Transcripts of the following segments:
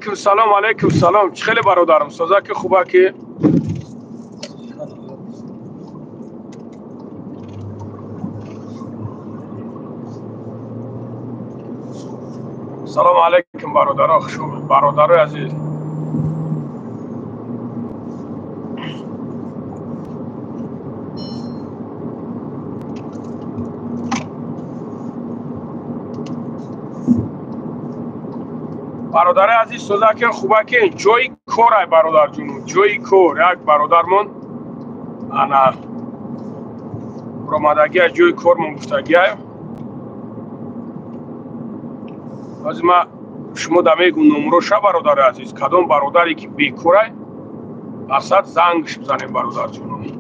علیکم سلام. چه خیلی برادرم سازا که خوبه که سلام علیکم برادر خوب برادر عزیز. برادر عزیز سازا که خوبه که جوی کور برادر جون جوی کور یک برادرمون انا برآمدگی از جوی کور من گفتگی از ما شما دمیگم نمروش برادر عزیز کدام برادری که بیکوره اصلا زنگش بزنیم برادر جون یک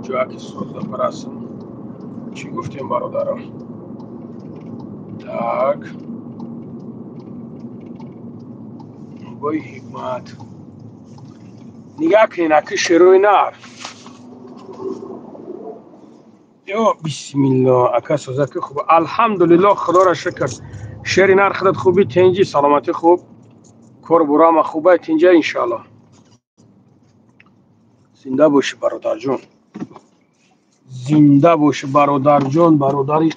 جایی که سازا برسم چی گفتیم برادرم так وای حکمت نگاه کنین اکی شروع نار یا بسم الله اکا سازا که خوب الحمدلله خدا را شکر شری نار خدت خوبی تنجی سلامتی خوب کار برام خوبه تنجی انشالله زنده باشی برادر جون زنده باشی برادر جون برادری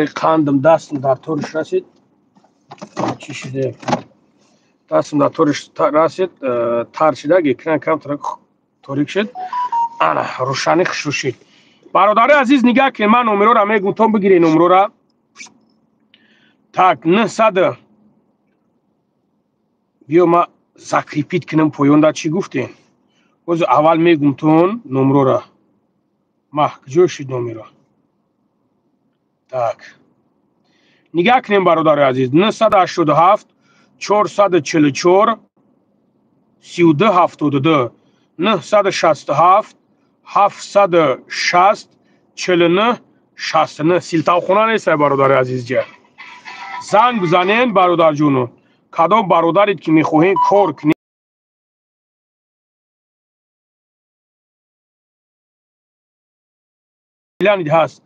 قندم دستم در طورش رسید چی شده دستم در طورش رسید تر شده گیکرن کم طوریک شد انا روشنی خشو شد برادر عزیز نگاه که من نمرو را میگم تو بگیری نمرو را так 900 بیا ما زکریپیت کنم پویونده چی گفتین باز اول میگم تون نمرو را ما کجا شد نمرو так نگاه کنیم برادر عزیز 987 444 3272 967 760 49 69 سیلتاو خونه نیست برادر عزیز جان زنگ بزنین برادر جونو کدام برادرید که میخواهین کار کنین لانید هست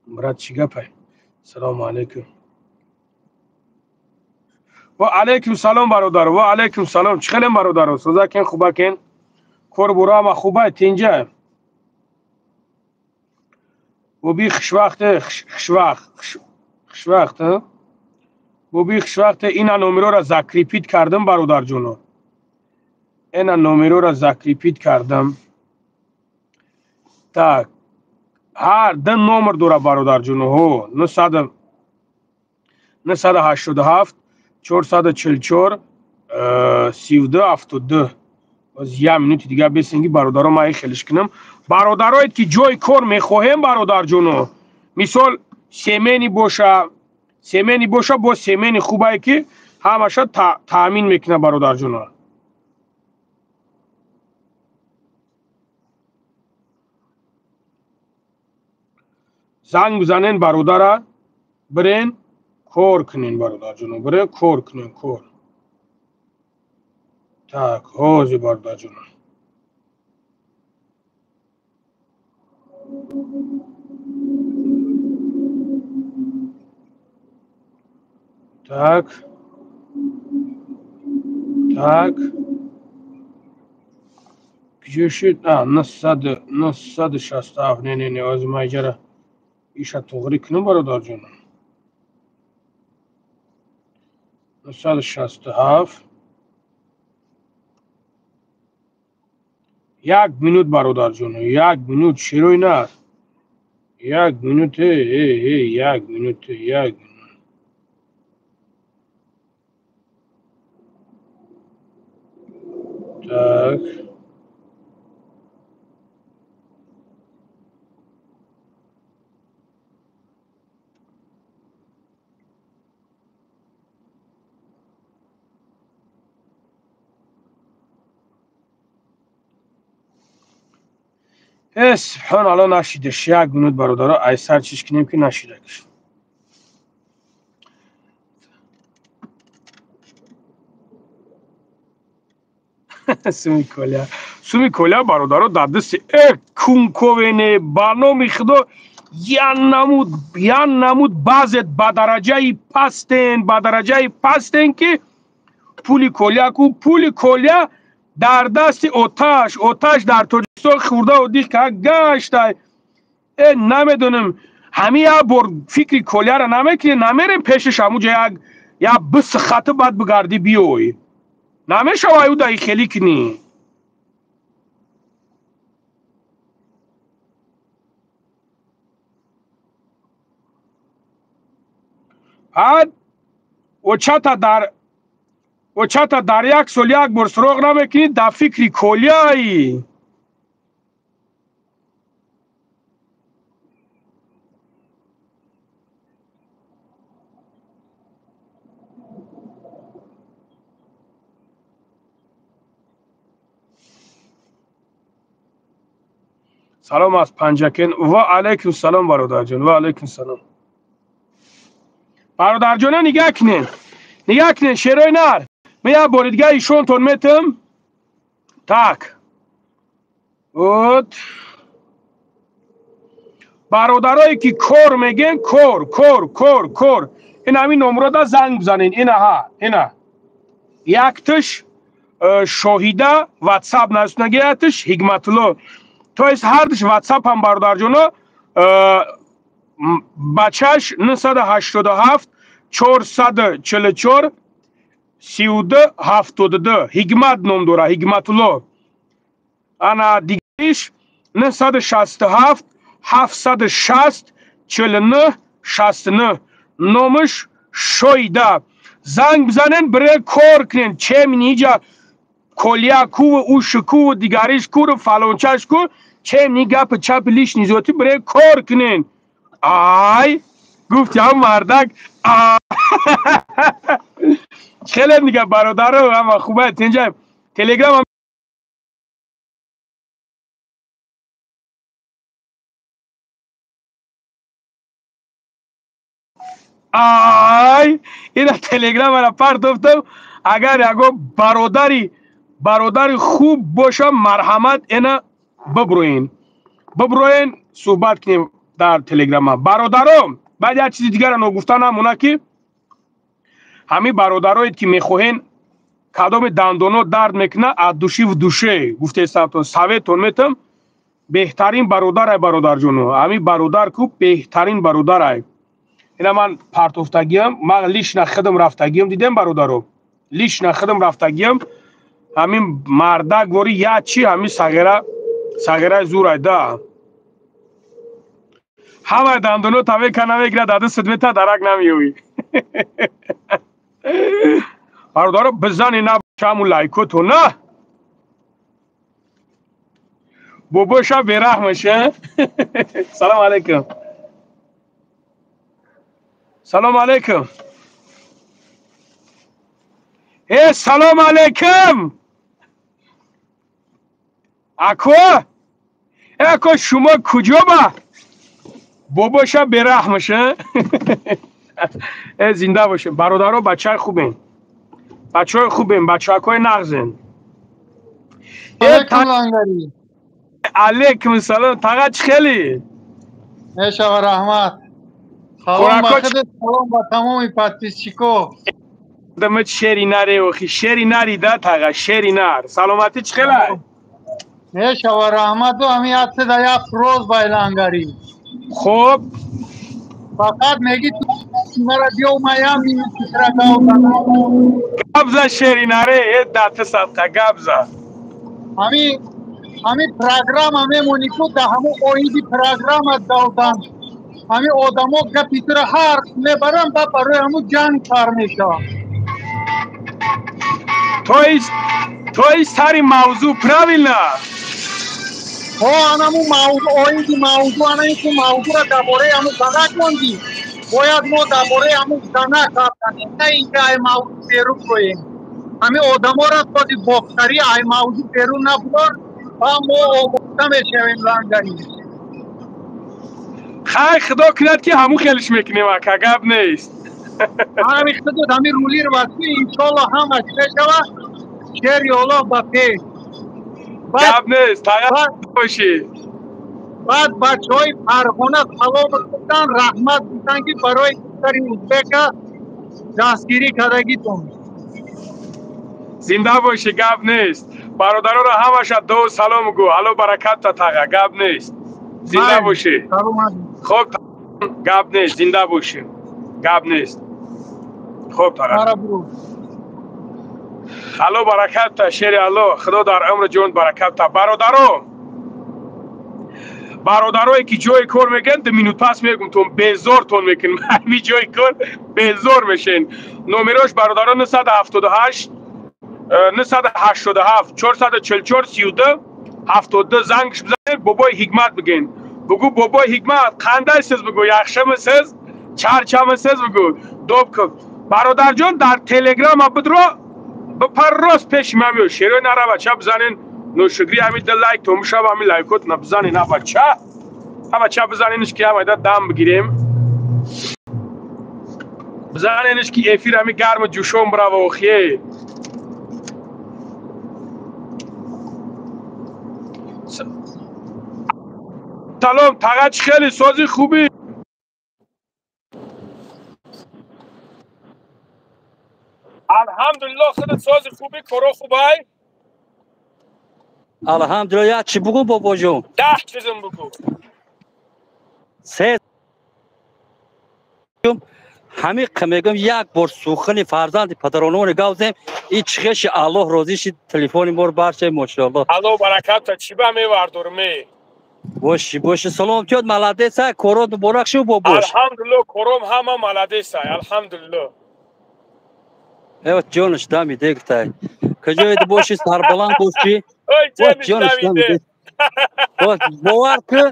مراد چی گپه سلام علیکم و علیکم سلام برادر و علیکم سلام چه خیلی برادر سوزا کن خوبه کن کار برا ما خوبه تینجا و بی خشوقت و بی خشوقت اینا نمرو را زکریپیت کردم برادر جونو اینا نمرو را زکریپیت کردم так هر دن نمر دوره برادر جونو هو 987 444 3272 باز یه منوت دیگه بسنگی برادرها ما خیلیش کنم برادرهایت که جای کار میخواهیم برادر جونو مثال سیمنی باشه با سیمنی خوبه که همشه تامین میکنه برادر جونو زنگ بزنین برادر برین کار کنین برادر جونو برین کار کنین کار так حاضر برادر جونو так так کجا شد 967 نه از ما اجاره ایشا توغری کنم برادر جونو 967 یک منوت برادر جونو یک منوت شروع نه یک منوت یک منوت یک так سبحان الله نشیدش یک منوت برادر ای سر چیش کنیم که نشیدش سومی کلیا برادر در دست کنکوینه برنامه خدا یا نمود بعضت با درجه پستن که پولی کولیا در دست اوتاش در ترکستان خورده و دیش که گشته نمیدونم همه یا بر فکری کولیا را نمیکنی نمیریم پیشش همونجا یا بس خطه باید بگردی بیوی نمیشه وایو دایی خیلی کنی بعد و چتا در یک سال یک بر سراغ نمیکنی در فکری کولیایی سلام از پنجکن و علیکم سلام برادر جان و علیکم سلام برادر جان نگاه کنین شیرای نر میا بوریدگاه ایشون تون میتم تاک اوت برادرایی که کور میگن کور این همین نمره دا زنگ بزنین اینا یکتش شاهیده واتساپ نگیتش حکمت الله تو از هردش واتساپ هم برادر جانو بچهش 987 444 3272 حکمت نام داره حکمت الله انا دیگهش 967 760 49 69 نامش شایده زنگ بزنن برای کار کنن چه منیجا کولیا کو و اوشکو و دیگریش کو و فلانچش کو چه منی گپ چپ لیش نیزوتی برای کار کنن آی گفت یا مردک خیلی دیگه برادر رو اما خوبه اینجا تلگرام هم آی اینا تلگرام را پرت افتم اگر یکو برادری خوب باشه مرحمت اینا ببروین صحبت کنیم در تلگرام برادرم بعد یک چیز دیگر رو گفتن همونه که همین برادرایید که میخواین کدام دندانو درد میکنه از دوشی و دوشه گفته استاتون سویتون میتم بهترین برادر جونو همین برادر کو بهترین برادر اینا من پرتوفتگیم من لیش نخدم رفتگیم دیدم برادرو لیش نخدم رفتگیم همین مردک وری یا چی همین سغیره زور ایده همه دندانو تاوی کنه میگره داده صدمتا درک نمیوی برادرو بزنی نه همون لایکو تو نه باباشا بیرحمشه سلام علیکم سلام علیکم سلام علیکم اکو شما کجا با باباشا بیرحمشه زنده باشه برادرها بچه خوبین بچه های نغزین علیکم سلام تاقا چه خیلی ایشا و رحمت سلام بخدت سلام با تمامی پاتیسچیکو دمت شیری نره وخی شیری نری ده تاقا شیری نر سلامتی چه خیلی ایشا و رحمت و همی حدث ده یک روز بایلانگاری خوب فقط میگی تو مرا بیو میامی میتره داو گبزه شیری نره دت صدقه گبزه همی پروگرام همی مونیکو ده همو اویدی پروگرام داودن همی آدمو گپی تر هر میبرن با برای همو جنگ کار میشه توی سری موضوع پراویل نه همو موضوع اویدی موضوع همی موضوع را درباره همو زنک موندی باید ما درباره همو زنک کار کنیم نه اینکه ای موضوع پیرو کنیم همی آدمو را خودی بافتری ای موضوع پیرو نبودن ما آموزه میشویم لنگری خیلی خدا کنید که همو خیلیش میکنیم اکا گب نیست همی خدا همی رولی رو بسی انشالله همش بشوه شیر یالا با پیش گب نیست تاید باشی بعد بچهای فرغانه سلام گفتن رحمت گفتن که برای کشور ازبک دستگیری کردگیتون. زنده باشی، گپ نیست. برادران را همش دو سلام گو. الو برکت تا تاغا، گپ نیست. زنده باشی. خب گپ نیست، زنده باشی. گپ نیست. خب تاغا. الو برکت تا شیر الو. خدا در عمر جون برکت تا. برادرایی که جای کار میگن 2 مینوت پس میگم تون بیزار تون میکن. همین جای کار بیزار میشین. نمرش برادران 978 987 444 32 72 زنگش بزنید. بابای حکمت بگین. بگو بابای حکمت خنده سیز بگو، یخشم سیز، چرچم سیز بگو. دوب کن برادر جان در تلگرام بدرو بپر راست پیش میام. شیرای نره بچه بزنین. نوشگری همین ده لایک تو میشه همین لایکات نبزنین. نه بچه بزنینش که همین دم بگیریم. بزنینش که افیر همین گرم جوشم برا و خیه. سلام تاغا، خیلی سازی خوبی. الحمدلله. خودت سازی خوبی؟ کارو خوبای؟ الحمدلله. چی بگو بابا جون؟ 10 چیزم بگو. 3 همین میگم یک بار سوخنی فرزند پدرانون گاوزم این چخش الله روزیش تلفن مور باشه ماشاءالله. الو برکت تا چی به میوردورمی؟ باشه سلام تیاد ملادیس های کورو برک شو بابوش. الحمدلله کروم همه ملادیس های. الحمدلله. Evet canış dami dekta. Kajaydı boşu sarbalan boşu. Oy canış dami. Bak boğar ki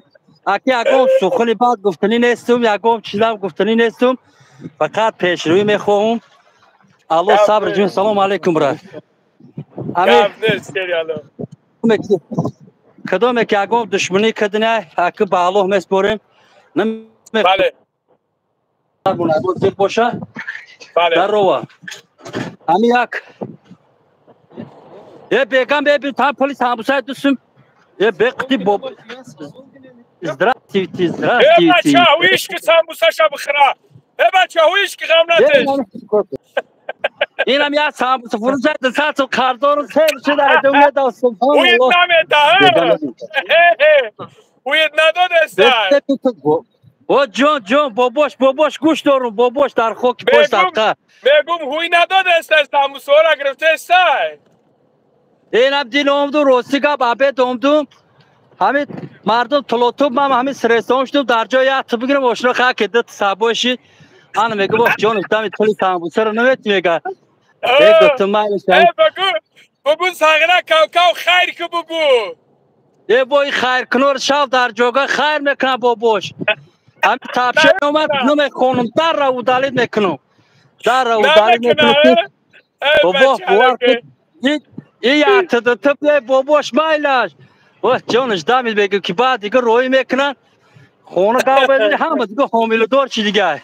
aki agom sukhli bad guftani nestum yagom çizam guftani nestum. Fakat peşruyi mekhom. Allah sabr cün selam aleyküm bra. Ami serialo. Kadome ki agom düşmani kadına aki bağlı mesborim. Bale. Buna bu boşa. Bale. Darova. Ami yak. Begam bir tam polis hambusa düşsün. Bekti bob. Здравствуйте. Бача, уишки самбусаша бхира. Бача, уишки гам надеш. Инам я самбуса фурзат сацо кардору сен шуда думе достум. Уид намета. Уид надо дестай. O John baboş kuş doğru baboş dar xok post alqa. Begum huy nada destay samsora grftestay. Enam dinomdu rostiga babe domdum. Hamid mardum tolotob mam hamid sresonshtum dar joy yatib bigirm oshno khak edat saboshi. Ana mega box John tam toli samsora novet mega. Gottum maylish. Bugün sagına kav khair ki bugu. Boy khair knor shav dar joga khair mekna babosh. Ham tapshe nomad nume khonum dar ra udalid mekno. Dar ra udalid mekno. Baba iyi yatıdı tıple baboş maylaş. Canış damil begi ki ba diga roy mekna. Khonu gaveli hamad diga homile dor chi diga.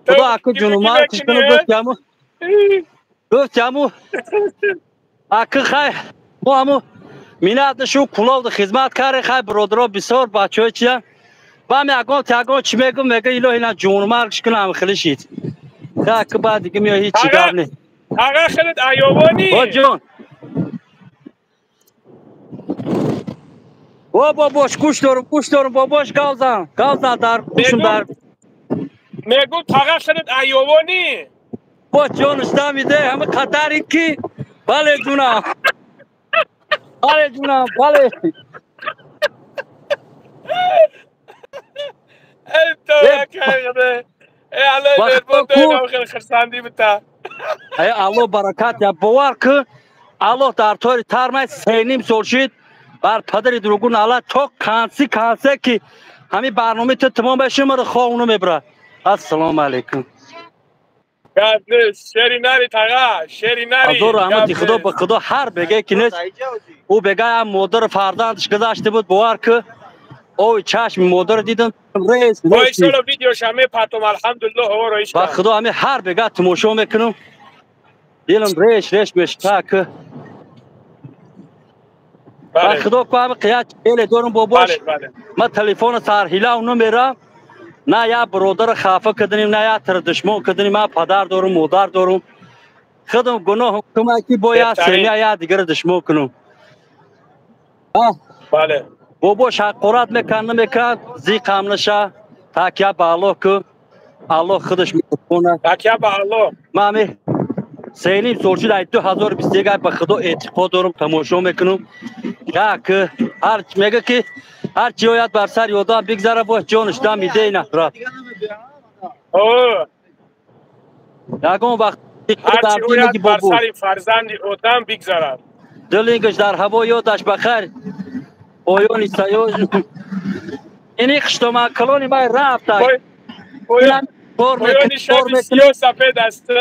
Baba akı cunumar kışkını götyamu. Akı khay. Bu amu minat şu kulavda hizmetkar khay brodro bisor bachoy chiya. Ba me agom tagon chimegum mega ilo ina cunumar kışkını am khilishit. Ya akı ba diga miyo hiç chigavne. Aga khalid ayobani. O John. O baboş kuş doğru baboş gavzan dar kuşum dar. Megu taga khalid ayobani. O John istamide hem Katari ki bale cuna. Bale. Ento kayde. Allah verbo de kharsandi bita. Ay Allah barakat ya bavar ki Allah dar tori tarmay senim solshid. بر پدر دروگون الله تو کانسی کی همین برنامه تو تمام بشه ما رو خواهونو میبره. السلام علیکم. گردش شری نری تاغا شری نری. ازور رحمتی خدا به خدا هر بگه که نیست او بگه هم مادر فردانش گذاشته بود باور که اوی چشم مادر دیدم ریس وای سولو ویدیوش همه پاتم الحمدلله هوا رو ایش با خدا همه هر بگه تماشا میکنم دیلم ریش میشته که با خدا کنم قیاد خیلی دارم باباش ما تلفن سر هیلا اونو میرم نه یا برادر خفه کردیم نه یا تر دشمن کردیم ما پدر دارم مادر دارم خودم گناه کمکی باید سمیا یا دیگر دشمن کنم بله باباش حقارت میکنه زی کام نشه تاکیا بالو که الله خودش میکنه تاکیا بالو مامی سیلیم سولچی دای 2021 به خدا اعتقاد دارم تماشا میکنم که هر میگه که هر چی یاد بر سر یادم بگذره با جانش دم میده نه رات یکم وقت هر چی یاد بر سر فرزند یادم بگذره دلینگش در هوا یادش بخیر اویونی سایو اینی خشتما کلونی مای رفت اویونی شبی سیاه سفید است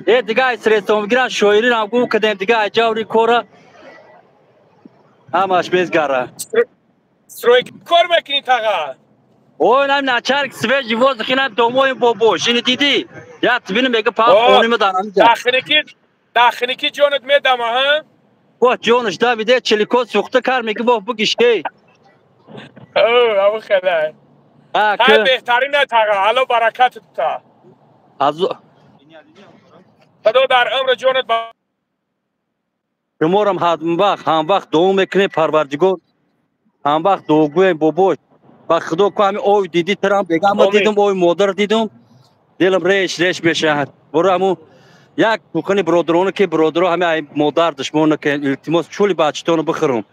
دیگه اسرتون میگیرن شویری نگو کدیم دیگه اجاوری کورا همش میزگره سروی کار میکنی تاقا اوه نم نچرک سویج جواز خینم دوموی بابوش اینو دیدی یا تبینم میگه پاک خونیم دارم داخنیکی جونت میدم ها اوه جونش دا بیده چلیکو سوخته کار میگه بگیش که اوه او خدا های بهترینه تاقا حالا برکت تا خدا در عمر جونت با شمارم هم وقت دوم میکنه پروردگار هم وقت دوگوی بابوش با خدا که همین اوی دیدی ترم بگم دیدم اوی مادر دیدم دلم ریش میشه برو همون یک بکنی برادرانو که برادرها همین مادر دشمنو که التماس چولی بچه‌تونو بخرم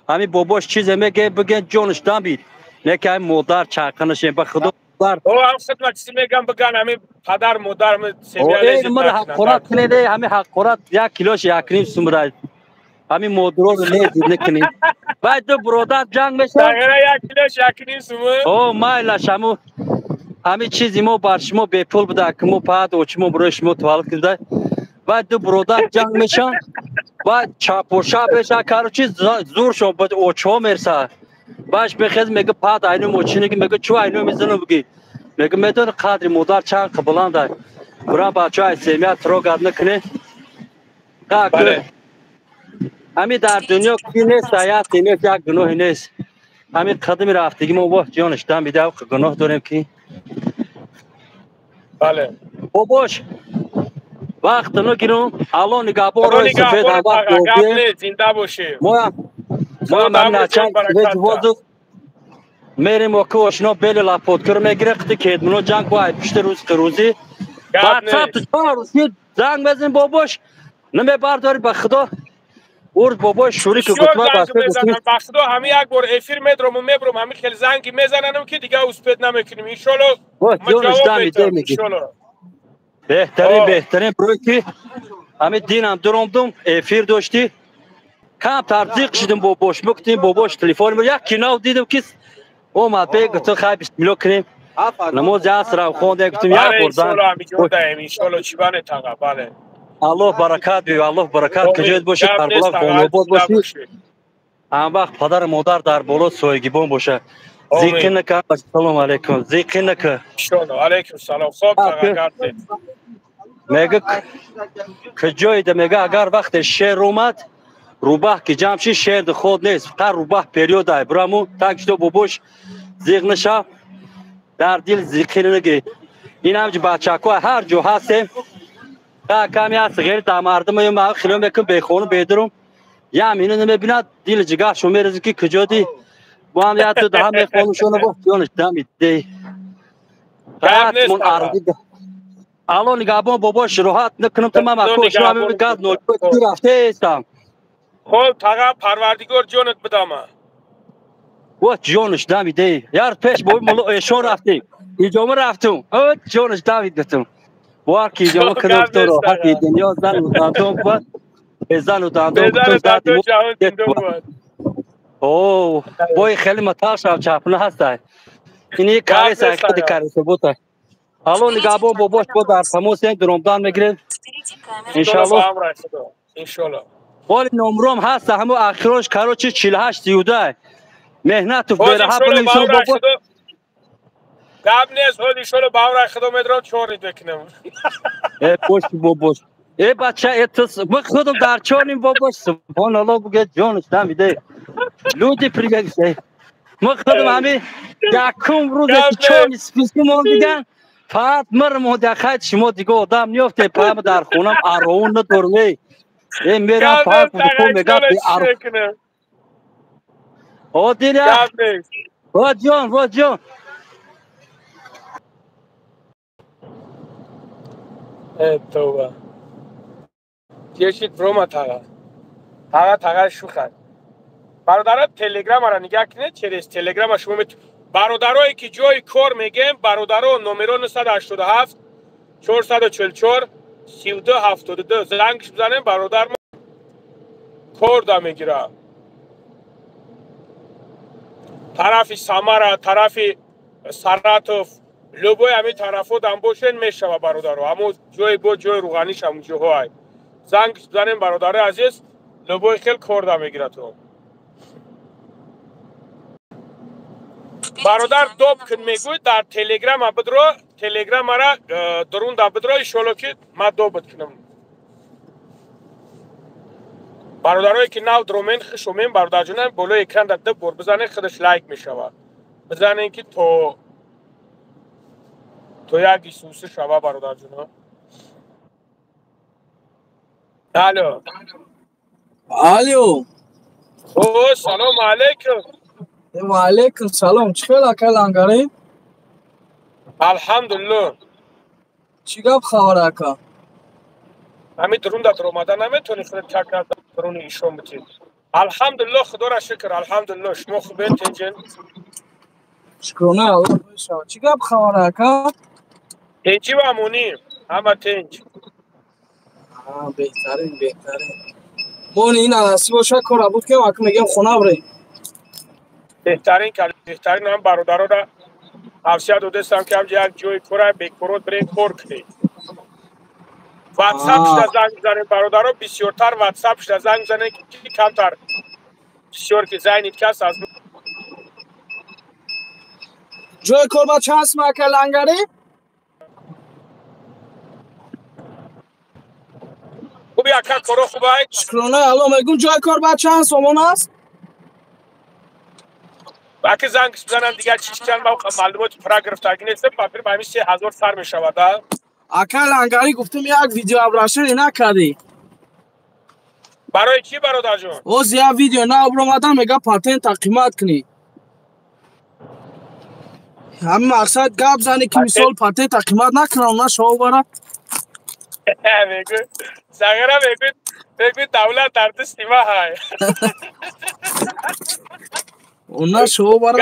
همین باباش چیزی میگه بگن جونش دم بید نه که همین مادر چاقنش به خدا او هم خدمت چیزی میگم بگن همین پدر مادر سمیالیزی نکنن حقارت کنه همین حقارت 1 کیلوش 1.5 سومره همین مادرو رو لیزید نکنید باید دو برادر جنگ بشه دقیقا 1 کیلوش 1.5 سومه او مایلش همین چیزی ما بر شما به پول بده که ما پاد و چما برای شما توالت کرده باید دو برادر جنگ میشن باید چاپ و شاپ بشه کارو چیز زور شو باید اوچو میرسه باش بخیز میگه پاد اینو موچینه که میگه چو اینو میزنه بگی میگه میدون قدر مادر چند قبلان دار برای بچه های سمیت رو گرد نکنه که همین در دنیا کی نیست حیات نیست یک گناه نیست همین قدمی رفتگی ما با جانش دم بیده و گناه داریم که بله باباش وقت نگیرم الان نگهبان روی سفید هم وقت دوگیه زنده باشی ما هم نچنگ سفید جوازو میریم و که آشنا بیل لپودکر میگیره قطع که ادمونو جنگ باید پشت روز قروزی بعد سب تو 4 روزی زنگ بزنیم باباش نمی برداری به خدا ورد بابا شوری که گفتم با خدا همین یک بار افیر میدرم و میبرم همین خیلی زنگی میزنم که دیگه اسپید نمیکنیم ان شاء الله ما جواب میدم ان شاء الله بهترین برای که همین دینم درومدم افیر داشتی کم ترزیق شدیم باباش مکتیم باباش تلفن یک کناو دیدم که اومد بگه تو خیلی بسم الله کنیم نماز عصر رو خونده گفتم یک بار زنگ ان شاء الله چی بانه تاقا بله الله برکت بیو الله برکت کجایت باشید در بالا بانوباد باشید هم وقت پدر مادر در بالا سویگیبان باشه زیقی نکن سلام علیکم زیقی نکن شلون علیکم سلام خوب گردید میگه کجایت میگه اگر وقت شیر اومد روباه که جمشی شیر خود نیست فقط روباه پریود های برامو تاکش تو بابوش زیق نشه در دل زیقی نگی این همچه بچه هر جو هستیم کمی هست غیر داماردم یا ما خیلی میکنم بخونم بدرم یا اینو نمیبیند دیل جگاه شو میرزی که کجادی با هم یا تو ده میخونم شونه با جانش دمی دی قیات من عربی الان نگابان باباش راحت نکنم تمام اکوش نامی بگرد نوی که رفته ایستم خب تاقا پروردگار جانت بدم و جانش دمی دی یار پیش بای ملو ایشون رفتیم ایجامه رفتم جانش دمی دتم واقعی جامو کدوم تو رو حقی دنیا زن و دندون بود زن و دندون کتون زدی بود اوه بای خیلی متاش هم چپنه هسته اینی کاری سایقه کاری سبوته الان نگابان باباش بود در تماس یک درمدان میگیریم انشالله ولی نمروم هسته همو اخیرانش کارو چی 48 سیوده مهنت و بیره ها بنویسون بابا گاب نیست هودی شلو باور خدا میدرم چوری بکنم پشت باباش ای بچه اتس من خودم در چانیم بابا سبحان الله بگه جانش نمیده لودی پریگه من خودم همه یکم روز چانی سپیسی مون دیگه فقط مرم در خیلی شما دیگه آدم نیافته پایم در خونم ارون نداره ای میرم پایم خودم میگه بی ارون او دیره با جان توبه کشید بروما تاقا شوخد برادرها تلگرام را نگاه کنید چرس تلگرام شما برادرهایی که جای کار میگیم برادرها نمره 987 444 3272 زنگش بزنیم برادر ما کار دا میگیره طرف سمره طرف سراتوف لوبوی همین طرف ها دم باشن میشه برادرها همون جای بود جای روغانیش همون جاهای زنگش بزنیم برادر عزیز لوبوی خیلی کار دا میگیره تو برادر دوب کن میگوی در تلگرام بدرو تلگرام را درون دا بدرو ایشالا که ما دوبت کنم برادرهایی که نو درومین خشومین برادر جونم بالا اکران در دب بور بزنه خودش لایک میشود بزنه اینکه تو یک سوسه شوا برادر جونم الو او سلام علیکم و علیکم سلام چخیل اکا لنگاری؟ الحمدلله چی گپ خبر اکا؟ همین درون در اومدن نمیتونی خود چکر درون ایشون بتید الحمدلله خدا را شکر الحمدلله شما خوبه تنجن شکرونه الله بایشا چی گپ خبر اکا؟ تنجی و امونی همه تنج بهترین مون این علاسی باشه کار بود که اکا میگم خونه بریم بهترین هم برادرها را افسیاد و دستم که هم یک جای کره بکرود برین کار کنید واتساپش را زنگ زنه برادرها بسیارتر واتساپش را زنگ زنه که کمتر بسیار که زنید کس از جای کار با چه هست اکا لنگاری؟ خوبی اکا کارو خوبه شکرونه الله میگم جای کار با چه هست امون هست؟ باقی زنگش بزنم دیگر چیش چند معلومات پرا گرفتگی نیستم باقی با همین 3000 سر می شود اکا لنگاری گفتم یک ویدیو ابراشری نکردی برای چی برادر جون؟ اوز یک ویدیو نه ابرامدن میگه پاتنت تقیمت کنی همین مقصد گپ زنی که مثال پاتنت تقیمت نکنم نه شما برا بگو سگره بگو دولت در دست ما های اونا شما برا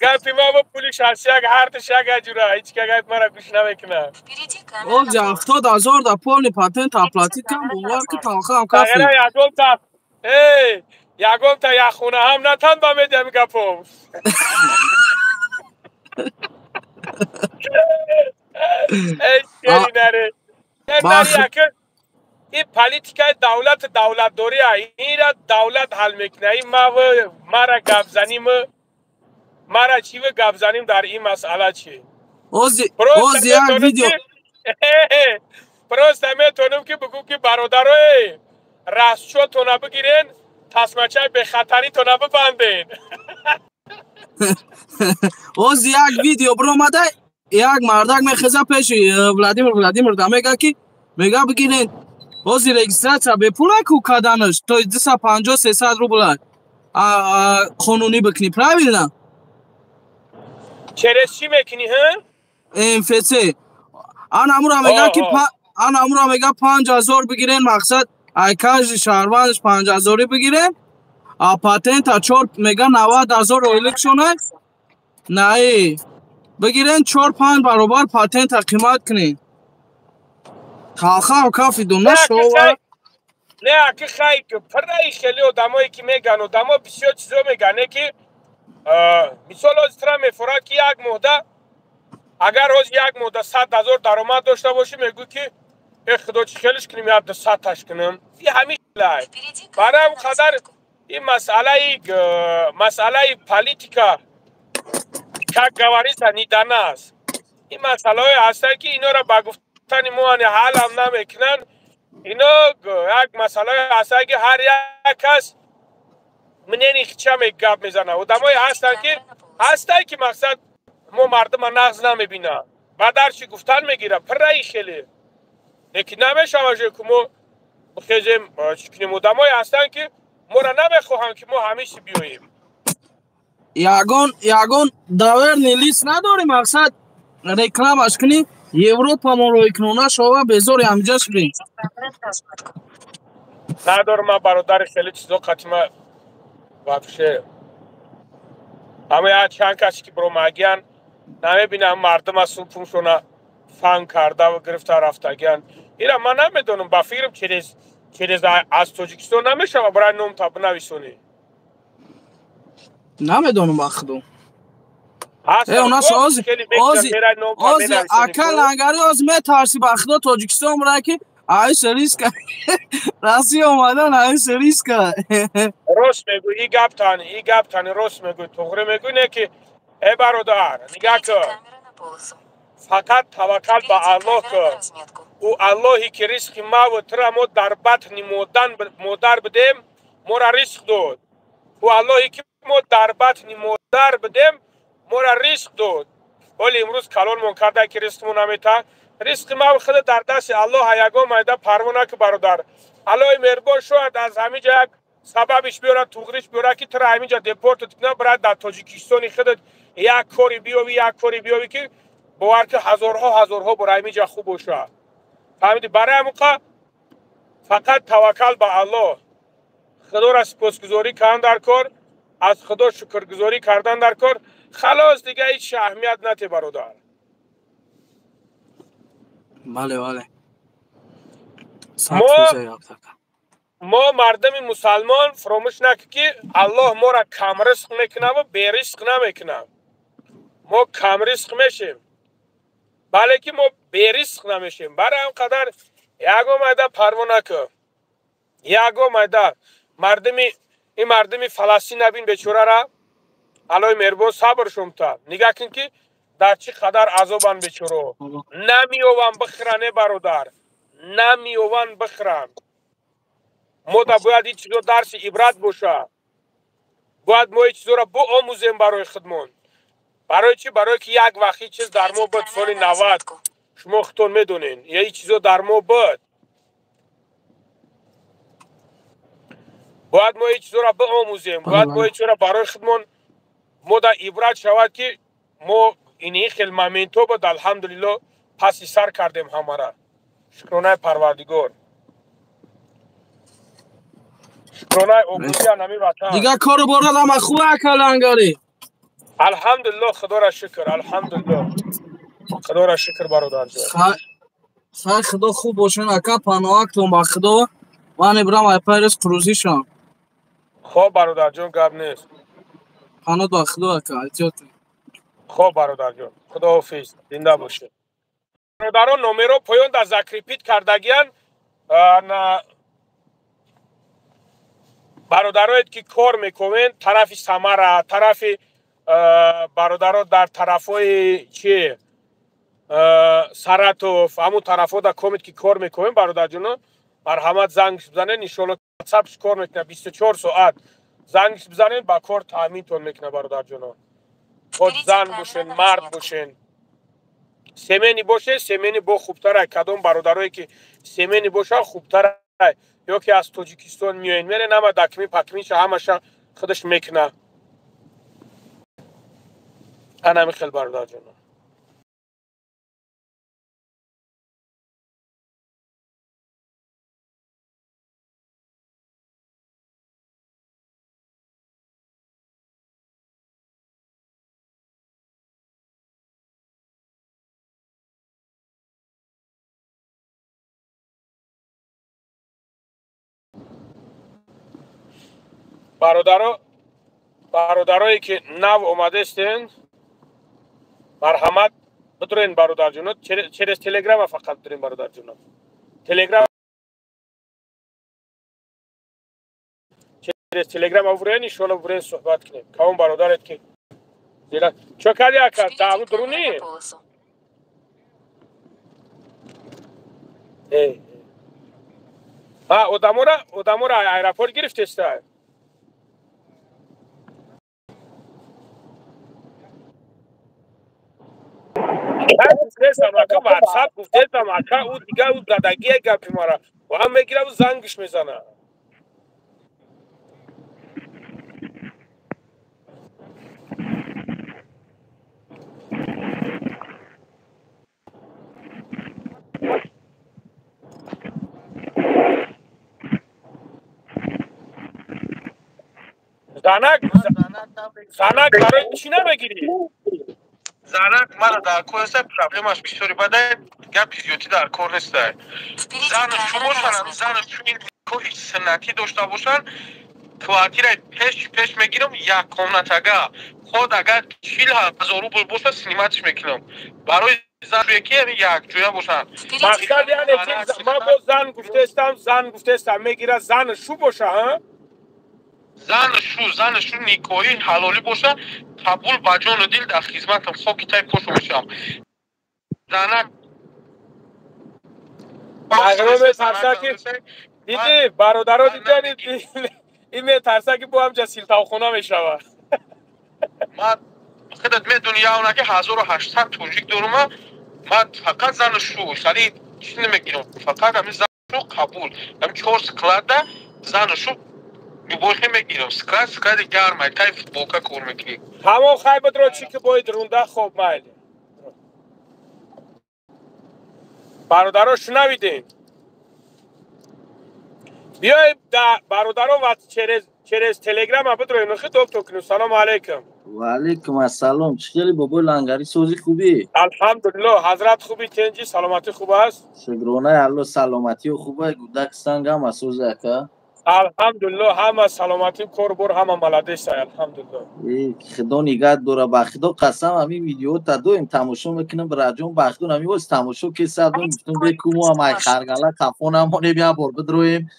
گپی ما با پولی شخصی اگه هر تشک اجوره هیچ که گپ مرا گوش نمیکنه اوز 70,000 دا پول پاتنت اپلاتی کم بوار که تاخه هم کافی سگره یکم تا یک خونه هم نتن با میدیم گپم اشکری نره این پالیتیکای دولت دوری این را دولت حل میکنه این ما را گپ زنیم ما را چی و گپ زنیم در این مسئله چی اوز یک ویدیو پروست میتونم که بگو که برادرای رستشو تونه بگیرین تسمچه به خطری تونه ببندین اوز یک ویدیو برامده یک مردک میخزه پیش ولادیمیر دا میگه که میگه بگیرین اوزی رجیستراسیا به پول کو کدانش تو 250 300 روبل قانونی بکنی پراویل نه چرا چی میکنی ها MFC آن امورا میگه که آن امورا میگه 5000 بگیرین مقصد ایکاج شهروندش 5000 بگیرین پاتنت 4 میگه 90000 الکشونه نه بگیرین 4 5 برابر پاتنت قیمت کنین خاخا کافی دونه شو نه که خیلی پرای خیلی آدمایی که میگن آدما بسیار چیزا میگن که مثلا از ترا میفراد که یک مدت اگر روز یک مدت 100,000 درآمد داشته باشی میگو که خدا چی خیلیش کنیم یا 100 تاش کنم این همیشه لای برای قدر این مسئله پالیتیکا که گواری سنیدن است این مسئله هست که اینا را با گفت گفتن موانی حال هم نمیکنن اینا یک مسئله هست که هر یک کس منین چه گپ میزنه و دمای هستن که مقصد ما مردم نغز نمیبینه بعد درچی گفتن میگیره پرایی خیلی لیکن نمیشه که ما بخیزیم چکنیم و دمای هستن که ما را نمیخواهم که ما همیشه بیاییم یگان داور نیلیست نداری مقصد رکلامش کنی یوروپا ما رو اکنونه شما بزاری همجاش بین ندارم من برادر خیلی چیزا قطمه وفشه همه ها چند کسی که برو مگین نمیبینم مردم از سوپونشونه فن کرده و گرفته رفتگین ایرا من نمیدونم با فیرم چیز از تاجیکستان نمیشه و برای نوم تا بنویسونی نمیدونم بخدو اوناش آزی اکل انگاری آزی می ترسی بخدا تاجیکستان برای که آیش ریسک راسی اومدن آیش ریسک راست میگو ای گپ تانی راست میگو تغره میگو نه که ای برادر نگاه که فقط توکل به الله که او اللهی که رزق ما و ترا ما در بطن مادر بدیم ما را رزق داد او اللهی که ما در بطن مادر بدیم ما را رزق داد ولی امروز کلان من کرده که رزق ما نمیتا رزق ما خود در دست الله یگان مایده پروانه که برادر الله مهربان شاید از همینجا یک سببش بیاره توغریش بیاره که ترا همینجا دپورت کنه برای در تاجیکستان خودت یک کاری بیاوی که باور که هزارها برای همینجا خوب باشه فهمیدی برای همون فقط توکل به الله خدا را سپاسگزاری کردن در کار از خدا شکرگزاری کردن در کار خلاص دیگه هیچ اهمیت نته برادر بله ما مردم مسلمان فراموش نکنیم که الله ما را کم رزق میکنه و بی رزق نمیکنه ما کم رزق میشیم بله که ما بی رزق نمیشیم برای همقدر یگو مایده پروانه که یگو مایده مردمی فلسطین نبین بیچاره را الله مهربان صبر شمتا نگاه کن که در چی قدر عذابن بیچاره نمیوان بخرن برادر نمیوان بخرن ما دا باید این چیزا درس عبرت باشه باید ما این چیزا را آموزیم برای خودمون برای چی؟ برای که یک وقتی چیز در ما بود سال 90 شما خودتون میدونین یا این چیزا در ما بود باید ما این چیزا را آموزیم باید ما این چیزا را برای خودمون ما دا عبرت شود که ما این خیلی مومنتو بود الحمدلله پسی سر کردیم همه را شکرانه پروردگار شکرانه عبودی نمی وطن دیگه کارو بردم خوب اکل انگاری الحمدلله خدا را شکر الحمدلله خدا را شکر برادر جان خیلی خدا خوب باشین اکا پناهکتون با خدا من ابرام ای پیرس کروزی شم خوب برادر جان گب نیست پناه با خدا اکا ایتیاتون خوب برادر جان خدا حافظ زنده باشه برادران نومرو پایان در زکریپیت کردگیان برادرایت که کار میکنن طرف سمره طرف برادرها در طرفای چی سراتوف همون طرفا در کامت که کار میکنن برادر جان مرحمت زنگ بزنن ان شاء الله واتساپ کار میکنه 24 ساعت زنگ بزنن با کار تامینتون میکنه برادر جان خود زن باشین مرد باشین سیمنی باشه سیمنی با خوبتره کدام برادرایی که سیمنی باشه خوبتره یا که از تاجیکستان میاین میره نما دکمی پکمیش همش خودش میکنه انا میخل برادر جان برادرایی که نو اومده استند مرحمت بترین برادر جون چرا تلگرام فقط بترین برادر جون تلگرام اورین ان شاء الله اورین صحبت کنیم کام برادرت که دیلا چه کاری کرد داو درونی odamora aeroport گرفتسته گفتم اکا واتساپ گفتم اکا او دیگه او زدگی گپی مرا و هم میگیره و زنگش میزنه زنک برای چی نمیگیری؟ زنک مرا در کور است پرابلمش بسیاری بده گپ زیادی در کور نیست زن شو باشن زن شو این هیچ سنتی داشته باشن کوارتیر پیش میگیرم یک کامنتگه خود اگر 40,000 روبل باشه سینماتش میکنم برای زن یکی یک جویا باشن مقصد یعنی من با زن گفته استم میگیره زن شو باشه ها؟ زن شو نیکویی حلالی باشه قبول با جان و دل در خدمتم خاکی تای پشت میشم زنک اگرم ترسکی دیدی برادرها دیدی این میترسه با هم جسیل تاوخونه میشوه من خودت میدونی یا که 1800 توجیک دارم من فقط زن شو سری چی نمیگیرم فقط همین زن شو قبول همین 4 سکلات ده زن شو میبوخی میگیرم سکلات گرمه تایف بوکا کور میکنی همون خیبت رو چی که باید رونده خوب مایل برادرها شنویدین بیای برادرها و چرز تلگرام هم بدرویم نخی دکتر کنیم سلام علیکم و علیکم السلام خیلی بابا لنگری سوزی خوبی الحمدلله حضرت خوبی تنجی سلامتی خوب است شکرانه الله سلامتی و خوبه گودک سنگم از سوزی اکا الحمدلله همه سلامتی کوربور همه ملده سای الحمدلله خدا نگهت دوره با خدا قسم همین ویدیو تا دویم تماشا میکنم برادیون بخدون همین باز تماشا که سردون گفتم بکومو هم ای خرگله خفون همونه بیا بار بدرویم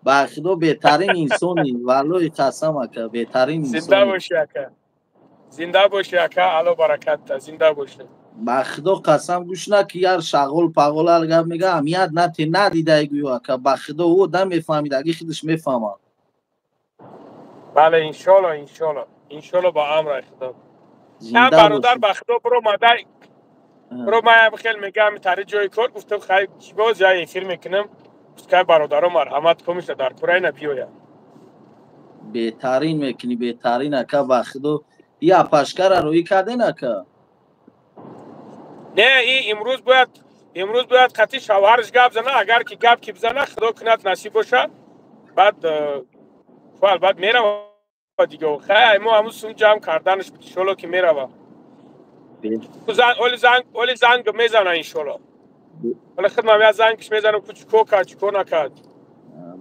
با خدا بهترین انسانی والله قسم اکا بهترین انسانی زنده باشی اکا زنده باشی اکا الله برکت تا زنده باشی با خدا قسم گوش نکی یار شغل پاگل الگا میگه امیت نتی ندیده ایگویو اکا با خدا او دم میفهمید اگه خودش میفهمه بله انشالله با امر خدا هم برادر با خدا برو من خیلی میگم تاری جای کار گفتم خیلی باز جای فیلم میکنم که برادرها مرحمت کمیش در کره نبیویا بهترین میکنی بهترین اکا با خدا یا پشکر روی کرده نکا نه این امروز باید خطی شوهرش گپ زنه اگر که گپ کی بزنه خدا کنت نصیب باشه بعد میره دیگه خیلی ما همون سون جمع کردنش شلو که میره اولی زنگ میزنه انشالله ولی خدمت من زنگش میزنم کوچیکو کرد چیکو نکرد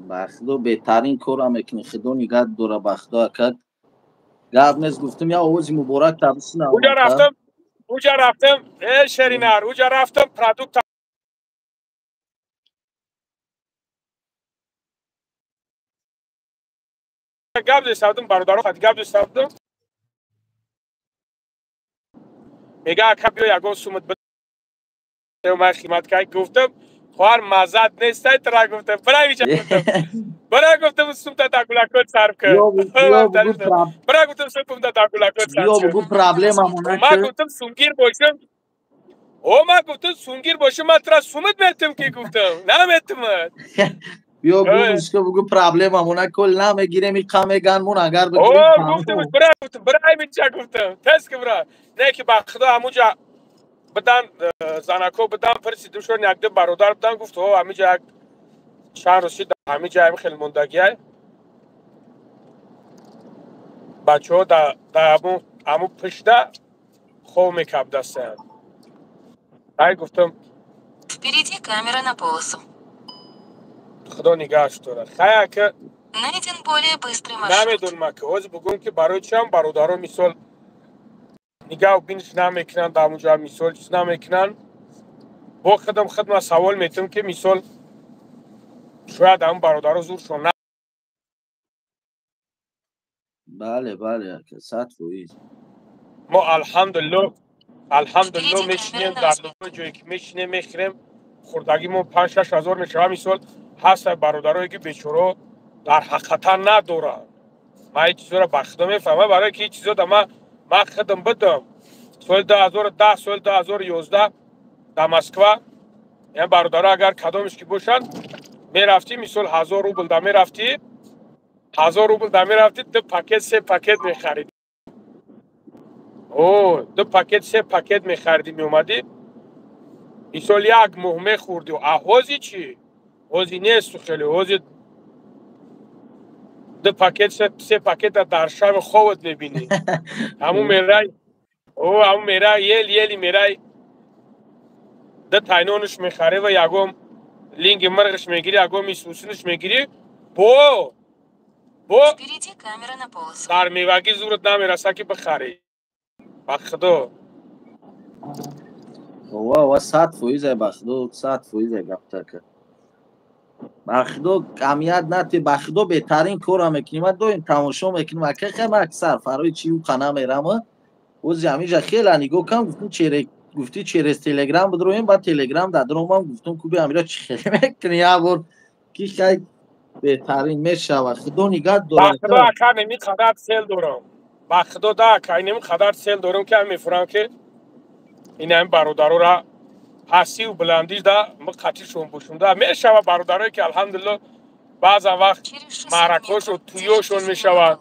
بخدا بهترین کار هم میکنه خدا نگهت دوره بخدا کرد گپ نیست گفتم یا آوازی مبارک تبسین اوجا رفتم شرینار اوجا رفتم پرادوکت گپ داشتم برادرها خاطر گپ داشتم میگه اکا بیا یگان سومت بده من خدمت که گفتم خوار مزد نیست ترا گفتم برای گفتم سوم تا تاکولاکوت صرف کرد برای گفتم سوم تا تاکولاکوت صرف کرد بگو پرابلم همونه ما گفتم سونگیر باشم ما گفتم سونگیر باشم من ترا سومت میتم که گفتم نمیتم بیا گوش که بگو پرابلم همونه کل نمیگیره میقامه گنمون اگر گفتم برای میچه گفتم تست که برای نه که با خدا همونجا بدن زنکو بدن پرسیدم شو نگده برادر بدن گفت همینجا یک چند رسید همینجا همین خیلی مندگیه بچه ها در همون پشته خواه میکب دسته های گفتم Впереди камера на полосу. خدا نگهش داره خیلی که Найден более быстрый маршрут. نمیدونم که از بگم که برای چی هم برادرها مثال نگاه و بینش نمیکنن در اونجا مثال چیز نمیکنن با خدمت سوال میتونم که مثال شاید هم برادرها زور شون نه بله که ساعت رویز ما الحمدلله میشنیم در جایی که میشنیم میخریم خردگی ما 5-6 هزار میشه مثال هست برادرایی که بیچاره در حقیقتا نداره. من این چیزا رو بخدا میفهمم برای که این چیزا من خدم بدم سال 2010 سال 2011 در مسکو یعنی برادرها اگر کدامش که باشن میرفتی مثال 1000 روبل در میرفتی 1000 روبل در میرفتی 2 پاکت 3 پاکت میخریدی. او 2 پاکت 3 پاکت میخریدی میومدی مثال یک ماه میخوردی و حوزی چی؟ حوزی نیست خیلی حوزی 2 پاکت 3 پاکت در شب خوابت میبینی. همون میرای او همون میرای یلی میرای 2 تاینونش میخره و یکم لینگ مرغش میگیری یکم میسوسنش میگیری بو Впереди камера на полосу. در میوگی زورت نمیرسه که بخری. بخدا و 100% بخدو 100% گفته که بخدو کمیت نتی بخدو بهترین کار هم میکنیم و دویم تماشا میکنیم و که خیلی اکثر فرای چی و قناه میرم و زمیجا خیلی نگاه کم گفتی چیرز تلگرام بدرویم بعد تلگرام دادرم هم گفتم کوبی امیرا چی خیلی میکنی یا بور که خیلی بهترین میشه و خدو نگاه دارم بخدا اکا نمی خدر سیل دارم بخدا دا اکا نمی خدر سیل دارم که هم میفرم که این هم برادرو را حسی و بلندیش دا مقاطیشون بوشونده میشه و برادرایی که الحمدلله بعض وقت معرکاش و تویوشون میشود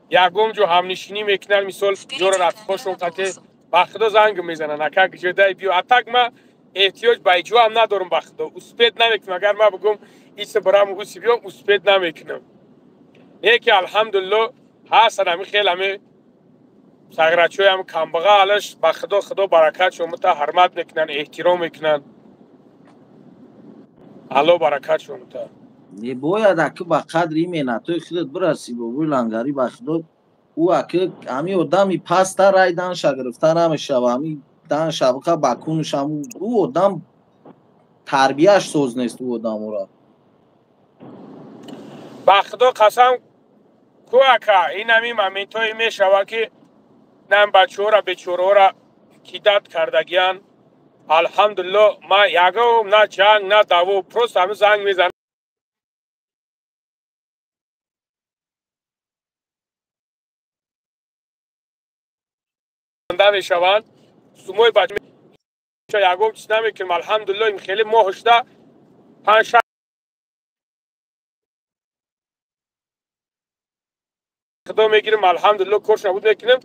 یکم جو همنشینی میکنن مثال جور رفقاشون قطعه بخدا زنگ میزنن اکا جدای بیو اتاق ما احتیاج بایجو هم ندارم بخدا اسپید نمیکنم اگر ما بگم ایسه برام اوسی بیام اسپید نمیکنم یکی الحمدلله هستن همی خیلی همی سگرچوی همی کمبغه علش بخدا برکت شما حرمت میکنن احترام میکنن الله برکت شما باید اکه با قدری مینتوی خودت برسی با بوی لنگری بخدا او اکه همی آدمی پسته رای دانش گرفته نمیشه و همی دانش که بکنش هم او آدم تربیهش سوز نیست او آدم را بخدا قسم کو اکا این همی ممینتوی میشه که نم بچه ها را بیچوره ها را کیدت کردگیان الحمدلله ما یکم نه جنگ نه دعوا پروست همه زنگ میزنن میشوند سموی بچه یکم چیز نمیکنم الحمدلله این خیلی ماه شده 5-6 خدا میگیریم الحمدلله کورش نبود میکنیم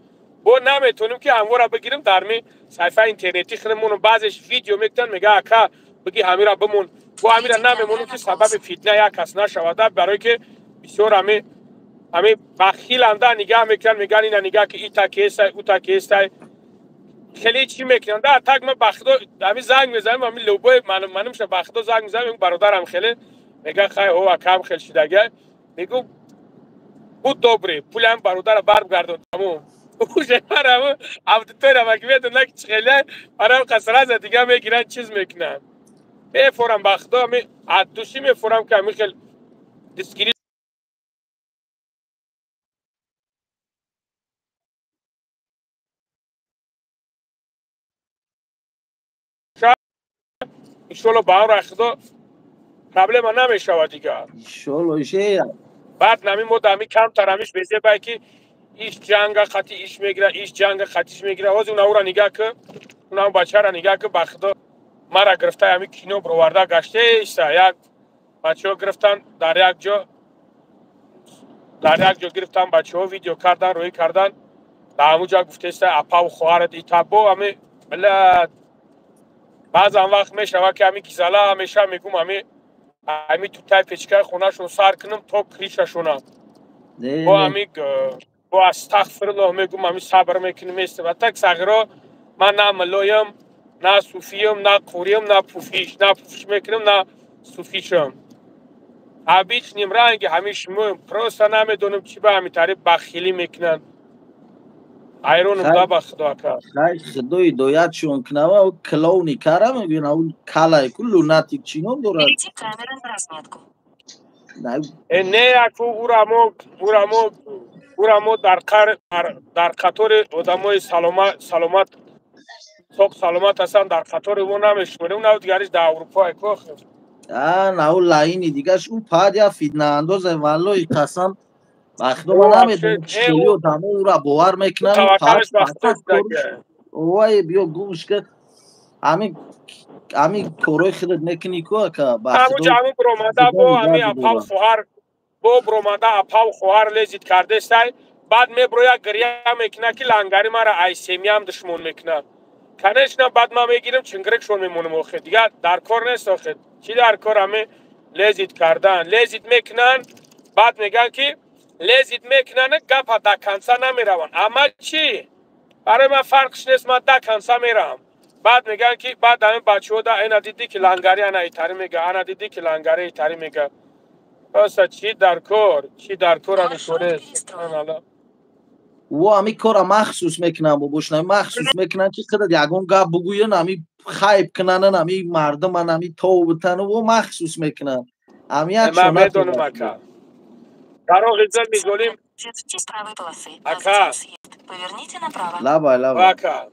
با نمیتونیم که همواره بگیریم در می صفحه اینترنتی خودمون بعضش ویدیو میکنن میگه اکا بگی همین را بمون و همین را نمیمونیم که سبب فتنه یک کس نشود برای که بسیار همین بخیل انده نگاه میکنن میگن اینا نگاه که ایتا کیسه اوتا کیسه خیلی چی میکنن در تک من بخدا همین زنگ میزنم همین لوبای منم شه بخدا زنگ میزنم برادرم خیلی میگه خیلی او اکا خیلی شدگه میگم بود دوباره پولم برادر برگردون تمام او جمعه افتتور هم اگه میدون نک چخیله برام قصره زد دیگه میگیرن چیز میکنن میفورم بخدا دوشی میفورم که همی خیلی دستگیری ایشالا با هم را خدا پرابلم نمیشه دیگه ایشالا بعد نمی مود همی کم ترمیش بیزه بایی که ایش جنگ خطی ایش میگیره ایش جنگ خطیش میگیره واز اون را نگاه که اون بچه را نگاه که بخدا مرا گرفته همی کینو بروارده گشته ایسته یک بچه ها گرفتن در یک جا گرفتن بچه ها ویدیو کردن روی کردن در همون جا گفته ایسته اپا و خواهرت ایتا با همی ملت بعض هم وقت میشه که همی کیزاله همیشه میگم همی تو تای پیچکای خونه شون سر کنم تا کریشه شونم با همی با استغفر الله میگم همی صبر میکنم ایسته و تک سغیرا من نه ملایم نه صوفیم نه قوریم نه پوفیش میکنم نه صوفیشم هیچ نیم رنگ همیش پروستا نمیدونم چی به همی تعریف بخیلی میکنن ایرونم دا بخدا که خدای دویت شون کنه و کلونی کاره میگوین اون کلای کلو نتی چینون داره Впереди камера на разметку. نه اکو او رامو در قطور آدمای سلامت سوق سلامت هستن در خطر اون نمیشونه اون دیگریش در اروپا کوخ نه لاینی دیگهش اون پاد یا فیتنه انداز والله قسم وقتی او من افشین نمیدونم چلی و دمه او را باور میکنن اون پاد توکلش وقتی فقط کروش دیگه وای بیا گوش که همین کروی خودت میکنی که همون بخدو جامو برومادا خدا با نگه همی اپاو بداره خوهر با برومادا اپاو خوهر لزید کرده استای بعد میبرو یا گریه میکنه که لنگاری مرا ایسیمی هم دشمون میکنه کنش نه بعد ما میگیرم چنگرکشون میمونم آخه دیگه در کار نیست آخه چی در کار همه لزید کردن لزید میکنن بعد میگن که لزید میکنن گپ دا کنسا نمیرون اما چی برای من فرقش نیست من دا کنسا میرم بعد میگن که بعد همین بچه ها دا اینا دیدی که لنگری انا ایتاری میگه انا دیدی که لنگری ایتاری میگه اصلا چی در کار همی کورست و همی کارا مخصوص میکنن با باشن مخصوص میکنن که خدا یگون گپ بگوین همی خایب کنن همی مردم همی تو بتن و مخصوص میکنن همی یک من شونت میدونم اکا در غزل میزولیم Держитесь правой полосы. На اکا затем съезд. Поверните направо. لبا لبا اکا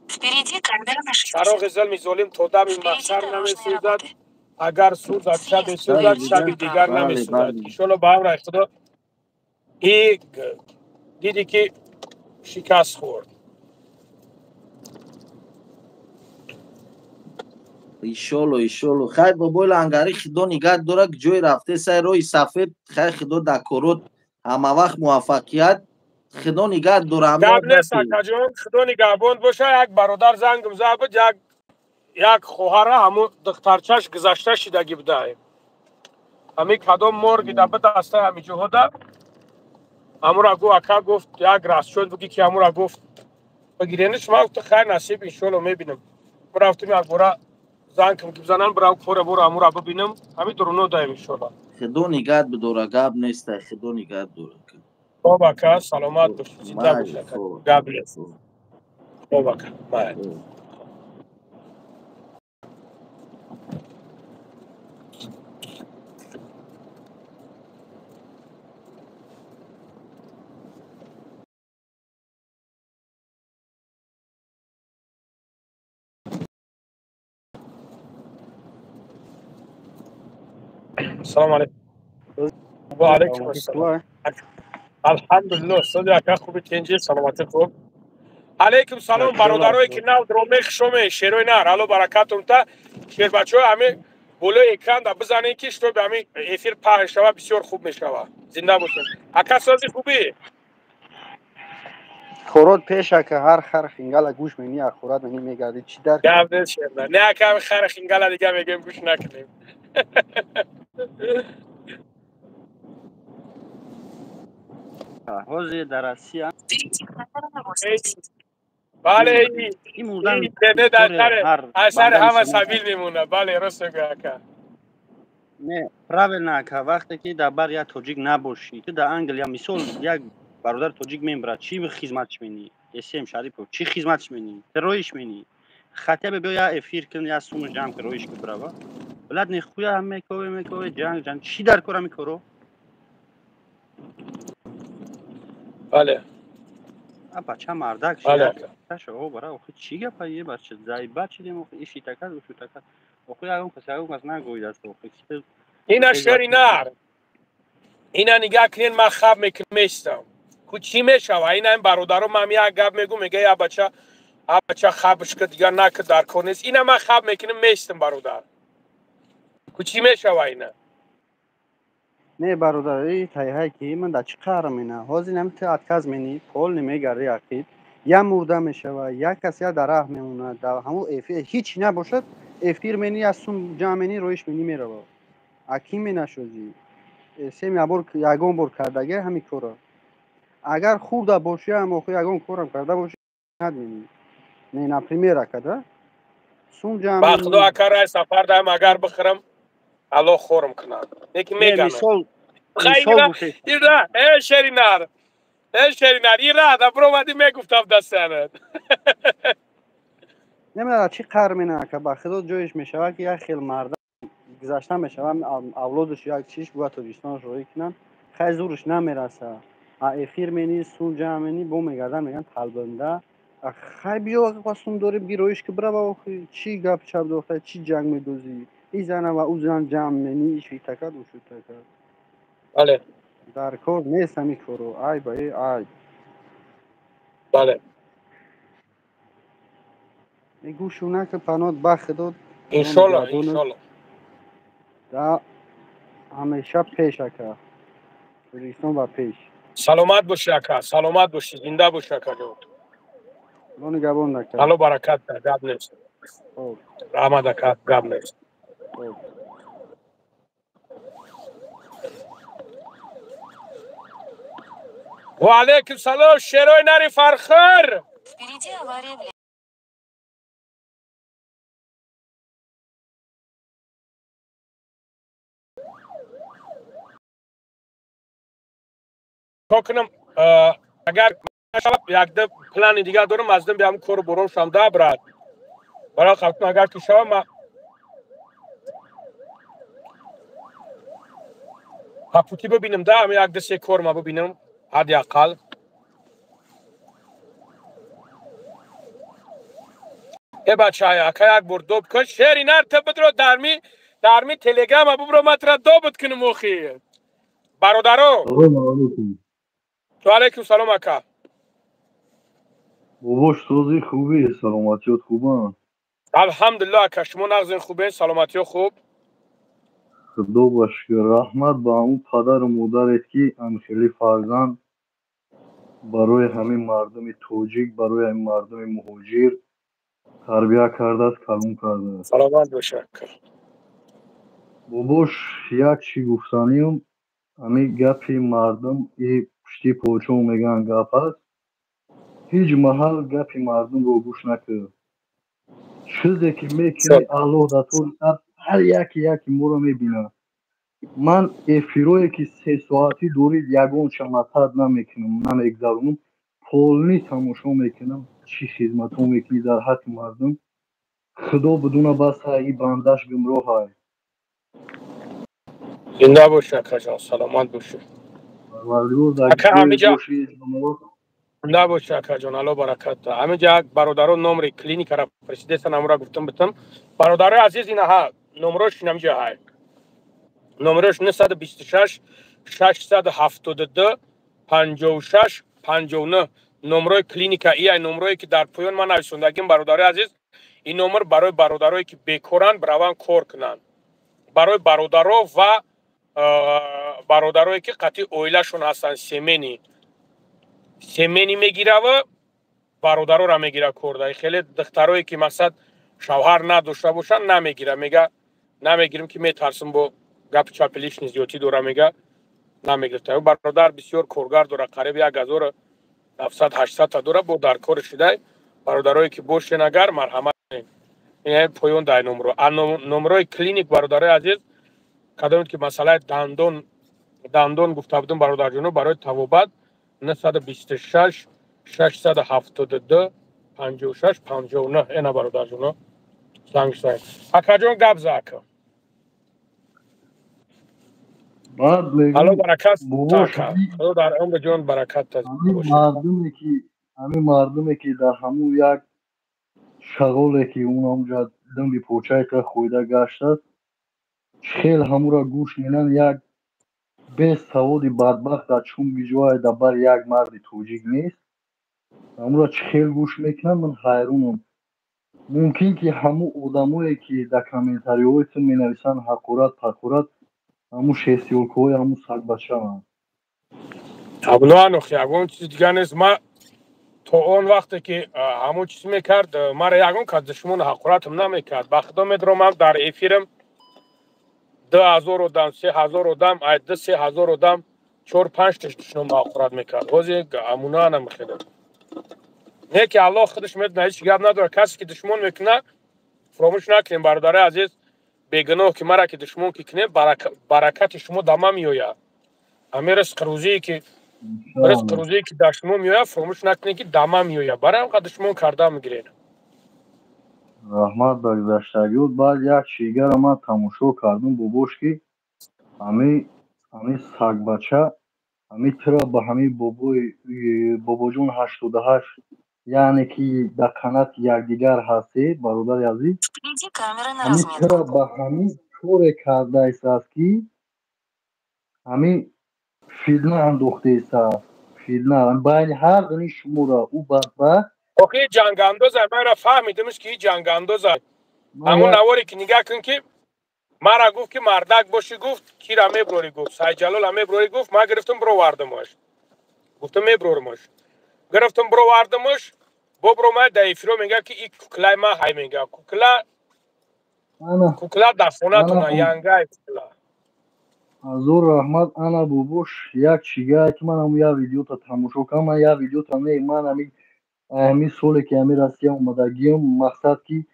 Впереди камера на در 60. غزل میزولیم تا دم این Впереди مخسر дорожные نمیسوزد работы. اگر سوزد شب شب سوزد شب دیگر دیگر بله نمیسوزد بله ایشالا با هم رای خدا این دیدی که شکست خورد ایشالو خیر بابای لنگری خدا نگه داره که جای رفته سر روی سفید خیر خدا دکورات همه وقت موفقیت خدا نگه داره همی گب یاد نیست نکنی اکا جون خدا نگهبان باشه یک برادر زنگم زد بود یک خواهر همون دخترچش گذشته شدگی بوده همی کدام مرگی ده به دسته همی جهده همون را گو اکا گفت یک راست شد بگی که همون را گفت بگیرینش ما گفت خیر نصیب ایشالله میبینم برفتیم یک بورا زنگ کم که بزنن برای کوره برو همون را ببینم همین درونو دایم ایشالله خدا نگه بداره گب نیست خدا نگه داره خوب اکا سلامت باش زنده باش مای اکا خب گب نیست خوب اکا مای السلام علیکم و علیکم السلام الحمدلله صدی اکا خوبی تنجی سلامتی خوب علیکم سلام برادرایی که نو درومیخ شما شیروی نر الو برکاتون تا شیر بچه ها همه بولو اکران دا بزنین که شتو به همین افیر پخش شوه بسیار خوب میشوه زنده باشین اکا سازی خوبی خورد پیشه که هر خر خنگال گوش منی اخورات منی میگردی چی در گرده شیرده نه اکا خر خینگل دیگه میگیم گوش نکنیم حوزه درسی هم Впереди камера на 80. بله این موردن این تنه استوری هر اثر بنده همه مسلمان سبیل میمونه بله راست میگه اکا نه پراول نه که وقتی که در بر یا توجیک نباشی تو در انگلیا مثال یک برادر توجیک میمبرد چی به خدمتش منی اسم شریف چی خدمتش منی رویش منی خطیب بیا یا افیر کن یا سوم جمع که رویش که بروا ولاد نخویا هم میکوه جنگ چی در کار میکرو بله بچه مردک بله شیعه اکا تاشو او برای خود چی گپ یه بچه زای بچه دیم خود ایشی تکرد و شو تکرد خود اگه کسی اگه کس نگوید است خود اینا خیلی شری بچه نر اینا نگاه کنین من خواب میستم کو چی میشوه اینا این برادرم هم یک گپ میگو میگه یا بچه خوابش که دیگه نکه در کار نیست اینا من خواب میکنم میستم برادر کو چی میشوه اینا نه برادری تایهای که من در چی قهرم اینه حاضی نمیته اتکاز منی پول نمیگره یقید یا مرده میشه و یا کسی در راه میمونه در همون افیر هیچ نباشد افیر منی از سون جامنی رویش منی میره با اکی نشوزی سیم یگون بار کردگه همی کورا اگر خوب دا باشی هم اخو یگون کورم کرده باشی ندینی نه نه پریمیرا کده سون با خدا جامنی اکر سفر دایم اگر بخرم الو خورم کنم یکی نه میگم خیلی مثال نه گوشه اینا شری نر اینا دا برو مدی میگفتم دستانت نمیدونم چی قهر مینه که با خدا جایش میشود که یک خیل مرد گذشته میشود اولادش یک چیش بود توجیستانش روی کنن خیلی زورش نمیرسه افیر منی سون جمعنی بو میگردن میگن تلبنده خیلی بیا قسم داریم گیرویش که برای آخی چی گپ شب داخته چی جنگ میدوزی این زن و او زن جمع منی ایشی تکد و شد تکد بله در کار نیست همی کرو ای بایی ای بله میگو شونه که پنات بخ داد انشالله انشالله دا همیشه پیش اکا توریستان و پیش سلامت باشی اکا سلامت باشی زنده باشی اکا جان لون گبان نکرد حالا برکت ده گب نیست خب رحمت اکا گب نیست خب و علیکم سلام شیرای نری فرخر Впереди авария в تا کنم اگر یک ده پلان دیگه دارم از دم بیام کار برون شام ده برد برای خاطر اگر که شما ما کاپوتی ببینم ده هم یک دسته کار ما ببینم حدی اقل ای بچه های اکا یک بر دوب کن شیری نر تبت رو درمی تلگرام ابو برو مطرح دوبت کنم موخی برادرو سلام علیکم. تو علیکم سلام اکا باباش توضیح خوبی سلامتیات خوبه الحمدلله اکا شما نغزین خوبه سلامتی ها خوب خدا باشکر رحمت به همون پدر و مادرت که همخیلی فرزند برای همین مردم توجیک برای همین مردم مهاجر تربیه کرده است کلون کرده است سلامت باشه اکا باباش یک چی گفتنیم همین گپی مردم ای پشتی پوچو میگن گپ است هیچ محل گپی مردم رو گوش نکرد چیزی که میکنی الله در طول هر یکی ما رو میبینه من افیروی که 3 ساعتی دورید یگون چمتد نمیکنم نمیگذارونم پولنی تماشا میکنم چی خدمت ها میکنی در حق مردم خدا بدون بس ای بندش گمراه های زنده باشه اکا جان سلامت باشه پروردگار در اکا جای همینجا باشی زنده باشه اکا جان الله برکت ده همینجا یک برادرو نمر کلینیک را پرسیده سن امرا گفتم بتم برادر عزیز اینا ها نمرش نمجا های نمرش 926 672 56 59 نمره کلینیک ای نمره که در پایان من نویسوندگیم برادر عزیز این نمر برای برادرایی که بیکارن بروان کار کنن برای برادرها و برادرایی که قطعی اویلشون هستن سیمنی میگیره و برادرها را میگیره کرده خیلی دخترایی که مثلا شوهر نداشته باشن نمیگیره میگه نمیگیرم که میترسم با گپ چاپلیش زیادی دوره میگه نمیگرفته برادر بسیار کارگر دوره قریب 1700 800 تا دوره با در کار شده برادرایی که باشن اگر مرحمت این پایون دای نمره کلینیک برادر عزیز کدام که مسئله دندون گفته بودم برادر جونو برای توابت 926 672 56 59 اینا برادر جونو زنگ زنگ اکا جون گپ زاکا بعد حالا میگم برکت باباش تاکا خدا در عمر جون برکت باشه همین مردمی که در همون یک شغاله که اونم جا دم بی پوچه که خویده گشت است خیل همو را گوش مینن یک به سوادی بدبخت در چون بیجوهای دبر یک مرد توجیک نیست همو را خیل گوش میکنن من حیرونم ممکن که همو آدمایی که در کامنتاری های تون می نویسن حقورت پقورت همو شیستیولکو های همو سگ بچه هم ابنو انوخی اگون چیز دیگه نیست ما تو اون وقتی که همون چیز میکرد مرا یگون که دشمن حقورتم نمیکرد بخدا میدرم هم در افیرم 2000 آدم 3000 آدم ایده 3000 آدم 4-5 تاش دشمن حقورت میکرد واسه امونا نمیخیدم نه که الله خودش میدونه هیچ گپ نداره کسی که دشمن میکنه فراموش نکنیم برادر عزیز بیگناه که مرا که دشمن که کنه برکت شما دما میوید همین رزق روزی که دشمن میوید فراموش نکنید که دما میوید برای هم دشمن کرده میگیرین رحمت بگذشتگیت بعد یک شیگر من تماشا کردم باباش که همین سگ بچه همین ترا به همین بابا جون 88 یعنی که در قنات یکدیگر هستی برادر عزیز Впереди камера на همین ترا разметку. به همین طور کرده است که همین فیلم انداخته است فیلم بین هر دنی شما را او بدبخت اوکی جنگ انداز من را فهمیدمش که این جنگ انداز من همون یک نواری که نگاه کن که مرا گفت که مردک باشی گفت کی را میبروری گفت سای جلال هم میبروری گفت ما گرفتم برو واردمش گفتم میبرورمش گرفتم برو واردمش ببرو ما دایفرو میگه که این کوکلای ما های میگه کوکلا در خونه تونه ینگای کوکلا زور رحمت انا بوبوش یک چیگه که من هم یک ویدیو تا تماشا کنم من یک ویدیو تا نه من همی سالی که همی راسیه اومدگیم مقصد که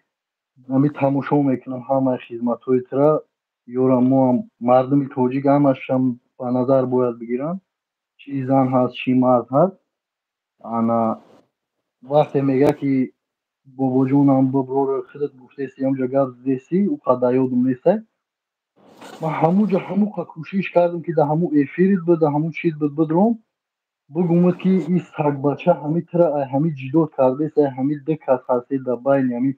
همی تماشا میکنم همه خدمت های ترا یورا ما هم مردم توجیگ همش هم به نظر باید بگیرن چی زن هست چی مرد هست انا وقتی میگه که بابا جونم ببرو خودت گفته سی همجا گفت زیسی او قدر یادم نیسته من همونجا همون کوشش کردم که در همون افیرید بود در همون چیز بود بدروم بگومد که این سگ بچه همین ترا همین جدا کرده است همین دکت هستی در بین همین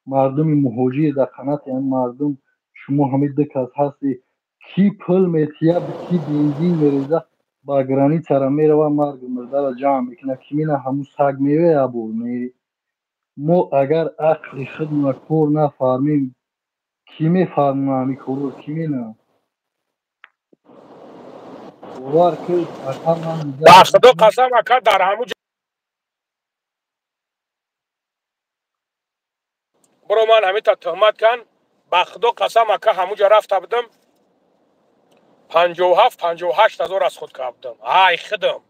مردم مهاجر در قنات یعنی مردم شما همین دکت هستی کی پل میتیه کی بنزین میریزه با گرانی ترا میره و مرگ مرده را جمع میکنه کی مینا همون سگ میوه ابو می ما اگر عقل خود کور نفرمیم کی میفرمه همین کور کی مینا باور کنید اگر من با میگم خدا قسم اکا در همون برو من همین تا تهمت کن با خدا قسم اکا همونجا رفته بودم 57-58 هزار از خود کردم ای خدم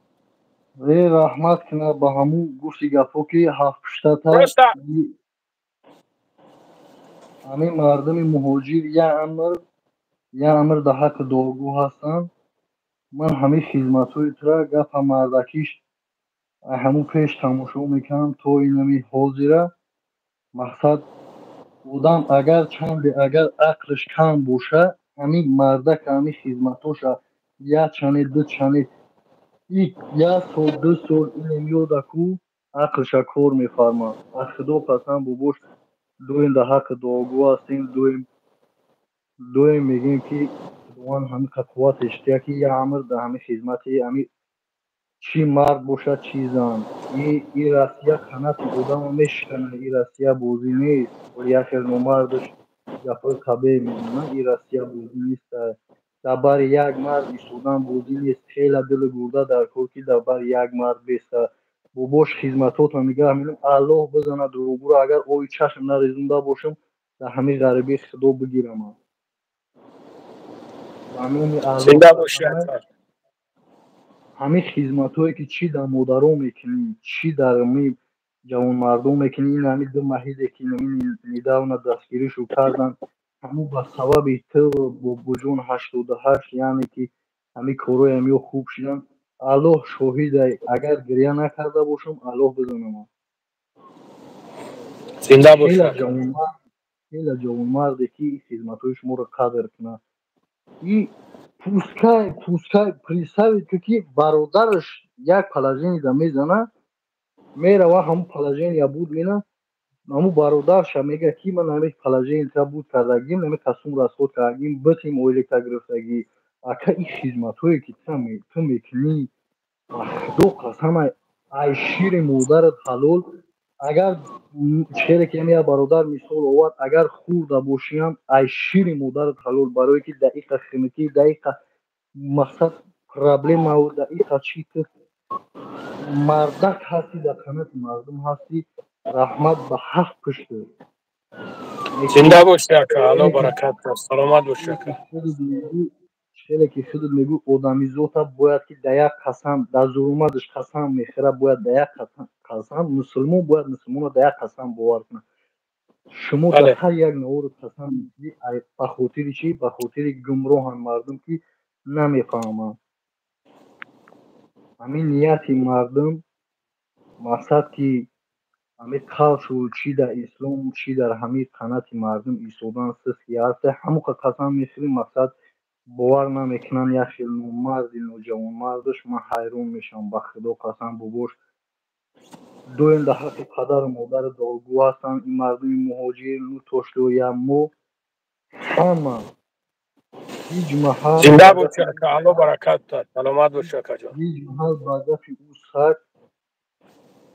ای رحمت کنه به همون گوشی گفو که هفت پشته درسته همین مردم مهاجر یا امر در حق داغو هستن من همین خدمت های ترا گفت مردکیش همون پیش تماشا میکنم تو اینمی حاضره مقصد بودم اگر چند اگر عقلش کم باشه همین مردک همین خدمتوش یا چنه دو چنه یک سال دو سال این میاد کو عقلش کار میفرما از خدا قسم ببوش دویم در حق داغو هستیم دویم میگیم که خداوند همین قوت اشتیا که یه عمر در همین خدمتی همین چی مرد باشه چی زن این راسیه قنات آدم میشکنه این راسیه بازی نیست ولی اخر نمردش گپای طبیعی میزنه این راسیه بازی نیست در بر یک مرد ایستادن بازی نیست خیلی دل گرده در کار که در بر یک مرد بیسته باباش خدمتات میگه همین الله بزنه دروغو رو اگر اوی چشم نریزونده باشم در همین غریبی خدا بگیرم زمین الله زنده باشی همین خدمتایی که چی در مادرها میکنی چی در می جوان مردم میکنی این همین دو محیطی که این نیداونا دستگیریشو کردن همون به سبب تو با بجون 88 یعنی که همین کارهای همیو خوب شدن الله شاهده اگر گریه نکرده باشم الله بزنم زنده باشی خیلی جوان مردی که این خدمتای شما رو قدر کنه این پوسکای پریساوی که برادرش یک پلاژینی دا میزنه میره و همون پلاژین یا بود مینا همون برادرش میگه که من همین پلاژین تا بود کردگیم همین تصمیم را از خود کردگیم بتیم اویلکتا گرفتگی اکا این خدمتوی که تو میکنی خدا قسم ای شیر مادرت حلال اگر شیر که همین برادر مثال آورد اگر خورده باشیم ای شیر مادرت حلال برای که دقیقه خیمتی دقیقه مقصد پرابلم او دقیقه چی تو مردک هستی در قنات مردم هستی رحمت به حق کشته زنده باشی اکا الله برکت سلامت باشی اکا چیزی که خودت میگو آدمی ذاتا باید که در یک قسم در ظلمتش قسم میخوره باید در یک قسم مسلمان باید مسلمان رو در یک قسم باور کنه شما در هر یک نوع قسم میگی به خاطر چی به خاطر گمراه مردم که نمیفهمن همین نیتی مردم مقصد که همین قوش و چی در اسلام چی در همین قنات مردم ایستادن سسکی هست همون که قسم میخوریم مقصد باور نمیکنن یک خیلی مرد نوجوان مردش من حیرون میشم به خدا قسم ببوش دویم در حق پدر و مادر داغگو هستن این مردم مهاجر نو تشت و یمو همه هیچ محل زنده بود شکر الله برکت داد سلامت بود شکر جان هیچ محل بعد او سگ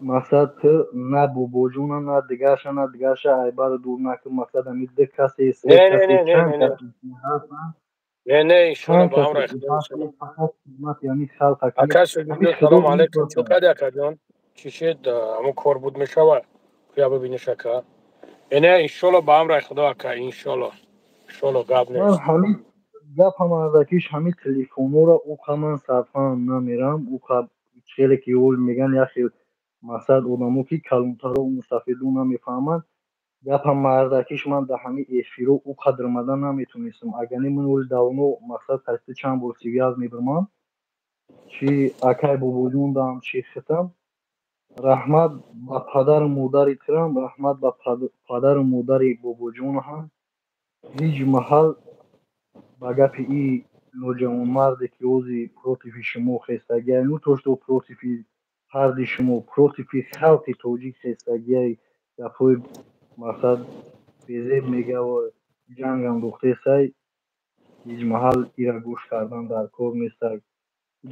مقصد که نه بوبوجونه نه دیگرش ایبر دور نکن مقصد همین ده کسی سه کسی چند کسی هستن نه انشالله چند با هم کسی رای خدا هستن فقط خدمت یعنی خلق که اکاش همین ویدیو خدا سلام اون علیکم کار چوکا دکا جان چی شد همون کار بود میشوه خیا ببینی شکر نه انشالله با هم رای خدا که انشالله گاب من نیست همین گپم ازکیش همین تلفن‌ها را او که من صرفا نمیرم او که خیلی که اول میگن یا خیلی مقصد آدمو که کلانتر و مستفیدو نمیفهمن گپم ازکیش من در همین افیرو او قدر مدن نمیتونستم اگرنی من اول داونو مقصد هستی چند بار سیگار میبرمم چی اکای بابوجون دام چی ختم رحمت با پدر و مادر کرام رحمت با پدر و مادر بابوجون هم هیچ محل با گپ ای نوجوانمردی که اوزی پروتیفی شما خستگی نو توشتو پروتیفی هردی شما پروتیفی خلقی توجی خستگی گپوی مقصد بیزه میگه و جنگ هم دخته سای هیچ محل ایرا گوش کردن در کار نیست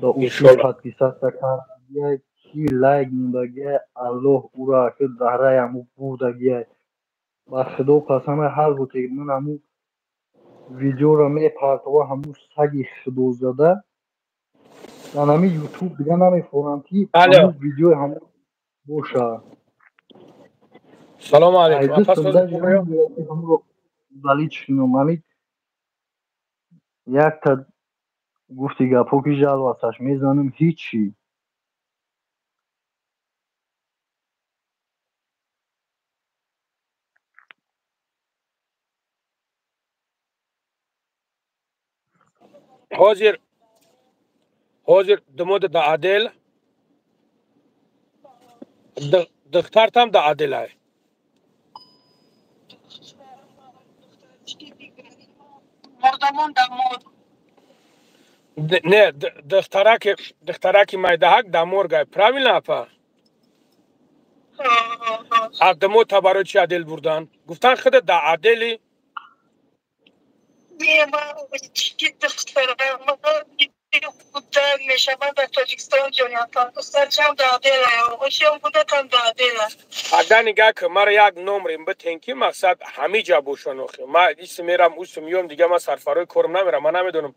دا او انشالله 300% کردگی کی لایک موندگی الله او را که زهره همو بودگی با خدا قسم هر بود که من همو ویدیو را میپرتوا همو سگ خدو زده در همین یوتیوب دیگه نمیخورم که همو الو ویدیو همو باشه سلام علیکم ایزه اپاس سنده خوبه جمعی که همو رو ولی چکنم همین یک تا گفتی گپو که جل واسش میزنم هیچی حاضر دمود دا عادل دخترتم دا عادل های نه دخترک مایدهک دا مرگای правильно апа دمود تا برای چی عادل بردن گفتن خود دا عادلی اگر نگاه که مرا یک نمریم بتینکی مقصد همه جا بوشنوخی ما اسم میرم اوسم یوم دیگه ما سرفرای کارم نمیرم من نمیدونم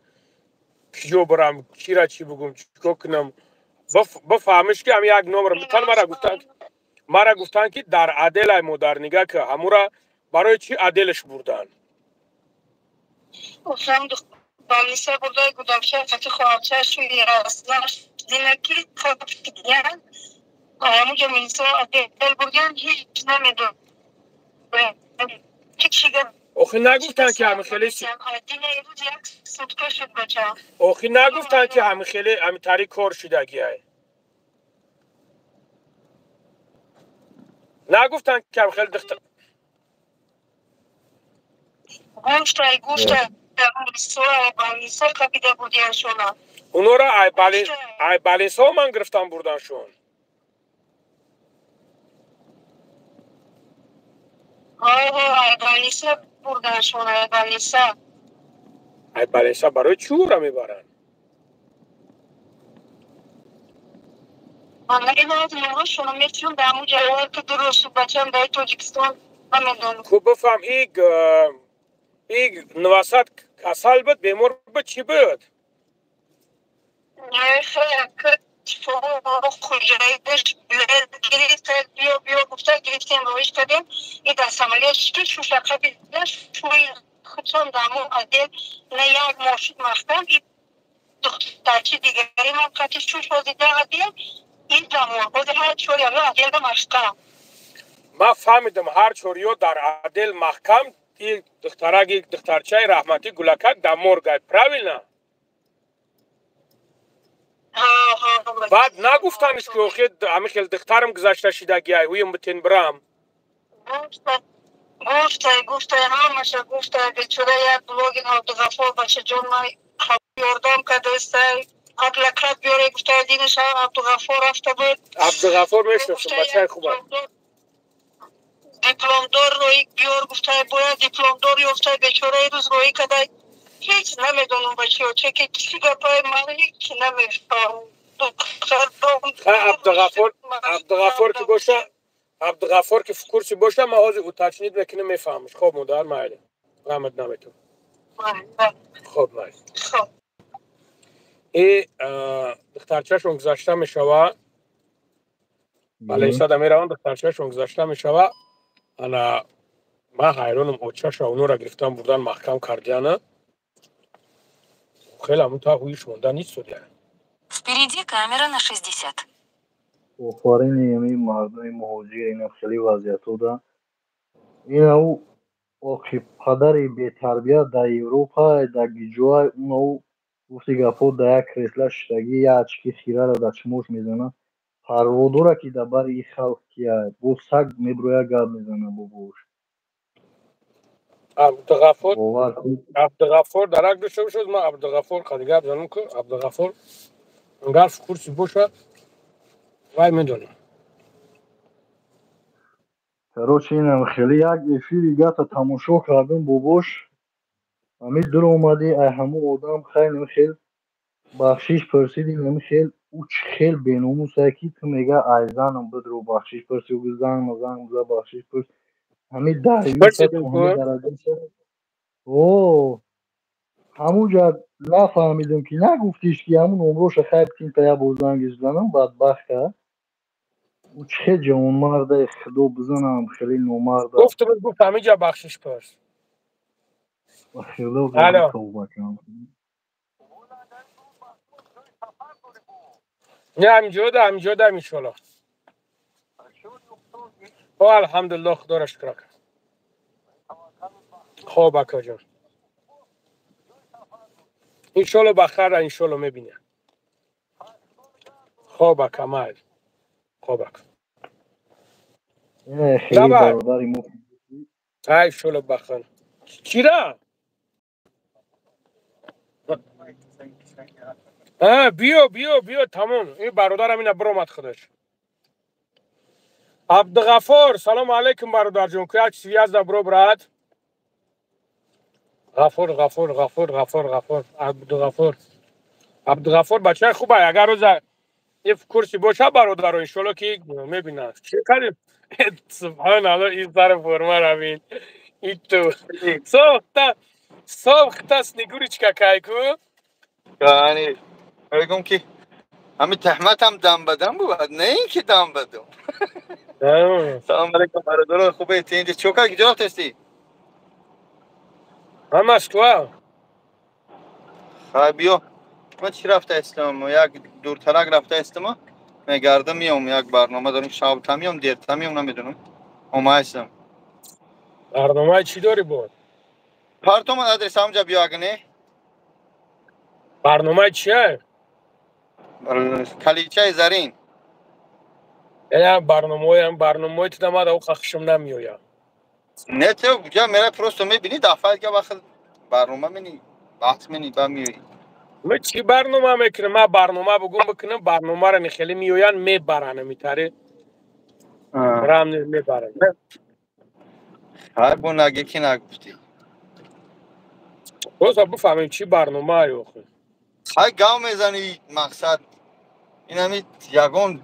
کیو برم کی را چی بگم چیکو کنم بفهمش که هم یک نمر بتن مرا گفتن که در عدل مادر نگاه که همورا برای چی عدلش بردن آخه نگفتن که همه خیلی آخه نگفتن که همه خیلی همه طریق کار شدگی های نگفتن که همه خیلی دختر اونو را ای بالیسا من گرفتم بردنشون ای بالیسا برای چی را میبرن خوب بفهم ایگ نواسط کسال بود بیمور بود چی بود ما فهمیدم هر چوریو در عدل محکم این دخترچه رحمتی گلکک در مرگای правильно بعد نگفتنش که اوخی همه خیلی دخترم گذاشته شدگی های ویم بتین برام گفته همشه گفته که چرا یک بلوگین عبدالغفور باشه جون ما یاردم کده سای قبلکت بیاره گفته دیگه عبدالغفور رفته بود. عبدالغفور میشناسم بچه خوبه. دیپلمدار روی بیار گفته باید دیپلمدار یافته بیچاره روز روی کده هیچ نمیدونم بچه ها چه که چی گپای من هیچ نمیفهم. عبدالغفور که باشه عبدالغفور که کورسی باشه ما حاضر اتچنید بکنه میفهمش. خب مدار مایله رحمت نمیتون. خب مایل ای دخترچهشون گذاشته میشوه بله ایسا میروان دخترچهشون گذاشته میشوه انا من حیرانم اوچهش اونو را گرفتم بردن محکم کردیانه خیلی همون تا هویش مونده نیست دیگه. Впереди камера на 60. آفرین یمی مردم مهاجر اینا خیلی وضعیت بوده این او آخی پدری بی تربیت در اروپا در گیجوهای اون او گفتی گفت در یک کریسلا شتگی یا اچکی خیره را در چموش میزنه پروادو را که در بر این خلق کیه گفت سگ میبرویه گرد میزنه ببوش عبدالغفور درک داشته باشد من عبدالغفور خدیگه بزنم که عبدالغفور انگار کورسی باشه وای میدونم کروچ اینم خیلی یک افیری گتا تماشا کردم باباش همین در اومدی ای همو آدم خیلی بخشیش پرسیدیم همین خیلی او خیلی بیناموس کی تو میگه ای زنم بدرو بخشیش پرسی و زن بخشیش پرس همین دریوسه تو همین درجه شد اوه همونجا نفهمیدم که نگفتیش که همون عمروش خیلی تیم پیا بزنگش زنم بدبخت کرد او چه جوان مرده خدا بزنم خیلی نومرده گفت همینجا بخشش پرس خدا بزنم توبه کنم نه همینجا ده میشولا الحمدلله خدا را شکر کن خوب اکا جان انشالله بخیر انشالله میبینه خوب اکا مال خوب اکا خیلی برادری مو انشالله بخیر چی را؟ بیا تمام این برادرم اینه برامد خودش عبدالغفور سلام علیکم برادر جون که یک چیزی از برو براد غفور عبدالغفور بچه خوبه اگر روز یه کورسی باشه برادر رو انشالله که میبینه چه کردیم سبحان الله این سر فرما روین این تو ساخته سنگوری چکا که کو یعنی میگم که همین تحمت هم دم بدم بود نه این که دم بدم سلام علیکم برادر خوبه اینجا چوکا کجا رفته استی من مسکو بیا من چی رفته استم یک دورترک رفته استم میگردم میام یک برنامه دارم شب میام دیر میام نمیدونم اما هستم برنامه چی داری بود پارتوم آدرس همونجا بیا اگه برنامه چیه کلیچه زرین یعنی برنامه تو نماد او خشم نمیویا نه تو کجا میره پروستو میبینی دفعه که وقت برنامه منی بحث منی با میوی من چی برنامه میکنم من برنامه بکنم برنامه را نخیلی میویان میبرن میتاره رام میبرن هر بو نگه کی نگفتی باز بفهمیم چی برنامه ای آخه های گاو میزنی مقصد این همی یگون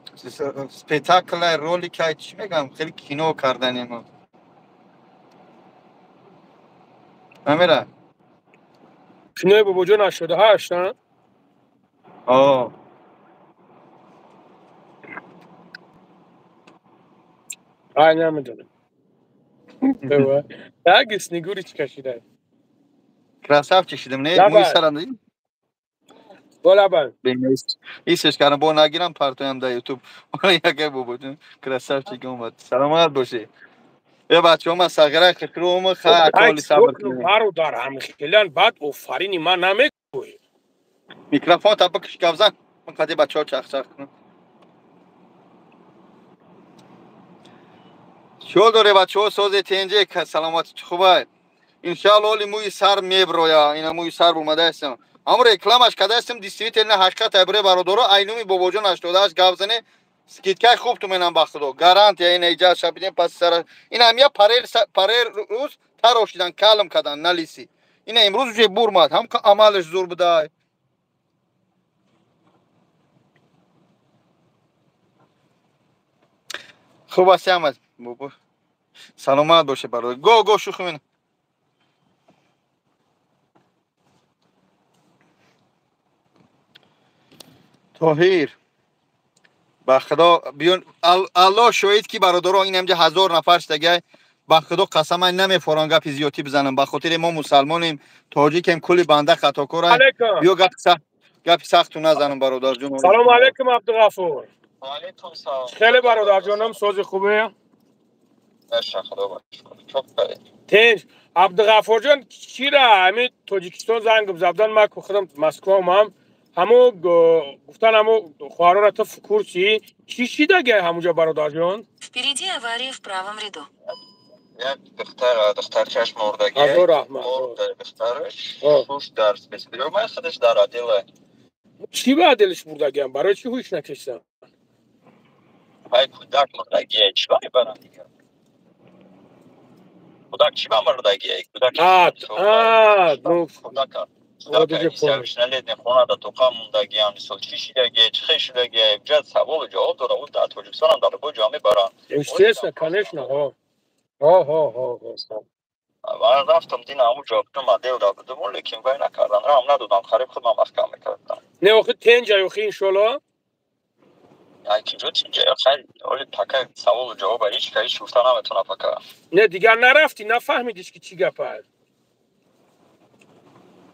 سپیتاکل رولی که چی میگم خیلی کینو کردن ما نمیره کینوی با وجود نشده هشت نه آه های نمیدونم یک سنگوری چی کشیده کراساف چشیدم نه موی سرم دیم بالا بند ایستش کردم با نگیرم پرتویم در یوتیوب ولی یکی بودم کراساف چیکم اومد سلامت باشه یه بچه هم از ساغره خکروم خیلی کالی صبر کنیم برو دارم خیلیان بعد افرینی من نمیگوی میکروفون تا بکش کفزن من قدی بچه ها چخ کنم شو داره بچه ها سوزی تینجه که سلامت خوبه انشالله ولی موی سر میبرویا اینا موی سر اومده استم هم رکلامش کرده استم دیستریبیوتر حقیقت ابره برادرو اینومی باباجان 88 گاوزنه سکیتکای خوب تو منم بخدو گارانت این ایجاد شبیدیم پس سر این همیا پریر روز تروشیدن کالم کردن نلیسی این امروز جو برماد هم عملش زور بدای خوب است احمد بابا سلامت باشه برادر گو شوخی من طاهر با خدا بیون الله شاهد کی برادرها این همجا 1000 نفرش دیگه با خدا قسم نمیفورن گپ زیاتی بزنم به خاطر ما مسلمانیم تاجیکیم کلی بنده خطا کاره بیا گپ سخت نزنم برادر جون سلام علیکم عبدالغفور و علیکم سلام خیلی برادر جانم سوز خوبه ماشاءالله خدا باشه تیج عبدالغفور جان چی را همین تاجیکستان زنگ زدن ما که خودم مسکو همو گفتن همو خوارا را تو فکر چی دیگه همونجا برادر جان Впереди авария в правом ряду. یک دختر چشم مردگی دخترش خوش درس بسیار من خودش در عدله چی به عدلش مردگی هم برای چی هوش نکشتن های کودک مردگیه چی باید برن دیگه کودک چی با مردگیه کودک سیاوش نلید نخونه دا توقع موندگی هم نیست چی شیدگیه چی خیش شدگیه بجد سوال جواب داره اون در تاجیکستان هم داره با جامعه برن استرس نکنش نه ها من رفتم دین همون جابتون مدل را بدم لیکن وی نکردن را هم ندادم خریب خودم محکم میکردم نه آخه تنجا یخی انشالله یکی جو تنجا خیلی اولی پکه سوال جواب هیچ که هیچ شوفته نمیتونه پکه نه دیگر نرفتی نفهمیدیش که چی گپ هست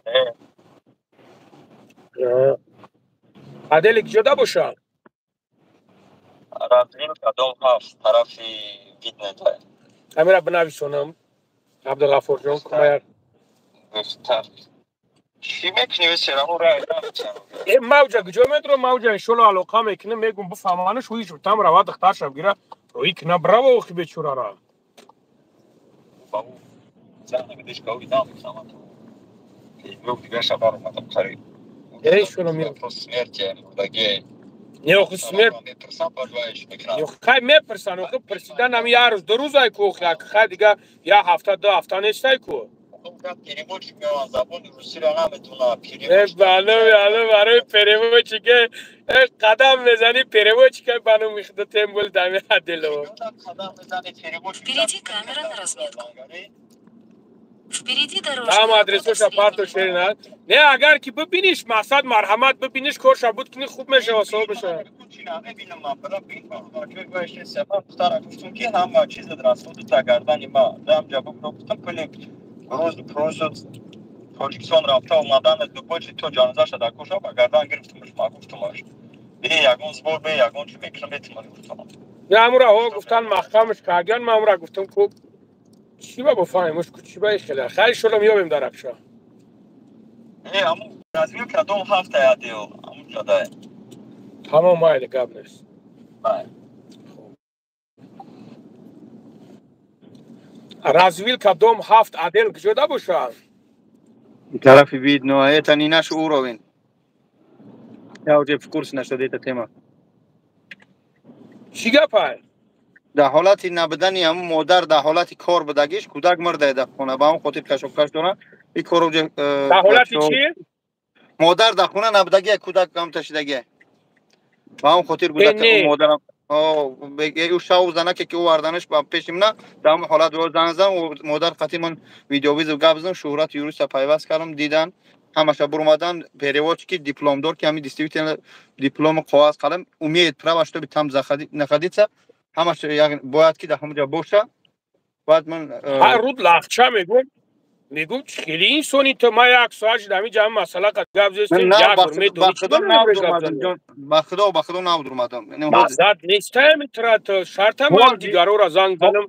نه عدل یک جدا باشن رازویل کدام هفت طرفی ویدنه ده همین را بنویسونم عبدالغفور جان کمیر چی میکنی سرمو را موجه کجا میدرو موجه انشالله علاقه میکنه میگم بفهمانش وی شدتم را وقت اختار شب گیره روی کنه براو اخی بیچوره را بابو زنه بدش که اوی دام بفهمت یک دیگه شبار اومدم خرید ایشونو میگم سمرت یعنی بودگه نه اخی سمرت خیلی میپرسن اخی پرسیدن هم یه روز دو روز های که اخی خیلی دیگه یه هفته دو هفته نیسته که پریموچ میان زبان روسی را نمیتونه بله برای پریموچی که قدم بزنی پریموچی که بانو میخده تیمبول دمی عدلو Впереди камера на разметку. Впереди هم дорожка. آدرسوش پارتو شیرین هست نه اگر که ببینیش مقصد مرحمت ببینیش کارش بود کنی خوب میشه و صحب بشه نبینم من برای بین باشه سبب داره گفتم که همه چیز درست بود تا گردن ما دام جواب گفتم کلی پروژه تاجیکستان رفته اومدن دوباره تو جانزه شده کوشا با گردن گرفتمش ما گفتمش یگون زبور به یگون چی میکنم بهتون گفتم نه امورا ها گفتن محکمش کردن من امورا گفتم خوب چی با بفهمش چی با خیلی خیلی شلم یابیم در افشا نه همون رزمیو که دوم هفته یادیو همون جاده تمام مایل قبل نیست رزویل که دوم هفت عدل جدا باشه طرف وید نوعه تنینش او رو بین یا اوجه فکرس نشده تا تیما چی گفت؟ در حالتی نبودنی همون مادر در حالتی کار بدگیش کودک مرده در خونه با همون خاطر کشوکش دارن این کار اوجه در حالتی چی؟ مادر در خونه نبودگی کودک هم تشیدگی با همون خاطر کودک مادرم او شاو زنه که او وردنش با پیشم نه در همون حالت رو زنزم و مادر خطی من ویدیو ویزو گبزم شهرت یوروس پیوست کردم دیدن همش برمادن پریواچ کی دیپلم دار که همین دیستریبیوتر دیپلم قواز قلم امید پروش تو بیتام زخدی نخدیته همش یعنی باید که در همونجا باشه بعد من هر رود لغچه میگم خیلی این سونی تو ما یک ساعت دمی جمع مسئله قد گبزستیم یک برمی دونی چی با خدا نبودرمادم مزد نیست میتره تو شرط هم دیگرو را زنگ زنم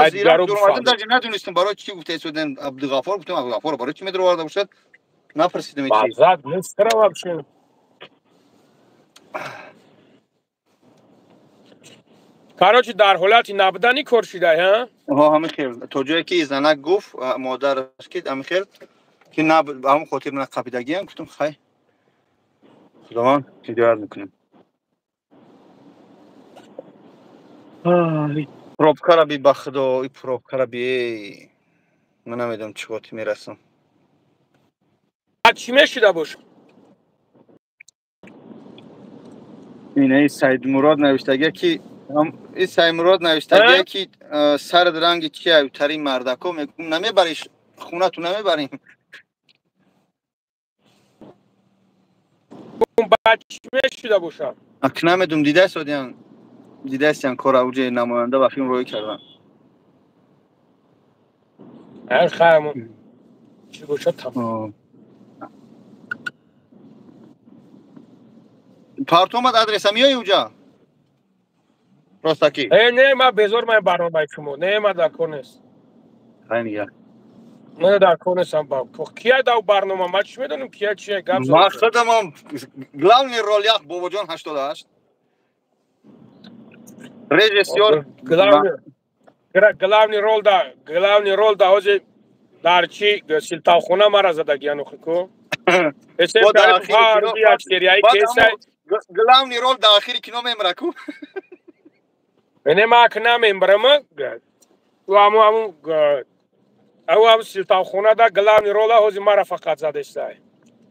دیگرو درمادم در ندونستم برای چی گفته سودن عبدالغفار گفتم عبدالغفار برای چی میدر وارد باشد نپرسیدم چی مزد نیست کرا وابشه کاروچ در حالت نبودنی کورشیده ها همین خیر تو جایی که زنک گفت مادرش که همین خیر که نب همون خاطر من قبیدگی هم گفتم خیر خداوند هدایت میکنم پروبکا را بی بخدا این پروبکا را بی من نمیدونم چه وقتی میرسم چی میشیده باش اینه سید مراد نوشتگی که این سید مراد نوشتگی که سر رنگ چی اوتری مردکو میگم نمیبریش خونه تو نمیبریم اون بچه میشیده باشم اک نمیدونم دیده سودیان دیده استیان کار اوجه نماینده و فیلم روی کردن خیلی چی باشه تمام پارتومت ادرس هم یای اوجا راستاکی نه ما بزرگ من برنامه شما نه ما در کار نیست خیلی من در کار نیستم با کیا دو برنامه ما چی میدونم کیا چیه گپ زدم ما خودم главный роль як باباجان 88 رژیسور главный роль да озе در چی سلطان خونه مرا زدگی انو خکو اسم تعریف فارسی اکثریایی کیسه главный роль در آخر کینو میمرکو نه ما کنم میمرم تو همو او سلطان خونه دا главный роль اوز مرا فقط زده است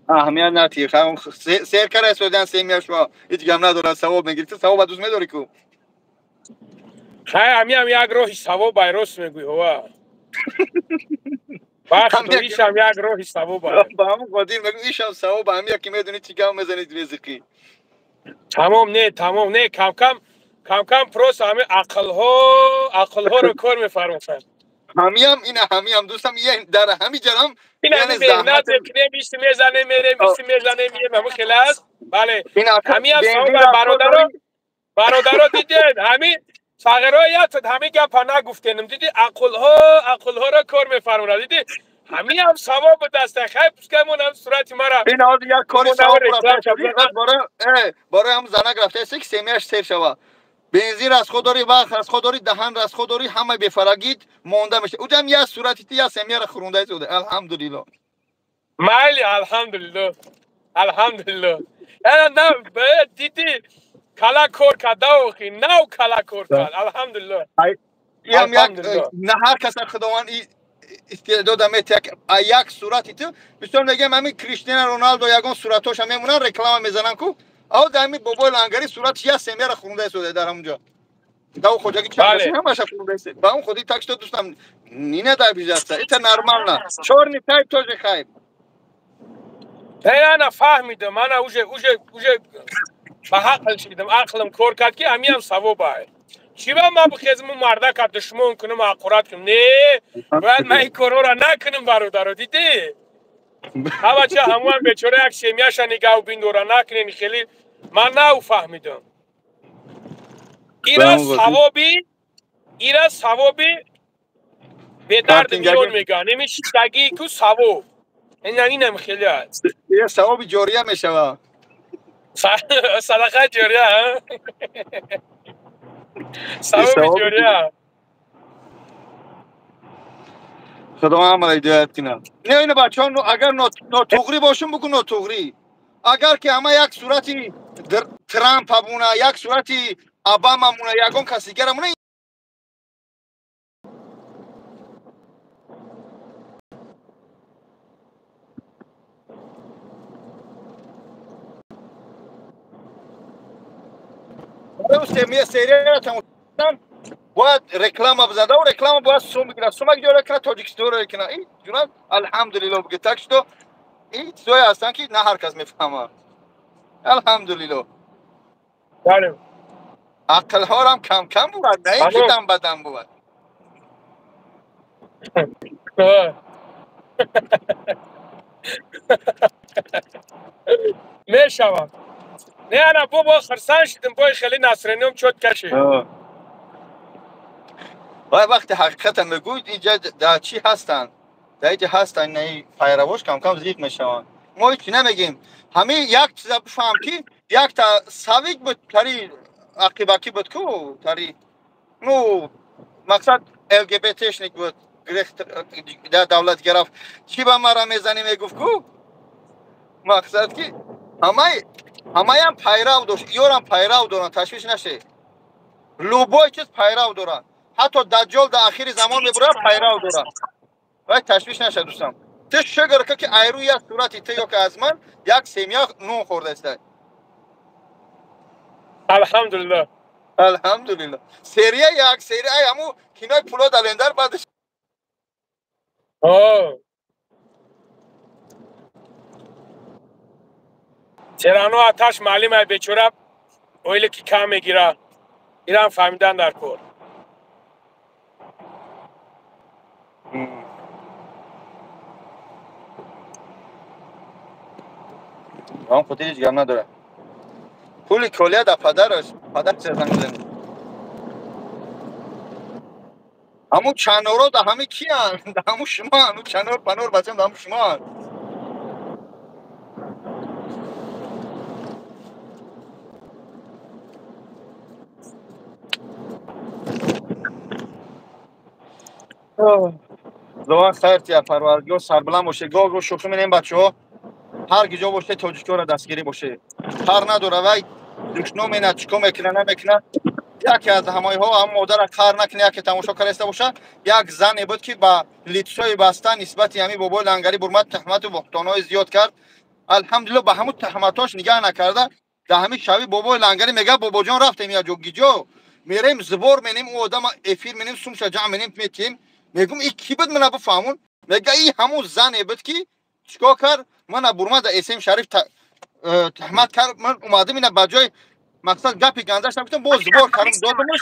اهمیت نداره خام سیر کرده سودان سیمیاش وا هیچ گم نداره ثواب میگیری تو ثواب دوست میداری کو هم یک روحی ثواب راست میگوی هوا وقت دویش هم یک روحی ثواب با همون قدیر میگم ایش هم ثواب هم یکی میدونی چی گم میزنید رزقی تمام نه کم کم پروس همه عقل ها رو کار میفرمایند همیم دوستم یه در همین جرم یعنی زحمت کنه بیشتر میزنه میره همون خلاص بله همین برادرها دیدید همین فقرایت همین گپ نگفتنم دیدی عقل ها را کار میفرمونه دیدی همین هم ثواب به دست خیر پسکمون هم صورت مرا این آد یک کاری ثواب برای هم زنگ رفته است که سیمیاش سیر شوه بنزین از خود داری وقت از خود داری دهن از خود داری همه بفرگید مونده میشه اونجا هم یه صورتی یا سیمیا را خورونده شده الحمدلله مالی الحمدلله نه دیدی کلا کور کداو خی نو کلا کور کد الحمدلله نه هر کس خداوند استعداد میت یک صورتی تو مثلا میگم همین کریستیانو رونالدو یگان صورتاش هم میمونن رکلام میزنن کو او دمی بابای لنگری صورت یا سیمیا را خورونده شده در همونجا داو خودی چه همش خورونده است با اون خودی تاکس تو دوستم نینه دا بیزاسته ایت نرمال نه چورنی تایپ تو خیب انا فهمیدم من اوجه با حق شدم عقلم کار کرد که همین هم ثوابه چی با ما بخیزم مرده که دشمن کنم عقورت کنم نه باید من این کارو را نکنم برادر دیدی ها بچه همون بیچاره یک سیمیاش نگاه بین را نکنین خیلی من نه فهمیدم ایرا ثوابی به درد میون میگن نمیشه تگی تو ثواب اینم خیلی هست یه ثواب جاریه میشه صدقه جاریه ها ثواب جاریه خدا هم را هدایت کنه نه اینو بچه‌ها اگر ناتوغری باشون بگو ناتوغری اگر که همه یک صورتی ترامپ همونه یک صورتی اوباما همونه یگان کسی دیگر همونه سریع تمام باید رکلام بزنده و رکلام باید سوم بگیره سومک جاره کنه تاجیکستان رو کنه این جونم الحمدلله بگه تکش تو این چیزایی هستن که نه هر کس میفهمه الحمدلله بله عقل ها هم کم بود نه اینکه دم بدم بود میشوم نه انا بابا خرسان شدم بای خیلی نصرانیم چود کشی وقتی حقیقت میگوید اینجا در چی هستن در اینجا هستن نه پیرواش کم زیاد میشوند ما هیچی نمیگیم همه یک چیز بفهم که یک تا سویگ بود تاری عقیبکی بود کو تاری نو مقصد LGBTشنیک بود گرفت در دولت گرفت چی با ما را میزنی میگفت کو مقصد که همه هم پیرو داشت یورم پیرو دارن تشویش نشه لوبای چیز پیرو دارن حتی دجال در آخر زمان میبره پیرو دارن وای تشویش نشه دوستان تو شگر که ایرو یک صورتی تو یا که از من یک سیمیا نون خورده است الحمدلله الحمدلله سریه یک سریه همو کینای پولو دلندر بعدش ترانو آتش معلم بیچاره اویلی که کم میگیره ایران فهمیدن در کور هم خودی هیچ گم نداره پول کلیه در پدرش پدر سرزن میزنی همون چنورا در همه کی هن؟ در همون شما هن چنور پنور بچم در همون شما هن زوان خیر تیا پروردگار سربلند باشه گاگو شوخی می‌کنیم بچه‌ها هر گیجا باشه تاجیک‌ها را دستگیری باشه هر نداره وای دشنو مینا چیکو میکنه نمیکنه یکی از همای‌ها هم مادر کار نکنه که تماشا کرسته باشه یک زنی بود که با لیتسای بسته نسبت یمی بابای لنگری برمت تهمت و وقتانای زیاد کرد الحمدلله به همون تهمتاش نگاه نکرده در همین شوی بابای لنگری میگه بابا جان رفتیم یا جو گیجو میریم زبور می‌نیم او آدم افیر می‌نیم سوم شجاع می‌نیم میتیم میگم این کی بود من بفهمون میگه این همون زنی بود که چیکار کرد من برما در اسم شریف تهمت کرد من اومدم اینا بجای مقصد گپی گندش نگفتم باز زبور کردم دادمش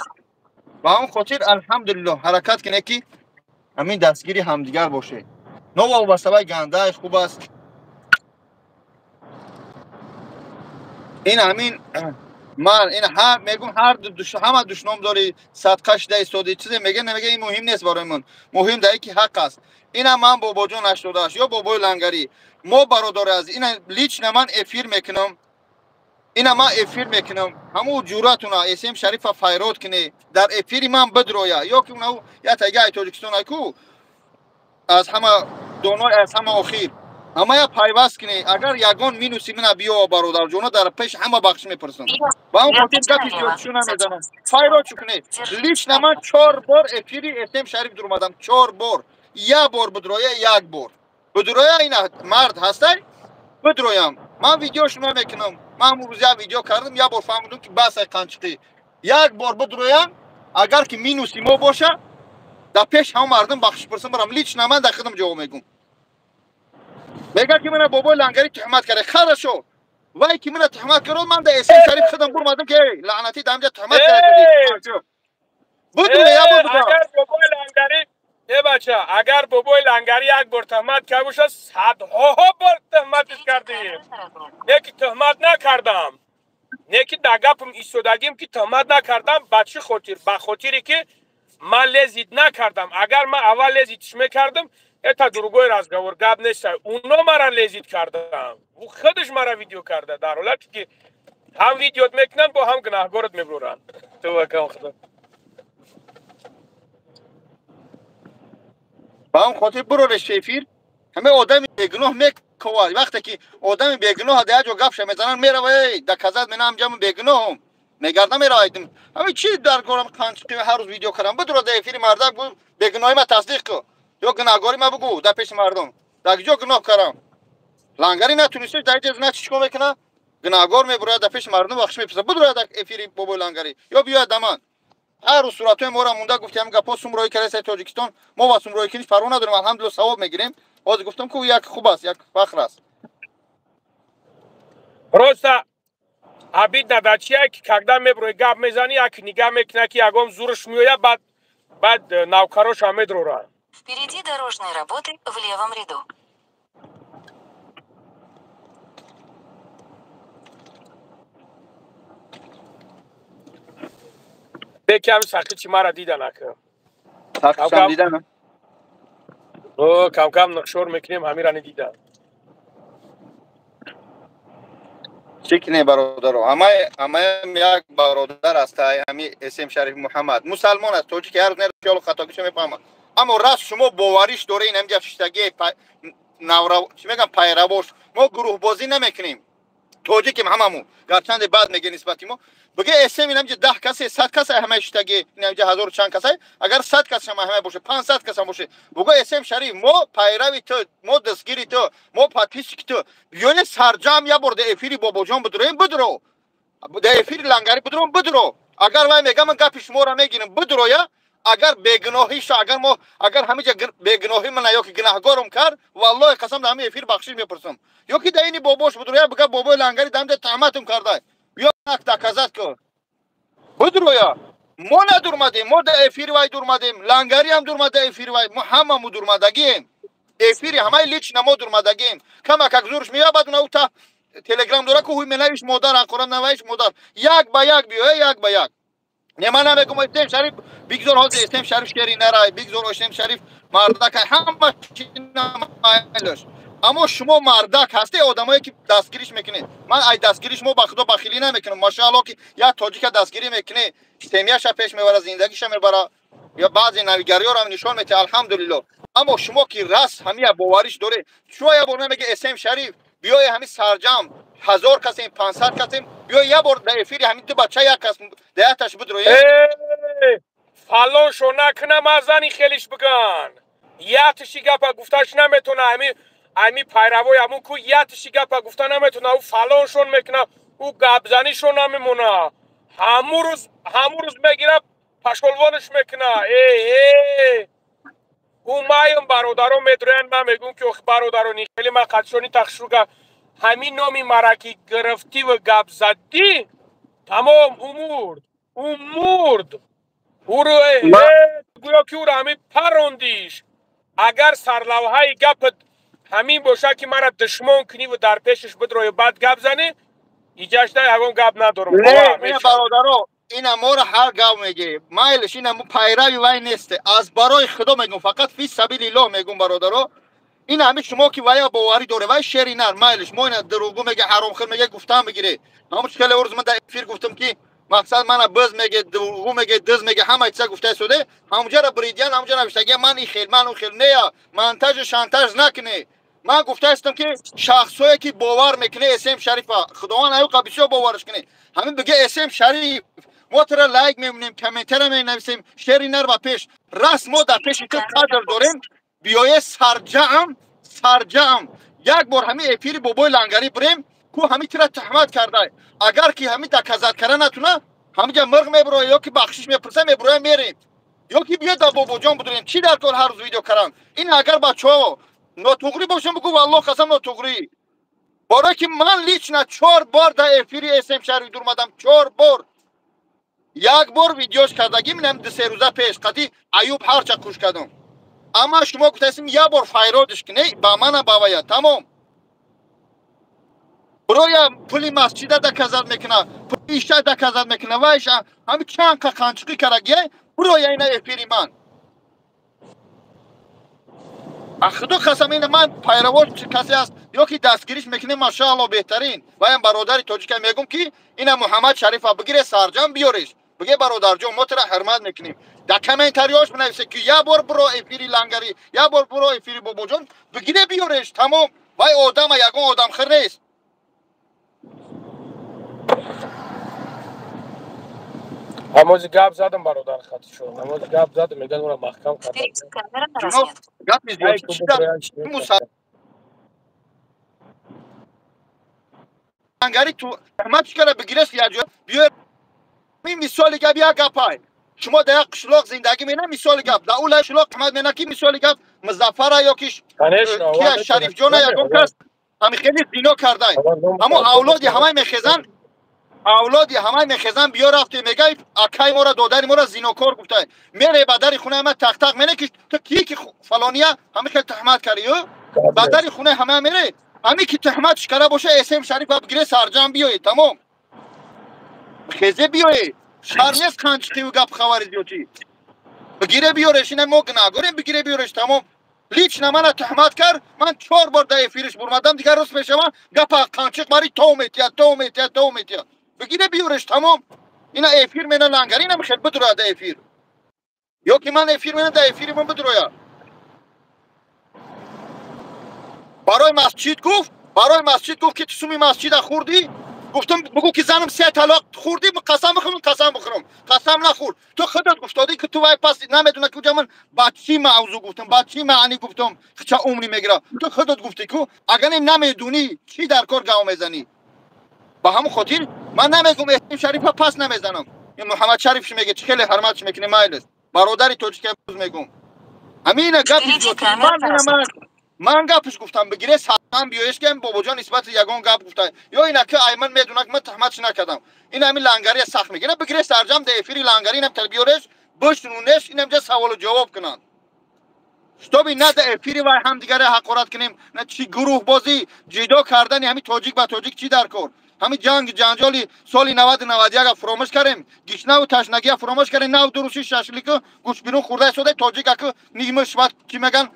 و همون خاطر الحمدلله حرکت کنه که همین دستگیری همدیگر باشه نو وابسته گنده خوب است این همین من این هم میگم هر همه دشنام داری صدقش ده استودی چیزی میگه نمیگه این مهم نیست برای من مهم ده که حق است اینا من بابا جان 88 یا بابای لنگری ما برادر از اینا لیچ من افیر میکنم اینا من افیر میکنم همو جوراتونا اسم شریف فایرود کنه در افیر من بدرویا یا که اونو یا تگه تاجیکستان کو از همه دونای از همه اخیر همه یا پیوست کنی اگر یگان مینوسی من بیا برادر جونا در پیش همه بخش میپرسن با اون خاطر گپی زیادشون نمیزنم فایرود کنه لیچ من 4 بار افیری اسم شریف در اومدم 4 بار یک بار بدرویا یک بار بدرویا اینا مرد هستی بدرویم من ویدیوش نمیکنم من روز یا ویدیو کردم یا بار فهمیدم که بس قنچقی یک بار بدرویم اگر که مینوسی ما باشه در پیش هم مردم بخش پرسن برام لیچ من در خدم جواب میگم میگه که من بابای لنگری تهمت کرده خرشو وای که من تهمت کرد من در اسم شریف خدم برمادم که لعنتی دامجا تهمت کرده اگر بابای لنگری بچه اگر بابای لنگری یک بار تهمت کرده باشه صدها بار تهمتش کردیم یکی تهمت نکردم یکی در گپم ایستادگیم که تهمت نکردم بچه خاطر به خاطری که من لذت نکردم اگر من اول لذتش میکردم اتا دروگوی رازگور گپ نیست اونا مرا لذت کردم او خودش مرا ویدیو کرده در حالتی که هم ویدیوت میکنن با هم گناهگارت میبرن تو وکم خدا با هم خاطر برو رشفیر همه آدمی بیگناه میکواد وقتی که آدمی بیگناه در جو گپ میزنن میره وای در کزد منم جمع بیگناهم میگردم میرایدم همین چی در گورم قنچقی هر روز ویدیو کردم بدو در افیر مردک بود بیگناهی ما تصدیق کو یا گناهگاری ما بگو در پیش مردم در جو گناه کردم لنگری نتونسته در جز نه چیکار میکنه گناهگار میبره در پیش مردم بخش میپسه بدو در افیر بابا لنگری یا بیا دمان هر روز صورتای ما را مونده گفتیم گپا سومرای کرده تاجیکستان ما با سومرای کنیش پروا نداریم الحمدلله ثواب میگیریم باز گفتم که یک خوب است یک فخر است просто обидно человек когда меброй гап мезани як нигah мекна ки ягом зурш миоя бад навкарош амедрора Впереди дорожные работы в левом ряду. بکم سخی چی مرا دیدن اکرم سخیشم دیدن کم کم نقشور میکنیم همین رانی دیدن چکنه برادر همه یک برادر است همین اسم شریف محمد مسلمان است توجی که هر نه خیال خطاگیش میفهمه اما راست شما باوریش دوره این همجا فشتگی نورا چی میگم پیروش ما گروه بازی نمیکنیم توجی که هممون گرچند بعد میگه نسبتی ما بگه اسم این همجا 10 کسی 100 کسی همه شتگی این همجا هزار چند کسی اگر 100 کسی همه باشه 500 کسی باشه بگه اسم شریف ما پیروی تو ما دستگیری تو ما پاتیشک تو بیاین سرجام یا برده افیری بابا جان بدریم بدرو ده افیری لنگری بدرو بدرو اگر وای میگم من گپش مورا میگیرم بدرو یا اگر بیگناهیش اگر همه جا بیگناهی من یا که گناهکارم کرد والله قسم همه افیر بخشش میپرسم یا که دینی باباش بدرو یا بگه بابا لنگری دم تهمتم کرده بیا نک تکازت کن بدرو یا ما ندورمدیم ما ده افیر وای دورمدیم لنگری هم دورمده افیر وای ما هممون دورمدگیم افیری همه لیچ نما دورمدگیم کما که زورش میابد اون تا تلگرام داره که هوی منویش مادر انقرام نویش مادر یک با یک بیو یک با یک نمان نمیگم اسم شریف بیگزور ها اسم شریف شری نرای بیگزور اسم شریف مردک همه چی نمایلش اما شما مردک هستی آدمایی که دستگیریش میکنید من ای دستگیریش ما بخدا بخیلی نمیکنم ماشاءالله که یا تاجیک دستگیری میکنه سیمیاش پیش میبره زندگیش میبره یا بعضی نویگری ها رو نشون میده الحمدلله اما شما که راست همه باوریش دوره شویا بر نمیگه اسم شریف بیای همین سرجم 1000 کسی 500 کسی بیای یا بر در افیری همین تو بچه یک کس دهتش بدروی فالون شو نکنم از زنی خیلیش بگن یاتشی گپا گفتاش نمیتونه همین پیروی همون کو یاتشی گپا گفتا نمیتونه او فالون شون میکنه او گپزنی شون نمیمونه همون روز میگیره پشولوانش میکنه او مایم برادران میدرن من میگم که برادرانی خیلی من قدشونی تخشوگه همین نامی مرکی گرفتی و گپ زدی تمام مرد او رو گویا که او رو همین پروندیش اگر سرلوهای گپ همین باشه که مرا دشمن کنی و در پیشش بدروی بعد گپ زنی ایجاش نه همون گپ ندارم نه برادران این ما رو هر گاو میگه مایلش این پیروی وای نیسته از برای خدا میگم فقط فی سبیل الله میگم برادران این همه شما که وای باوری دوره وای شری نر مایلش ما این دروغو میگه حرام خور میگه گفتم بگیره همون چکل ورز من در افیر گفتم که مقصد من بز میگه دروغو میگه دز میگه همه چیزا گفته شده همونجا را بریدیان همونجا نوشته من این خیل من اون خیل نه منتج شانتاژ نکنه من گفته هستم که شخصایی که باور میکنه اسم شریف خداوند ایو قبیشو باورش کنه همین بگه اسم شریف ما ترا لایک میمونیم کامنتر مینویسیم شری نر و پیش راست ما در پیش تو قدر داریم بیای سرجم یک بار همین افیری بابای لنگری بریم کو همین ترا تهمت کرده اگر که همین دکازات کردن نتونه همینجا مرغ میبره یا که بخشش میپرسه میبره میریم یا که بیا در بابا جان بدونیم چی در کل هر روز ویدیو کردن این اگر بچه‌ها ناتوغری باشم بگو والله قسم ناتوغری برای که من لیچ 4 بار در افیری اسم شریف دورمدم 4 بار یک بار ویدیوش کردگی منم 2-3 روزه پیش قدی ایوب هرچه کوش کردم اما شما گفتیم یک بار فایرادش کنی با من باید تمام برای پولی مسجد دکازات میکنه پولی اشتای دکازات میکنه وایش همین چند که قانچقی کرگیه برای این افیری من خدا قسم این من پیروان کسی است یا که دستگیریش میکنه ماشاءالله بهترین و این برادر تاجیک میگم که این محمد شریف بگیره سرجم بیارش بگه برادر جان ما ترا حرمت میکنیم در کامنتاریاش بنویسه که یا بار برو افیری لنگری یا بار برو افیری بابا جان بگیره بیارش تمام وای آدم یگان آدم خیر نیست هموز گپ زدم برادر خط شد هموز گپ زدم میگن اون محکم جناب گپ میزیاد چی در لنگری تو احمد چکره بگیرست یا جو بیار این مثال گپ یا گپای شما در قشلاق زندگی مینه مثال گپ در اول قشلاق احمد مینه کی مثال گپ مظفر یا کیش کی شریف جان یگان کس همین خیلی زینا کرده اما اولادی همه میخزن اولادی همه میخزن بیا رفته میگه اکای ما را دادن ما را زیناکار گفته میره بدر خونه ما تق تق منه که تو کی که فلانیه همه که تهمت کردی بدر خونه همه میره همین که تهمتش کرده باشه اسم شریف بگیره سرجم بیای تمام خزه بیای شرمس خانچقی و گپ خوارزیوتی بگیره بیارش اینه ما گناهگاریم بگیره بیارش تمام لیچ نمانه تحمت کرد من 4 بار در افیرش برمدم دیگر روز پیش من گپا قانچق ماری تو میتیا بگیره بیورش تمام اینا افیر منه لنگری نمیخواد بدروه در افیر یا که من افیر منه در افیر من بدروه برای مسجد گفت که تسومی مسجد خوردی گفتم بگو که زنم 3 طلاق خوردی قسم بخورم قسم نخور تو خودت گفتادی که تو وای پس نمیدونه کجا من بچی موضوع گفتم بچی معنی گفتم چه عمری میگیره تو خودت گفتی که اگر نمیدونی چی در کار گاو میزنی با همون خاطر من نمیگم اسم شریف پس نمیزنم این محمد شریفش میگه چه خیلی حرمتش میکنه مایلست برادری توجیک میگم همین گپ من گپش گفتم بگیره سلام بیایش که بابا جان نسبت یگان گپ گفته یا اینا که ایمن میدونه که من تهمتش نکردم این همین لنگری سخت میگیره بگیره سرجم ده افیری لنگری اینم تربیورش بشنونش اینم جا سوال و جواب کنن تو بی نه ده افیری و هم دیگه حقارت کنیم نه چی گروه بازی جدا کردن همین تاجیک با تاجیک چی در کار همین جنجالی سالی 90 91 فراموش کردیم گیشنه و تشنگی فراموش کردیم نه دروسی ششلیک گوش بیرون خورده شده تاجیک که نیمش بعد کی میگن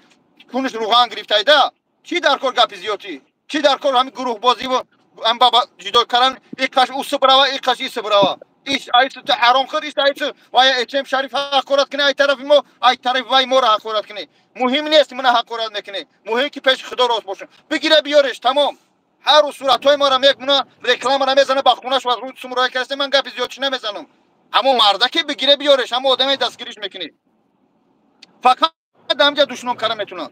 کنش روغن گرفته ده چی در کار گپ زیاتی چی در کار همین گروه بازی و هم بابا جدا کردن یک کاش او سبراوا یک کاش ای سبراوا ایش ایت تو حرام خور ایش ایت وای اچم شریف حقارت کنه ای طرف ما ای طرف وای مور حقارت کنه مهم نیست من حقارت میکنه مهم که پیش خدا راست باشه بگیره بیارش تمام هر صورتای ما را میگمونه رکلام را میزنه با خونش و روی سمرای کرسته من گپ زیادی نمیزنم اما مردا که بگیره بیارش اما آدم دستگیریش میکنه فقط دمجا دشمن کارا میتونن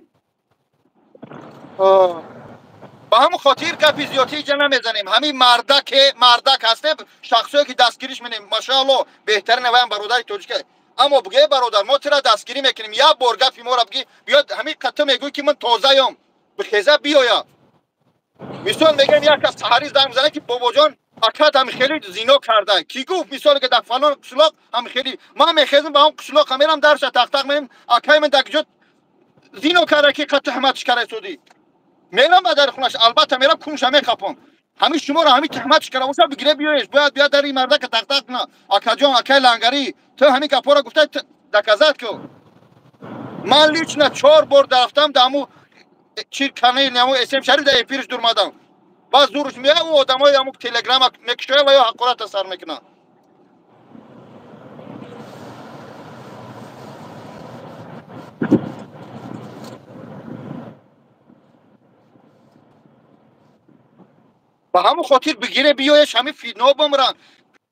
با هم خاطر گپ زیادی جا نمیزنیم همین مردک هسته شخصی که دستگیریش میکنیم ماشاءالله بهتر نوام برادر توجیه اما بگه برادر ما ترا دستگیری میکنیم یا برگفی ما را بگی بیاد همین قطعه میگوی که من تازه ام بخیزه بیایا مثال میگن یک از سحری زنگ زنه که بابا جان اکاد هم خیلی زینا کرده کی گفت مثال که در فلان قشلاق هم خیلی ما میخیزم با اون قشلاق میرم درش تق میرم اکای من دکجت زینا کرده که قطع تهمتش کرده شدی میرم در خونش البته میرم کونش میخپم همین شما را همین تهمتش کرده واسه بگیره بیایش بیاد در این مرده که تق نه اکا جان اکای لنگری تو همین کپورا گفته دکازات کو من لیچ نه 4 بار رفتم دامو چیر کنه نمو اسم شریف در افیرش درمادم باز دورش میاد او آدمای همو تلگرام میکشه و یا حقارت سر میکنه با همون خاطر بگیره بیایش همین فیدنا بمرن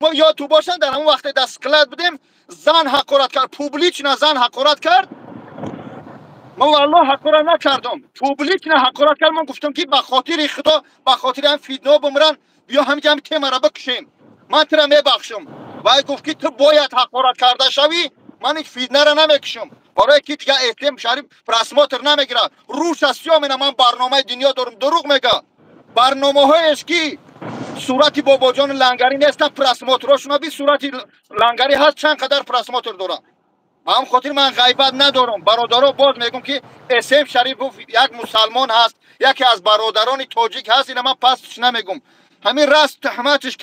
ما یا تو باشن در همون وقت دست کلت بدیم زن حقارت کرد پوبلیک نه زن حقارت کرد من والله حقارت نکردم پوبلیک نه حقارت کرد من گفتم که به خاطر خدا به خاطر هم فیدنا بمرن بیا همین جمع تیم را بکشیم من ترا میبخشم و گفت که تو باید حقارت کرده شوی من این فیدنا را نمیکشم برای که دیگه احتیم شریف پرسماتر نمیگیره روش است یا من برنامه دنیا دارم دروغ میگه برنامه هایش که صورتی بابا جان لنگری نیست پرسماتراشون بی صورتی لنگری هست چند قدر پرسماتر داره هم خاطر من غیبت ندارم برادرها باز میگم که اسم شریف یک مسلمان هست یکی از برادران تاجیک هست این من پسش نمیگم همین راست تهمتش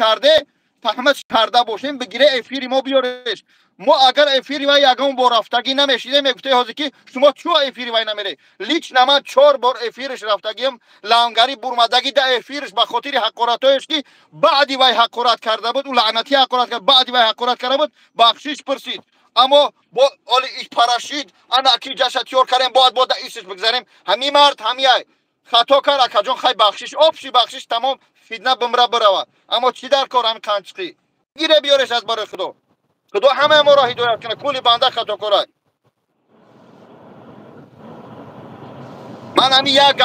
کرده باشیم بگیره افیری ما بیارش ما اگر افیری وای یگان بار رفتگی نمیشیده میگفته حاضر که شما چو افیری وای نمیره لیچ نما 4 بار افیرش رفتگیم لنگری برمدگی ده افیرش به خاطر حقارتایش که بعدی وای حقارت کرده بود و لعنتی حقارت کرد بعدی وای حقارت کرده بود بخشش پرسید اما با اولی ایش پراشید انا کی جشتیور کردیم باید ایشش بگذاریم همین مرد همیای خطا کرد اکا جان خی بخشش آبشی بخشش تمام فیدنا بمره بروا اما چی در کار همین کانچقی گیره بیارش از برای خدا همه ما را هدایت کنه کلی بنده خطا کرد من همین یک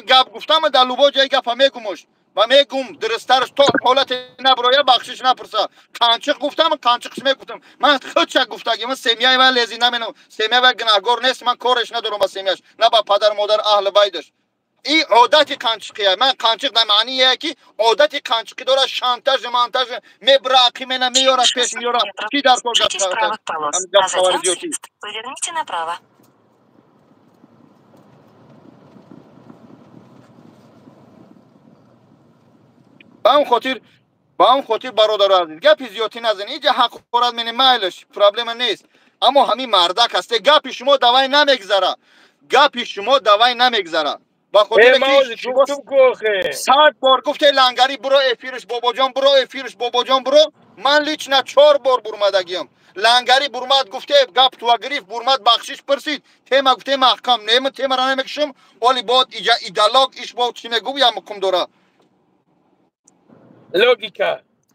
گپ گفتم در لوبا جای گپ میگمش و میگم درسترش تو حالت نبرایه بخشش نپرسه کانچق گفتم کانچقش میگفتم من خود چک گفتگی من سمیای من لذی نمینم سمیای و گناهگار نیست من کارش ندارم با سمیاش نه با پدر مادر اهل بیتش این عادت کانچقیه من کانچق در معنیه که عادت کانچقی داره شانتاژ مانتاژ میبراقی منه میاره پیش میاره کی در کار گپ با اون خاطر برادر عزیز گپی زیادی نزنید اینجا حقارت منی مایلش پرابلم نیست اما همین مردک هسته گپی شما دوای نمیگذره گپی شما دوای نمیگذره با خاطر که شما 100 بار گفته لنگری برو افیرش بابا جان برو افیرش بابا جان برو من لیچ نه 4 بار برمدگیم لنگری برمد گفته گپ تو گریف برمد بخشش پرسید تیما گفته محکم نیم تیما را نمیکشم ولی بعد ایجا ایدالاگ ایش با چی میگو یا مکم داره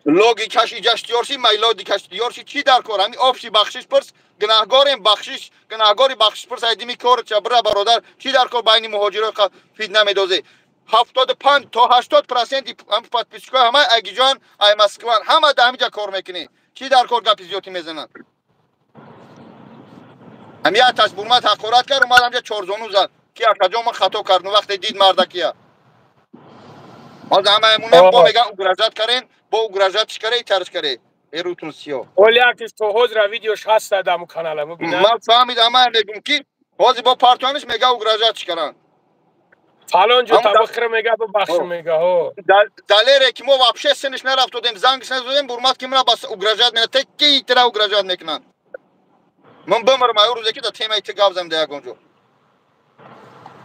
لوگیکاش ایجاش دیورسی میلادی کاش دیورسی چی در کار همین آفشی بخشش پرس گناهگاریم بخشش گناهگاری بخشش پرس ایدمی کار چبره برادر چی در کار بین مهاجرای فید نمیدازه 75 تا 80% هم پادپیسکای همه اگیجان ای مسکوان همه در همینجا کار میکنه چی در کار گپی زیادی میزنن همین آتش برمت حقارت کرد اومد همینجا چارزانو زد که اکجا من خطا کردم وقتی دید مردکیه باز همه همون با میگن اگرجات کردن با اگرجات چیکاره ترس کرده ایروتون سیاه ولی اکتش تو حضر ویدیوش هست دمو کانالمو بینم من فهمیدم همه میگم که بازی با پارتوانش میگه اگرجات چیکارن فلان جو تبخیر میگه با بخش میگه ها دلیره که ما واپشه سنش نرفت دادیم زنگش نزدیم برمات که من بس اگرجات میاد تکی ترا اگرجات میکنن من بمرم اون روزی که تا تیم ایت گاوزم ده گونجو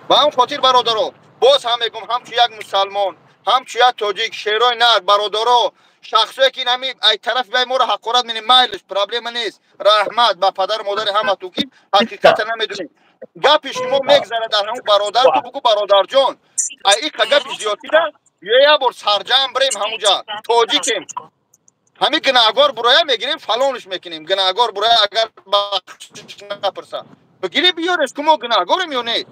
با هم خاطر برادرو باز هم میگم هم چه یک مسلمان هم چه یک تاجیک شیرای نر برادرو شخصی که نمی ای طرف به ما را حقارت مینه مایلش پرابلم نیست رحمت با پدر مادر همه تو کی حقیقت نمیدونیم گپی شما میگذره در همون برادر تو بگو برادر جان ای گپ زیادی ده یه بار سرجم بریم همونجا تاجیکیم همین گناهگار برای میگیریم فلانش میکنیم گناهگار برای اگر بخشش نپرسه بگیری بیارش که ما گناهگار میونه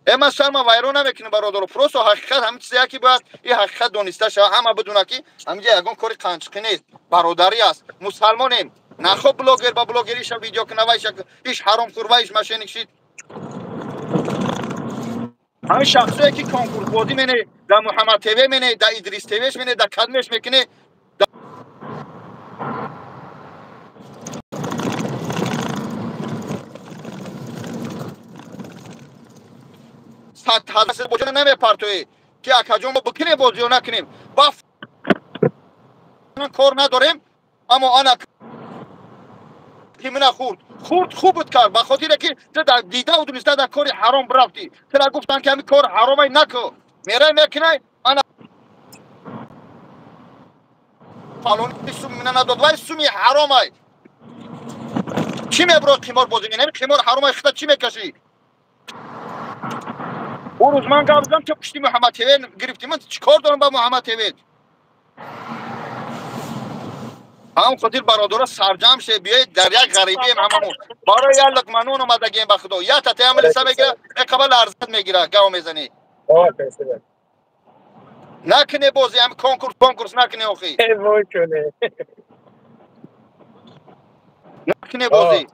اما شرم وایرو نمیکنه برادر پروس و حقیقت همین چیزی که باید این حقیقت دونسته شه همه بدونه که همینجا یگان کاری قنچقی نیست برادری است مسلمانیم نخو بلاگر با بلاگریش ویدیو که نوایش ایش حرام خوربایش ماشین کشید همین شخصی که کنکورس بازی مینه در محمد تیوی مینه در ادریس تیویش مینه در کدمش میکنه صد حدث بوجه نمیپرتوی که اکجون ما بکنیم بازی رو نکنیم با کار نداریم اما آن که من خورد خوب بود کرد به خاطر که در دیده و دونسته در کاری حرام برفتی ترا گفتن که همین کار حرامه نکن میره میکنه انا فالون سوم من نداد وای سومی حرامه چی میبرو قمار بازی نمی قمار حرامه خدا چی میکشی اون روز من گفتم که پشتی محمد تیوین گرفتی من چیکار دارم با محمد تیوین هم خاطر برادر سرجم شه بیاید در یک غریبی هممون برای یک لقمنون اومدگیم به خدا یا تا تعامل سه میگیره قبل ارزت میگیره گاو میزنی نکنه بازی هم کنکورس نکنه اخی نکنه بازی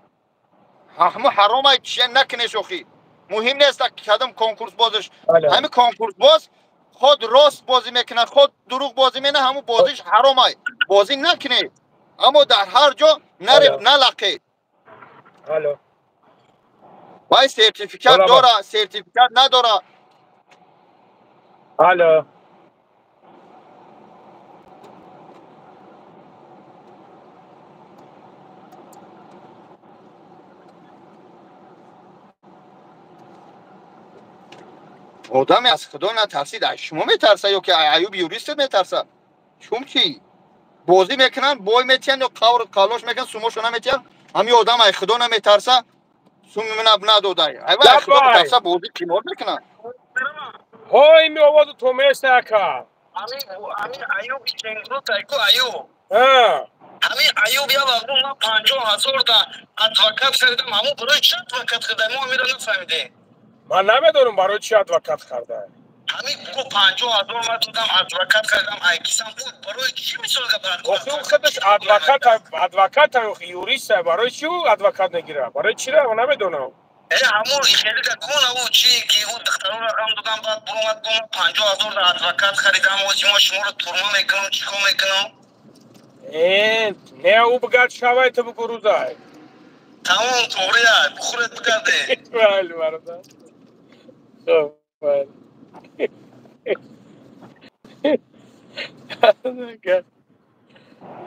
همه حرامه چیه نکنه شوخی مهم نیست که کدام کنکورس بازش همه کنکورس باز خود راست بازی میکنه خود دروغ بازی میکنه همون بازیش حرامه بازی نکنه اما در هر جا نلقه وای سرتیفیکت داره سرتیفیکت نداره آدم از خدا نترسید شما میترسه یا که ایوب یوریست میترسه شما چی بازی میکنن بای میتین یا کالاش میکنن سوموشو نمیتین همین آدم ای خدا نمیترسه سوم من نداده ای خدا میترسه بازی قمار میکنن های می آواز تو میسته که همین ایوب چنگرو تایکو ایوب همین ایوب یا واقعا ما 50,000 تا ادوکات خریدم همون برای چه ادوکات خریدم ما میرا نفهمیده من نمیدونم برای چی ادوکات خریده همین کو 50,000 ما دادم ادوکات خریدم ایکسام بود برای چی میسول گبرد اون خودش ادوکات یوریست برای چی ادوکات نگیره برای چی را نمیدونم همون خیلی که کنه او چی که اون دختران رقم دادم بعد برومد کنم 50,000 تا ادوکات خریدم و شما رو تورما میکنم چیکار میکنم نه او بگرد شوای تو بگو روزای تمام طوریه بخورت بگرده بله برادر خب بله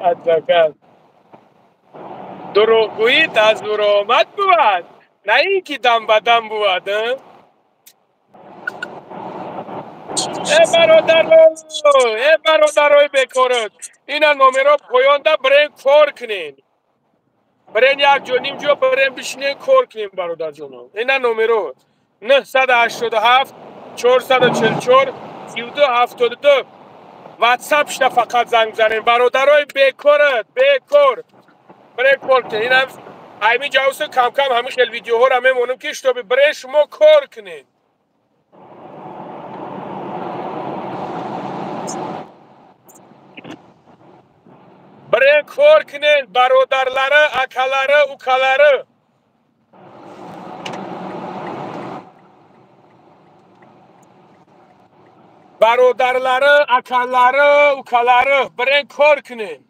ادوکات دروغگویی از برآمد بود نه اینکه دم به دم بود. برادرای بکارت اینا نمره پویانده برین کار کنین برین یک جو نیم جو برین بشینین کار کنین برادر جانم اینا نمره 987 444 3272 واتساپ شده فقط زنگ زنین برادرای بکارت برین کار کنین اینا ایمی جاوسه کم کم همه خیلی ویدیوها را میمونم که اشتا برین شما کار کنین برای کار کنین برادرلاره اکلاره اوکلاره برادرلاره اکلاره اوکلاره برای کار کنین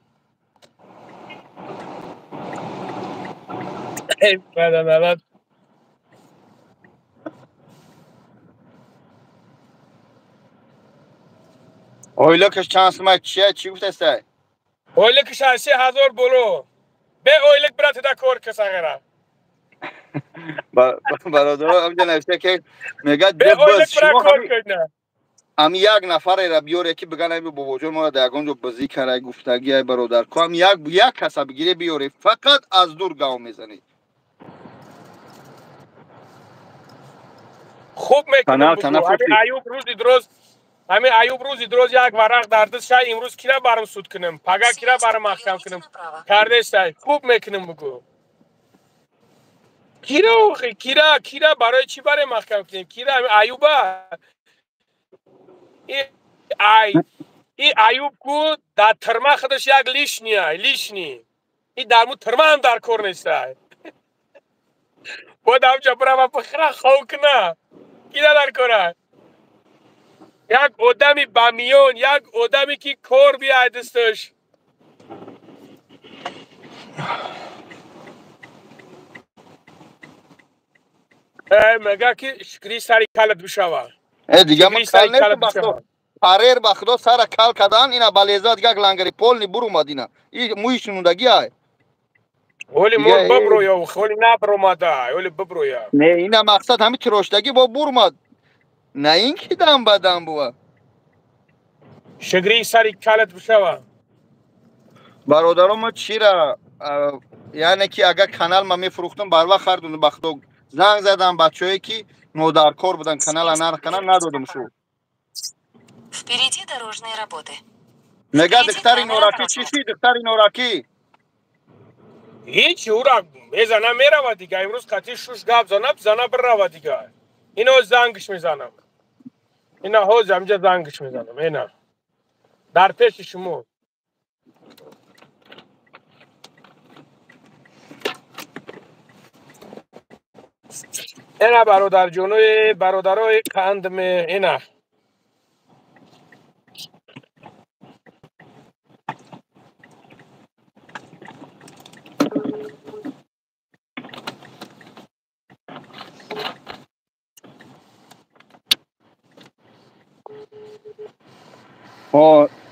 Oylık şansıma çiğ gufte oylık şansı hazır bulu به oylık برات دا کار کسا غیره برادر همجا نوشته که میگه به oylık برات کار کنه امی یک نفر را بیاره که بگن ای بابا جون ما در اونجا بازی کرای گفتگی ای برادر کو هم یک کس بگیره بیاره فقط از دور گام میزنی خوب میکنم بگو همین ایوب روزی دروز یک ورق در دست شای امروز کیرا برام سود کنم پگاه کیرا برام محکم کنم کردش شای خوب میکنم بگو کیرا برای چی برای محکم کنیم کیرا همین ایوبا این ایوب کو در ترمه خودش یک لیشنی این درمو ترمه هم در کار نیسته بود هم جبرم بخره خواه کنه کیرا در کاره یک آدمی بامیون یک آدمی که کار بیاید دستش مگه که شکری سری کلت بشوه دیگه من کل نیست بخدا پریر بخدا سر کل کدن اینا بلیزاد یک لنگری پول نی برو مدینه این موی شنوندگی های اولی مور ببرویا اولی نبرومده اولی ببرویا نه اینا مقصد همین تروشتگی با برمد نه این که دم بدم بوا شگری سری کلت بشوه برادرم چی را یعنی که اگر کانال ما میفروختم بر وقت خردون بخدو زنگ زدم بچه‌ای که نودارکار بودن کانال ندادم شو Впереди дорожные работы. نگاه دختری نوراکی چی دختری نوراکی هیچ اورا میزنم میروا دیگه امروز قطعی شوش گاب زنم بروا دیگه اینو زنگش میزنم اینا حوز همجا زنگش میزنم اینا در پیش شما اینا برادر جونوی برادرای کندم اینا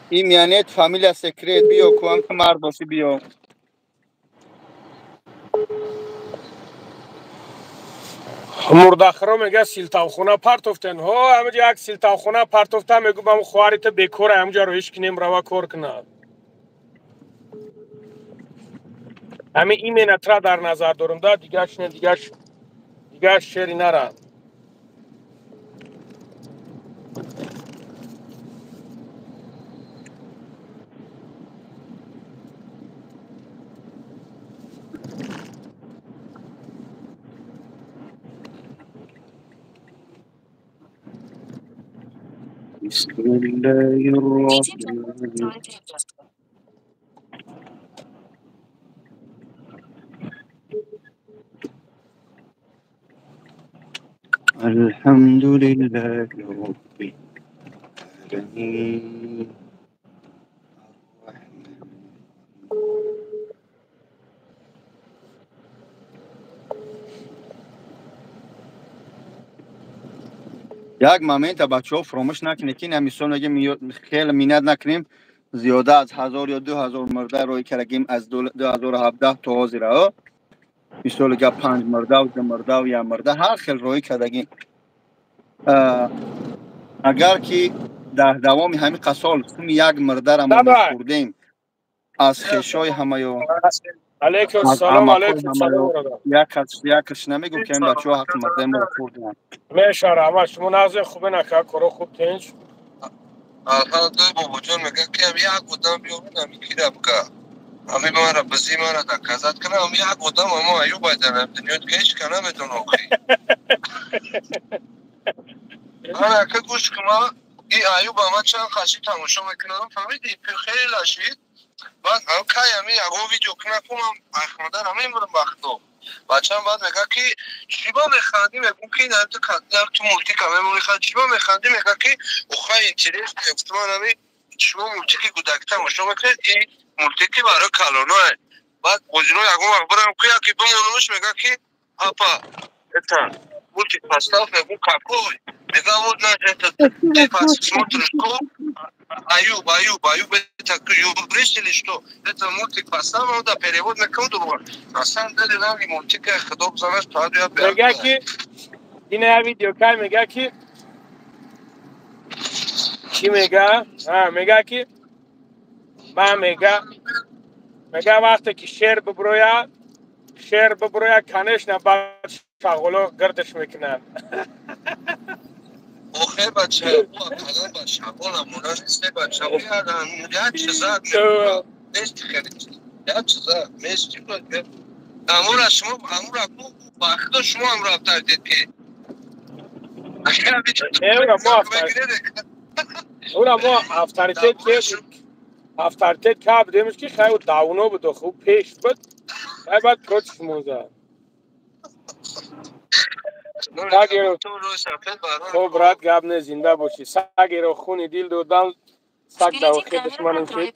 این میانیت فامیلیا سکرت بیو کو هم مرد باشی بیو مردخرا میگه سیلتاوخونه پرتوفتن ها همه یک سیلتاوخونه پرتوفته میگو من خواهرت بکوره همجا رو هیچ کنیم روا کار کنه همه این منتره در نظر دارم دا دیگه شیری نره بسم الله الرحمن الحمد لله رب العالمين یک مومنت بچه‌ها فراموش نکنید که نمیسون اگه خیلی مینت نکنیم زیاده از 1000 یا 2000 مرده روی کرگیم از 2017 تا حاضر ها مثال گپ 5 مرده و 10 مرده و 1 مرده هر خیل روی کردگی اگر که در دوام همین قسال سوم یک مرده را ما میخوردیم از خشای همه یا علیکم از السلام عمقای علیکم همه یا سلام یکش نمیگو که این بچه ها حق مرده ما را خوردن میشاره اما شما نازه خوبه نکه کرو خوب تینج الحمدلله بابا جان میگه که هم یک بودم بیارون همی گیرم که همی من را بزی من را دکازت کنه هم یک بودم اما ایو بایدن دنیاد که هیچ کنه میتون آخی من که گوش که ما ای ایوب همه چند خشی تماشا میکنم فهمیدی خیلی لشید بعد هم که همی اگه ویدیو کنه کنم اخمدن همه میرم بختو بچه هم بعد میگه که چیبا میخندی میگم که نه تو مولتی کمه میخواد چیبا میخندی میگه که اوخای اینترنت گفتمان همی شما مولتی که گودک تماشا میکنید این مولتی که برای کلانه بعد وزیرو یکم اخبارم که بمونمش میگه که هاپا اتا مولتی پستاف میگم کپوی میگم بود نه پس смотришь Ayub, это юристы что? Это мультик поставил, да, перевод на кого-то. На самом деле, нам и мультик, кто бы знаешь, правда, میگه که این ویدیو کار میگه که چی میگه؟ میگه که من میگه وقتی که شیر ببرویا کنش نه بعد شغلو گردش میکنن آخه بچه او اکلان با شغل امونا نیسته بچه او یادم یک چیزا میگه نیست خیلی یک چیزا میستی باید امورا شما امورا باخت شما امورا تردید که اونم ما افتارتت که بدیمش که خیلی داونو بود خوب پیش بود بعد کچ موزه خوب رات گابنه زنده باشی ساگی رو خونی دیل دودن ساگ داو خیدش منم شد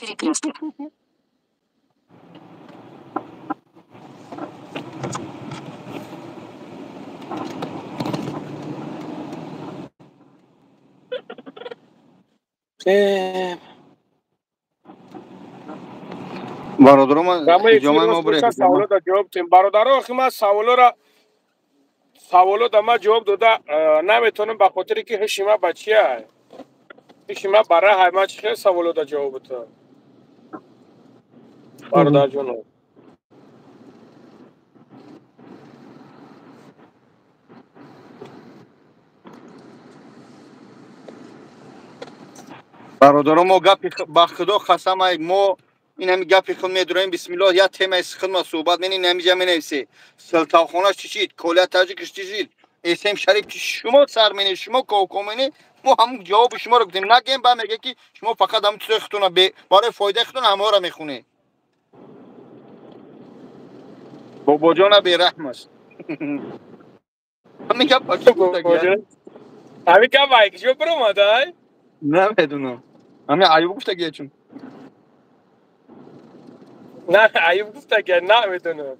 برادرم اجامه ما بره برادرم آخی من سوالو دا ما جواب داده نمیتونم به خاطر که هشیمه بچیه هشیمه برای همه چی خیلی سوالو دا جواب تو برادر جونو برادرم ما گپ با خدا قسم ای ما این همین گپی خود میداریم بسم الله یا تیم خود ما صحبت منی نمیجا مینویسی سلطانخانه چیشید کلیت تاجیکش چیشید اسم شریف که شما سر منی شما کوکومنی ما هم جواب شما رو گفتیم نگیم با میگه که شما فقط هم تو خودتون برای فایده خودتون همه را میخونی بابا جان بی رحم است همین گپ همین گپ وای که برو مادای نمیدونم همین ایوب گفته که چون نه ایوب گفته که نمیدونم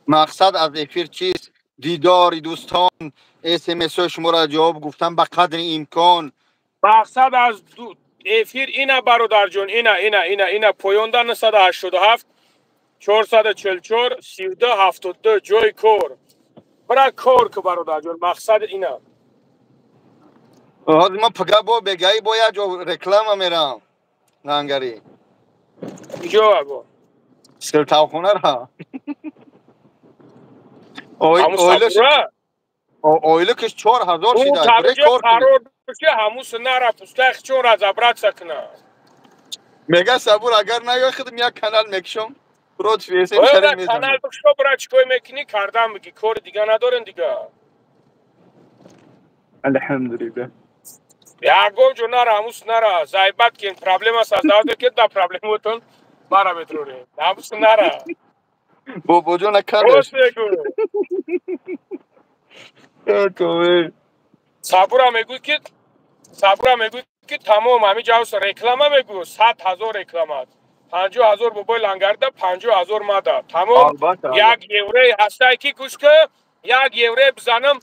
مقصد از افیر چیست دیدار دوستان SMS شما را جواب گفتم به قدر امکان مقصد از افیر اینه برادر جون اینه پویوندن 987 444 32 72 جوی کور برای کور که برادر جون مقصد اینه آه ما پگه با بگایی باید جو رکلام میرم نانگری جو ابو سلطاو خونه را اویلو کش 4000 شده برای کار قرار که همون سنه پوستخ چون را زبرت سکنه میگه صبور اگر نیای خودم یک کانال میکشم برات فیسم شریف شریف میزنم کانال بکشو برای چیکار میکنی کردم میگی کار دیگه ندارن دیگه الحمدلله یاگو جو نرا هموس نرا زایبت که این پرابلم است از داده که دا پرابلم بودن بارا بترونه هموس نرا بابا جون کارش صبورا میگو که تمام همین جاوس رکلام میگو 100,000 رکلامات 50,000 بابای لنگرده 50,000 ما داد تمام. یک یوره هسته که گوش که یک یوره بزنم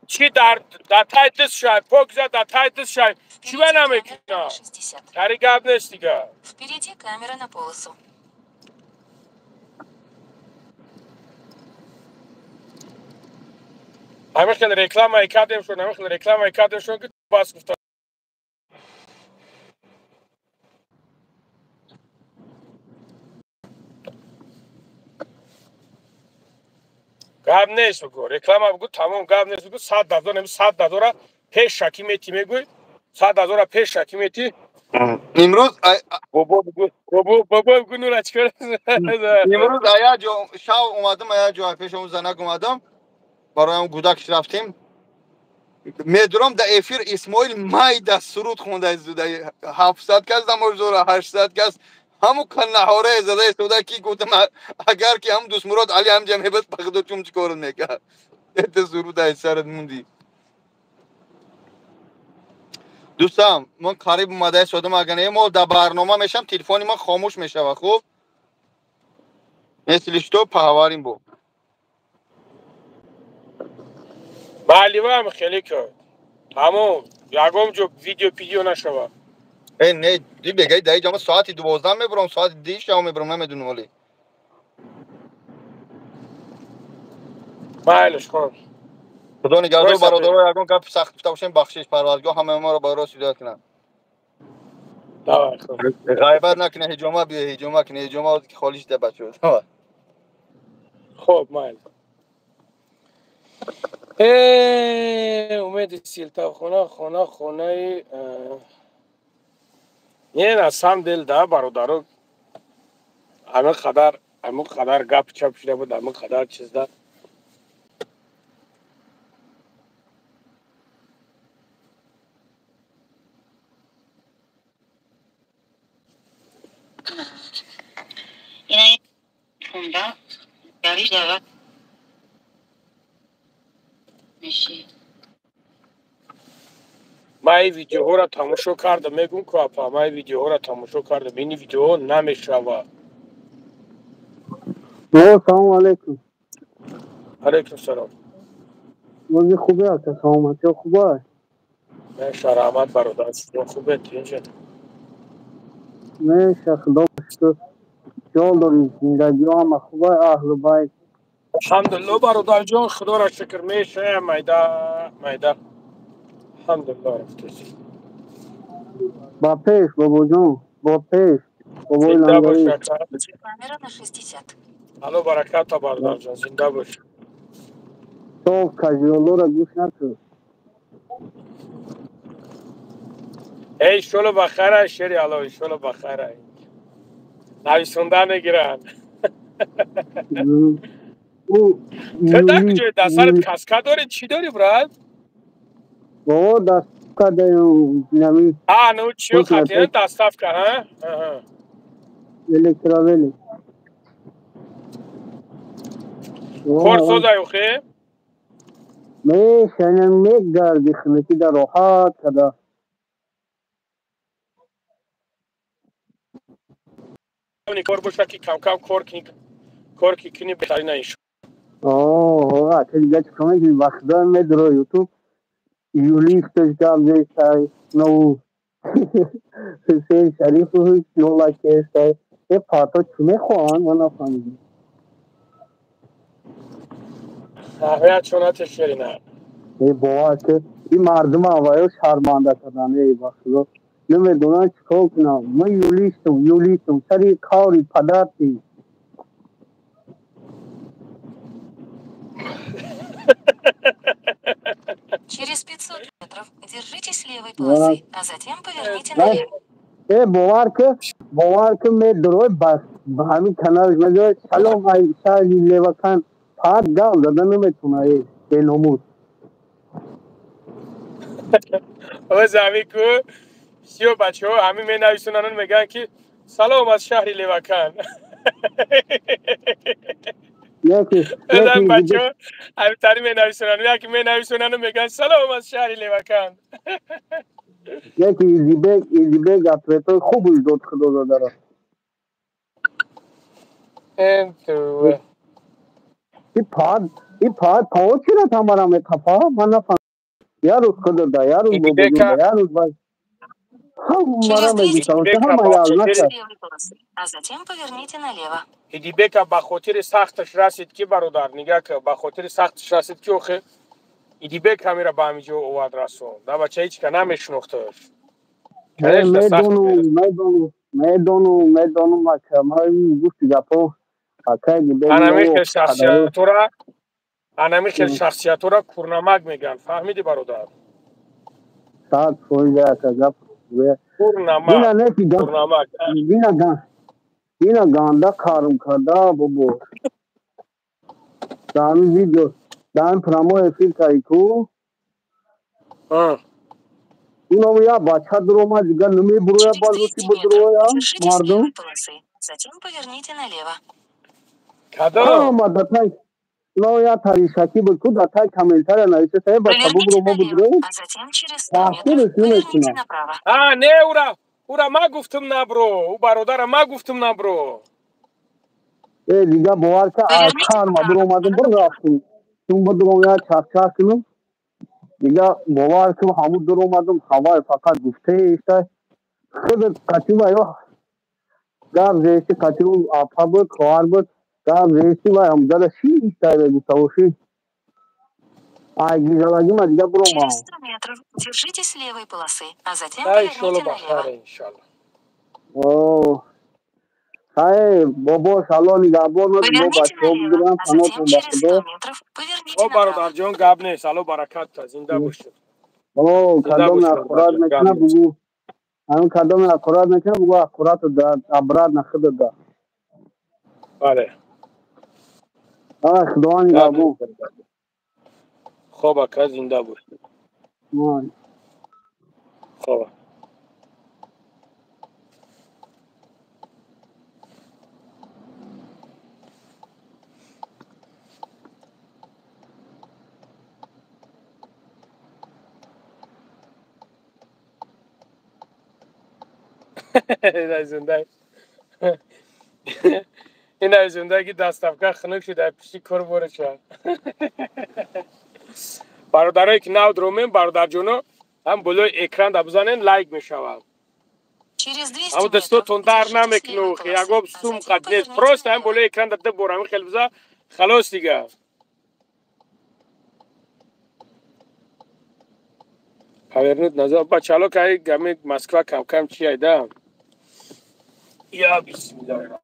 چی در تای دست شاید پاک زد در تای دست شاید چی به نمیکنه کاری گب نیست دیگه. Впереди камера на полосу. همه خیلی رکلام های کردیم شد که باز گفتم گب نیست بگو رکلام ها بگو تمام گب نیست بگو 100,000 نمی 100,000 پیش شکی میتی میگوی 100,000 پیش شکی میتی امروز بابا بگو نورا چکر امروز ایا جو شاو اومدم ایا جو پیش اون زنک اومدم برای اون گودکش رفتیم میدرم در افیر اسماعیل مای در سرود خونده از زوده 700 کس در موضوع 800 کس همو کل نهاره زده سوده کی گفتم اگر که هم دوست مراد علی هم جمعه بس بخدو چون چکارن میکرد ات سرود از سرت موندی دوستم من قریب اومده شدم اگر ما در برنامه میشم تلفن من خاموش میشه و خوب مثلش تو پاوریم بو بله هم خیلی کرد تمام یکم جو ویدیو نشوه ای نه دی بگی دایی جام ساعتی 12 میبرم ساعت 10 شام میبرم نمیدونم ولی بایلش کن خدا نگهدار برادران یکم گپ سخت گفته باشیم بخشش پروردگار همه ما رو با راست هدایت کنه غیبت نکنه هجومه بیا هجومه کنه هجومه که خالیش ده بچه خب مایل امید سیلتا خونه این از هم دل ده برادران همه قدر گپ چپ شده بود همه قدر چیز ده اینه خونده گریش دارد میشی من این ویدیو ها را تماشا کردم میگم که اپا من این ویدیو ها را تماشا کردم این ویدیو ها نمیشوه سلام علیکم علیکم سلام موزی خوبه هست سلامتی خوبه من شرامت برادر خوبه تینجا نه خدا شکر جال داریم زندگی هم خوبه اهل بیت الحمدلله برادر جان خدا را شکر میشه میده الحمدلله رفتیسی با پیش بابا جان با پیش بابای زنده باش لنگری камера на 60 الو برکت تا برادر جان زنده باش تو کجیالو را گوش نکن ای شلو بخیره شری الو شلو بخیره نویسونده نگیرن تو در کجای دستارت کسکه داری چی داری براد؟ بابا دست داریم نمی نو چیو خطیه دستاف که ها؟ الکتراویلی کورسوز ایوخی؟ میشنم میگردی خمتی در راحت کده کور باشه که کم کور کی کنی بهتری نیش اصلا گچ کمی که وقت دارم میدرو یوتیوب یولیستش گام جایستای نو حسین شریف رو نولا کهستای یه پاتا چونه خوان و نفهمیدیم باید چونت شری نه ای بابا که این مردم آوایو شرمانده کردن ای بخدا نمیدونن چیکار کنم من یولیستم سری کاری پدرتی через 500 метров держитесь левой полосы а затем поверните налево ای باور که می دروی بس به همین کنارش مجای سلام های شایدی لیوکن پاد گام دادن نمیتونه ای به نمود او زمین کو سیو بچه ها همین می نویسونن میگن که سلام از شهری لیوکن زمین بچه ها همین تاری می نویسونن یکی می نویسونن میگن سلام از شهری لیوکن یکی ایزی بیگ اپریتور خوب داد خدا داره انتو این پاو چرا تمام میکپا من نفهم یا روز خدا دا یا روز ایدی بابجون دا بکا یا روز باید هم مرا Через میگی 200 ایدی سوچه بکا هم با یاد держитесь خاطر نکرد левой полосы, а затем поверните налево. ایدی بکا با خاطر سختش رسید کی برادر نگاه که با خاطر سختش رسید کی اوخه ایدی بکا میره با همیجا اواد رسون دا بچه هیچ که نمیشنختش کنش دا سخت میره میدونم که ما این گوشتی گپا اکای بیگ انمی نو خیلی خدایو شخصیت را کورنمک میگن فهمیدی برادر ساعت فویده که گپ کورنمک دینا نیتی گپ کورنمک دینا گانده کارم کرده بابا دان ویدیو دان پرامو افیل کایکو اونو یا بچه درو ما دیگه نمی برو یا Через باز بسی 200 метров بدرو یا держитесь مردم левой полосы, затем поверните налево. کدام ما دتای نو یا تاریشکی بکو دتای کامنتار نویسه سه بچه برو Поверните ما налево, بدرو а затем через 100 تحقیر метров رسیو поверните میکنه направо. نه او را ما گفتم نبرو او برادر ما گفتم نبرو ای دیگه باور که Поверните اکار ما درو направо. اومدم برو رفتیم چون بدرو یا چاک چاک کنم دیگه باور که همون درو اومدم هوای فقط گفته ایسته خود کچی باید گام زیستی کچی رو آفا بود خوار بود گام زیستی باید هم داره شی ایسته بگی سوشی آگی زلاجی ما دیگه برو Через ما 100 метров держитесь левой полосы, а затем انشالله поверните налево. بخیر انشالله اوه های بابا سالو نگاه با Поверните بچه ها налево, بگیرم а затем تناتون через 100 بخدا метров поверните او направо. برادر جان گب نیست الو برکت تا زنده باشید اوه زنده کدام باشید برادر اخورات جان گب نکنه نیست بگو همون کدام اخورات نکنه بگو اخورات دا ابراد نخده دا بله خدا گب نگاه نیست بو برادر. خوب که زنده باشید خوب این زنده این زندگی دستفکر خنک شده پیشی کار باره شد برادرایی که نو درومیم برادر جونو هم بلوی اکران دا بزنین لایک میشوم Через 200 اما دستو метров تندر держитесь левой نمیکنو полосы, خیاگوب а سوم затем قد نیست поверните پروست هم налево. بلوی اکران دا برامي خیلی بزا خلاص دیگه повернуть назад бачало кай гами Москва кам кам чи айда я бисмилlah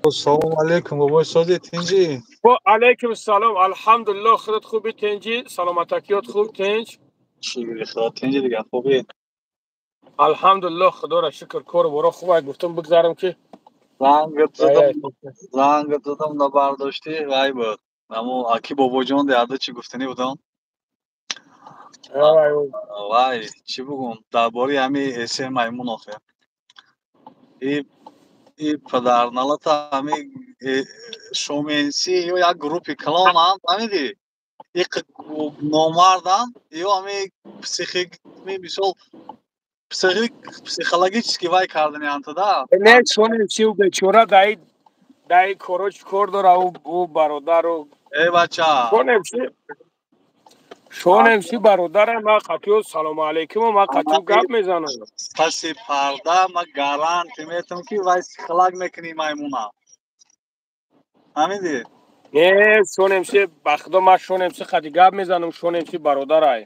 Assalomu alaykum boboy so'zi tinchi. ва алейкум салом алҳамдулиллоҳ худот хуби тинҷи саломатакиёт хуб тинҷ Shukr Xudo tinchi degan xo'p. алҳамдулиллоҳ худоро шукр кору боро хубай гуфтам бигзарам ки Zang дадам на бардошти г'айб буд. Аммо аки бобоҷон деяда чӣ гуфтанӣ будам? Вай чӣ бугум дар бораи ҳамин Эсен Маймун охир. И падарналата ҳамин шоменсӣ ё як группи клонанд ҳамидӣ. И номарданд ё ҳамин мисол психологически вай карданиянд да. не шонем чи у бечора дай короч кор дора у бародару бача шонем чи бародарам ма қатиё салому алейкум ма қатиё гап мезанам паси парда ма гаранти метавонам ки вай психолог мекунӣ маймуна ҳамидӣ не шонем чи ба худо ма шонем чи қати гап мезанам шонем чи бародарай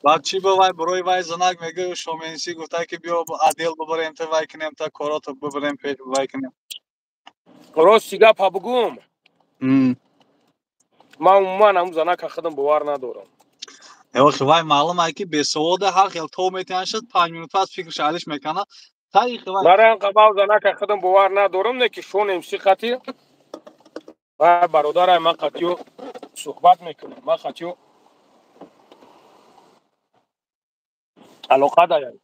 баъд чӣ ба вай барои вай занак мегӯ шоменсӣ гуфта ки биё адел бибарем та вай кунем та корото бибарем вай кунем рости гапа бигӯм ман умуман ҳамун занака худам бовар надорам охи вай маълум ай ки бесавода ҳар хел то метавонад шуд 5 минут пас фикрш алиш мекана таихи вай барам қабал занака худам бовар надорам не ки шонем чи қати вай бародарай ман қатиё суҳбат мекунам ман қатиё алоқа дарам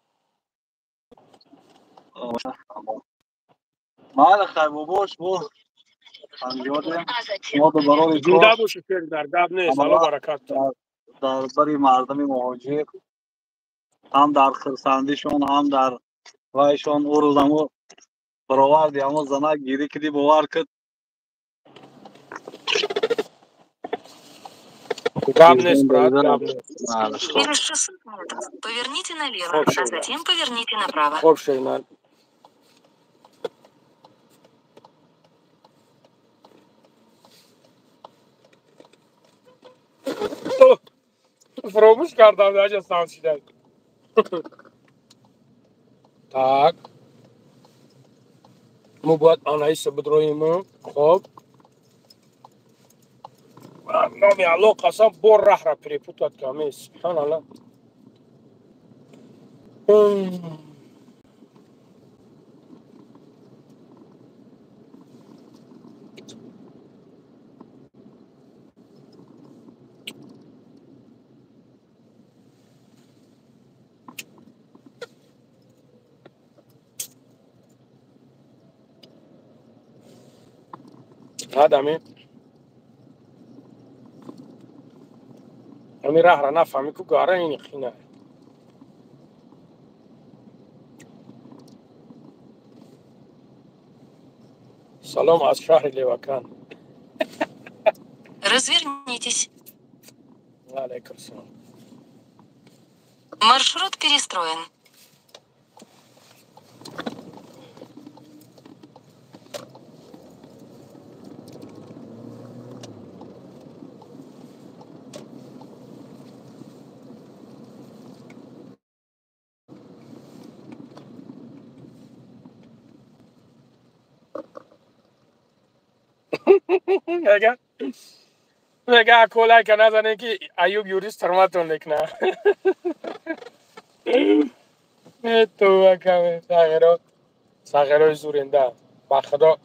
майли хай бобош бо انجام ما دوباره زنده باشی پیر در گب نیست الله برکت در بری مردم مهاجر هم در خرسندیشون هم در وایشون او روز همو برآوردی همو زنک گیری کدی باور کد گب نیست برات گب نیست Через 600 метров поверните налево, а затем поверните направо. خوب شیرین فراموش کردم در ساوند شدن так ما باید آنایش بدرویم خب نامی الله قسم بور راه را پریپوتات کمی سبحان الله آدمی امی راه را نفهمی که گاره این خینه سلام از شهر لیوکان Развернитесь. علیکم السلام Маршрут перестроен. میگه کولای که نزنه که ایوب یوریست ترماتون نکنه تو کمی ساغرای زورنده با خدا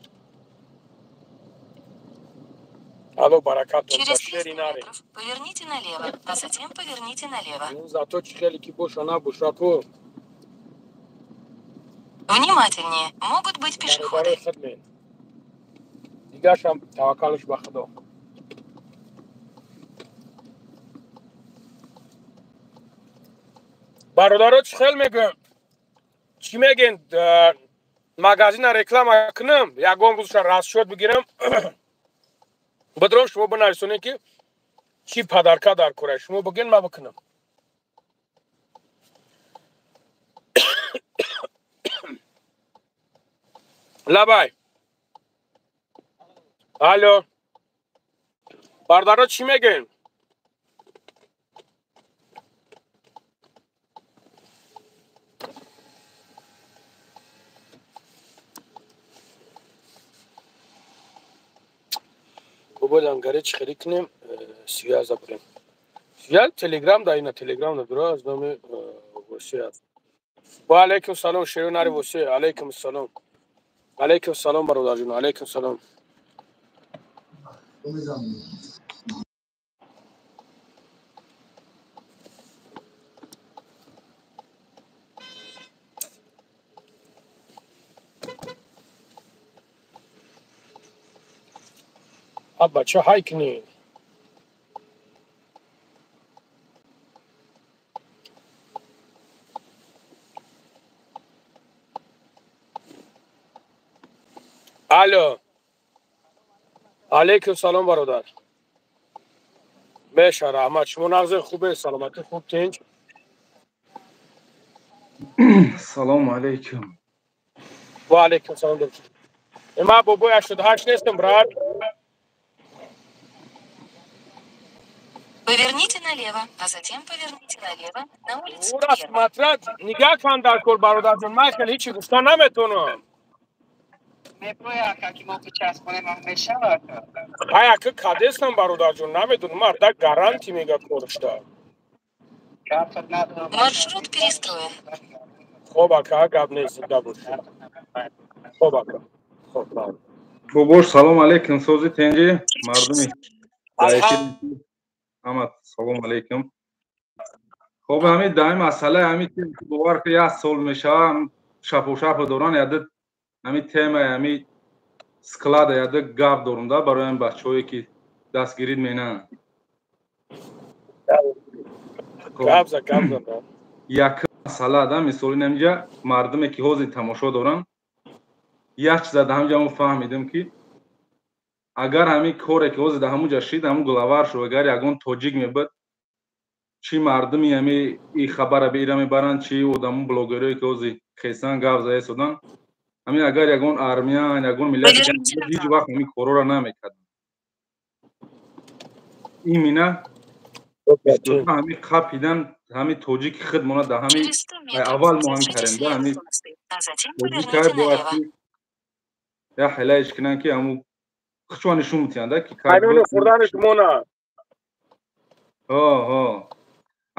الله برکاتون Через 300 شیری ناری метров поверните налево, а затем поверните налево. زاتو چی خیلی که بوش و نبوش کو Внимательнее, могут быть пешеходы. خدمت دیگه شم توکلش به خدا برادرها چی خیلی میگن چی میگن مغازین رکلام کنم یکم روزش راست شد بگیرم بدرم شما بنویسونین که چی پدرکا در کوره شما بگین ما بکنم لبای الو برادرها چی میگن بودم گره چی خیلی کنیم سیازه بریم سیاز تلگرام دا اینا تلگرام دا برا از نام وسیع هست با علیکم سلام شیرو ناری وسیع علیکم سلام برادر جون علیکم سلام اب بچه های کنین الو علیکم سلام برادر بشه رحمت شما نغزه خوبه سلامتی خوب تنج سلام علیکم و علیکم سلام دکتر ما بابوی 88 نیستم براد Поверните налево, а затем поверните налево на улицу او راست Тверь. مطرد نگاه کن در کل برادر جون من خیلی هیچی گفتن نمیتونم های که کادستم برادر جون نمیدونم مرد گارانتی میگه کورشتا Маршрут перестроен. خوب اکا گاب نیست زنده باشی خوب اکا خوب بابوش سلام علیکم سوزی تنجی مردمی دایکی همه سلام علیکم خب همین دائم مسئله همین که باور که یک سال میشه شب و شب دوران یادت همین تیم همین склад яда гап дорум да барои ин бачаҳое ки дастгирид менаанд. як масъала да мисоли намҷа мардуме ки ҳозир тамошо доранд як чиз да ҳамҷа мо фаҳмидем ки агар ҳамин коре ки ҳозир да ҳамуҷа шид ҳамун главар шуд агар ягон тоҷик мебуд чи мардуми ҳами и хабара бира мебаранд чи одамо блогерое ки ҳозир хесан гап зада истоданд ҳамин агар ягон армиян ягон миллати ҳеҷ вақт ҳамин корора намекарданд. имина ҳамин қапидан ҳамин тоҷики худ монад да ҳамин аввал мо ҳамин кардем да ҳамин тоҷикай бояд ки я ҳелаиш кунанд ки ҳамун хушуа нишон мутиҳанд да ки қайнони хӯрдани шумона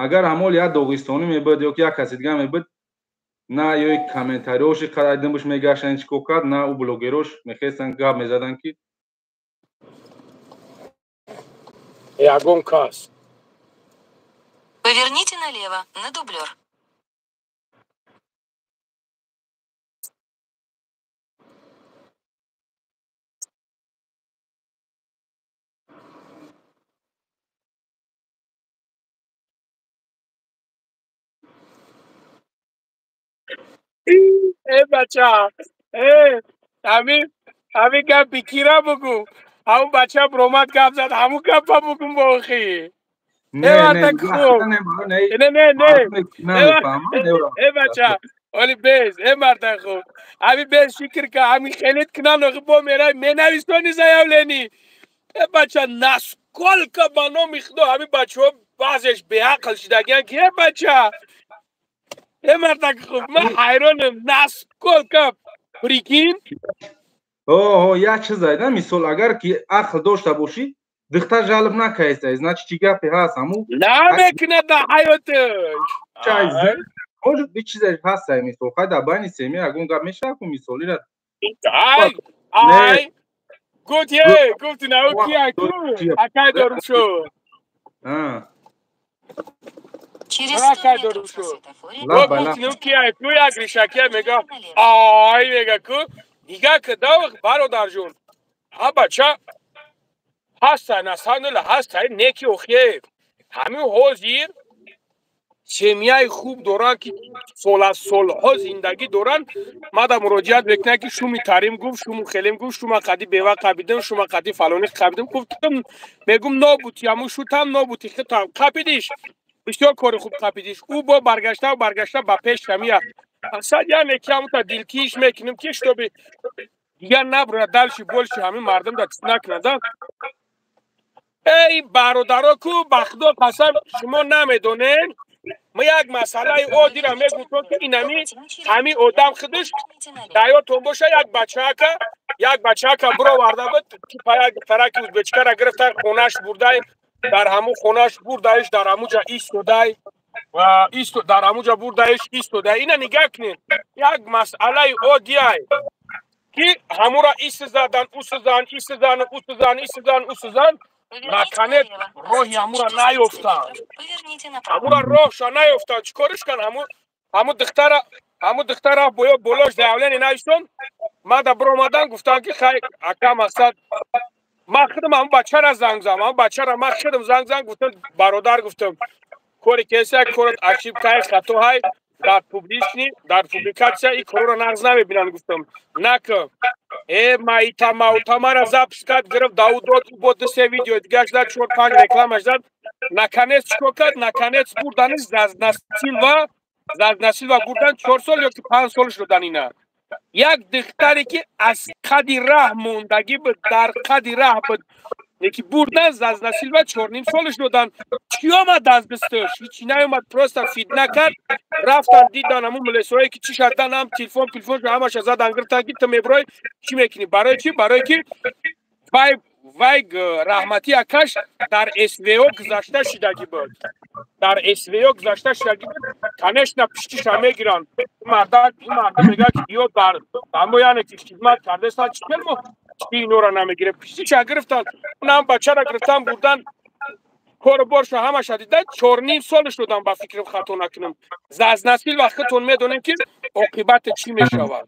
агар ҳамол як доғистонӣ мебуд ё ки як каси дига мебуд на ё комментариёши қадим буш мегаштанд чӣ кор кард на ӯ блогерош мехестанд гап мезаданд ки ягон кас. Поверните налево, на дублер. بچه همین گپ بکیره بگو همون بچه برومت گپ زد همون گپ هم بگم با اخی نه بچه ولی بیز مرد خوب همین بیز فکر که همین خیلیت کنن و با میره مینویستانی زیام لینی بچه نسکل که بنا میخدو همین بچه ها بعضش به عقل شدگن که بچه مرد خوب من حیرانم نسکل که پریکین یک چیز زایده مثال اگر که عقل داشته باشی دختر جالب نکایسته значит چی گپی هست همون نمیکنه در حیاتش موجود bir چیزی هست مثال خواهی در بین سیمی اگون گپ میشه کن مثالی را گفتی نه او کیه اکای دارو شو اکای دارو شو گفتی نه او کیه کو یک ریشکی میگه میگه کو دیگه که داغ برادر جون ها بچه هستن اصلا هستن نیکی و خیر همین حاضر سمیای خوب دارن که سال ها زندگی دارن ما در مراجعت بکنه که شما تاریم گفت شما خیلیم گفت شما قدی بیوه قبیدن شما قدی فلانی قبیدن گفتم میگم نابوتی همون شوتم نابوتی خطم قبیدیش بسیار کار خوب قبیدیش او با برگشته با پیش کمیه اصلا یعنی که همون تا دلکیش میکنم که شما دیگر نبره دلشی بولشی همین مردم دا تسنک ندن ای برادرها کو بخدا قسم شما نمیدونین ما یک مسئله عادی را میگم که این همین آدم خودش دیاتون باشه یک بچه که برو ورده بود که پرکی بود بچکه را گرفتن خونش برده در همون خونش بردهش در همونجا ایستوده و در همونجا بردهش ایستوده اینه نگاه کنین یک مسئله عادی که همون را ایست زدن او سزن نکنه روحی همون را نیفتن همون را روحشا نیفتن چکارش کن همون دختر را بلاش دیولین نیستن ما در بر آمدن گفتن که خیلی اکا مقصد من خودم همون بچه را زنگ زدم همون بچه را من خودم زنگ گفتم برادر گفتم کوری کسی کورت ارشیب که خطا های در پوبلیکاسیا این کارو را نقض نمیبینن گفتم نکن مایتا موتا را زبط کرد گرفت داود رو بود سه ویدیو دیگه داد 4-5 رکلامش داد نکنه چیکار کرد نکنه بردنش زازنسیلوا بردن 4 سال یا 5 سال شدن اینا یک دختری که از قدی ره موندگی بود در قدی ره بود یکی بردن زازنسیلوا 4.5 سالش دادن چی آمد دست بستش هیچی نیومد پروستا فیدنه کرد رفتن دیدن همون ملیسایی که چی شدن هم تلفن شو همش زدن گرفتن که تو میبرای چی میکنی برای چی برای که وای رحمتی اکش در SVO گذاشته شدگی بود در SVO گذاشته شدگی بود کنش نه پشتیش هم میگیرن این مرد میگه که دیو در همو یعنی که خدمت کرده سال چی کلمو چی اینو را نمیگیره پشتیش ها گرفتن اون هم بچه را گرفتن بردن کار بارشو همه شدیده 4.5 سالش دادم با فکرم خطا نکنم زازنسیل وقتتون میدونیم که عاقبت چی میشود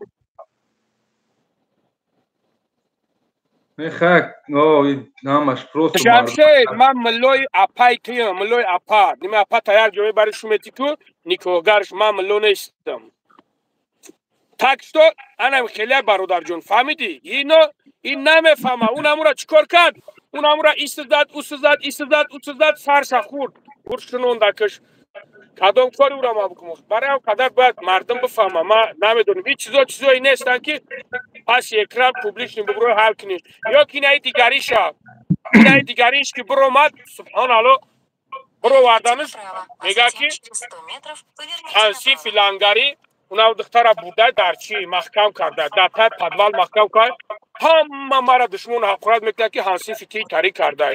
Хак, намаш просто Jamshid, man maloy apay tiyo, maloy apa. Nime apa tayar joye bari shumeti ku, nikogarsh man malo nestam. Так что анам хеле бародар ҷон фаҳмидӣ ин намефаҳма он амура чӣ кор кард он амура исзад сарша хурд буршунонда каш кадом кори ура ма бикум барои ҳам қадар бояд мардум бифаҳма ма намедонам ин чизои нестанд ки паси экран публични бубурӯи ҳал кунӣ ё ки инаи дигариша инаи дигариш ки биромад субҳаналло бироварданаш мега ки ҳанси филангарӣ унав духтара бурда дар чӣ маҳкам карда дар тай падвал маҳкам кард ҳама мара душмон ҳақорат мекунад ки ҳансифи ки тарӣ карда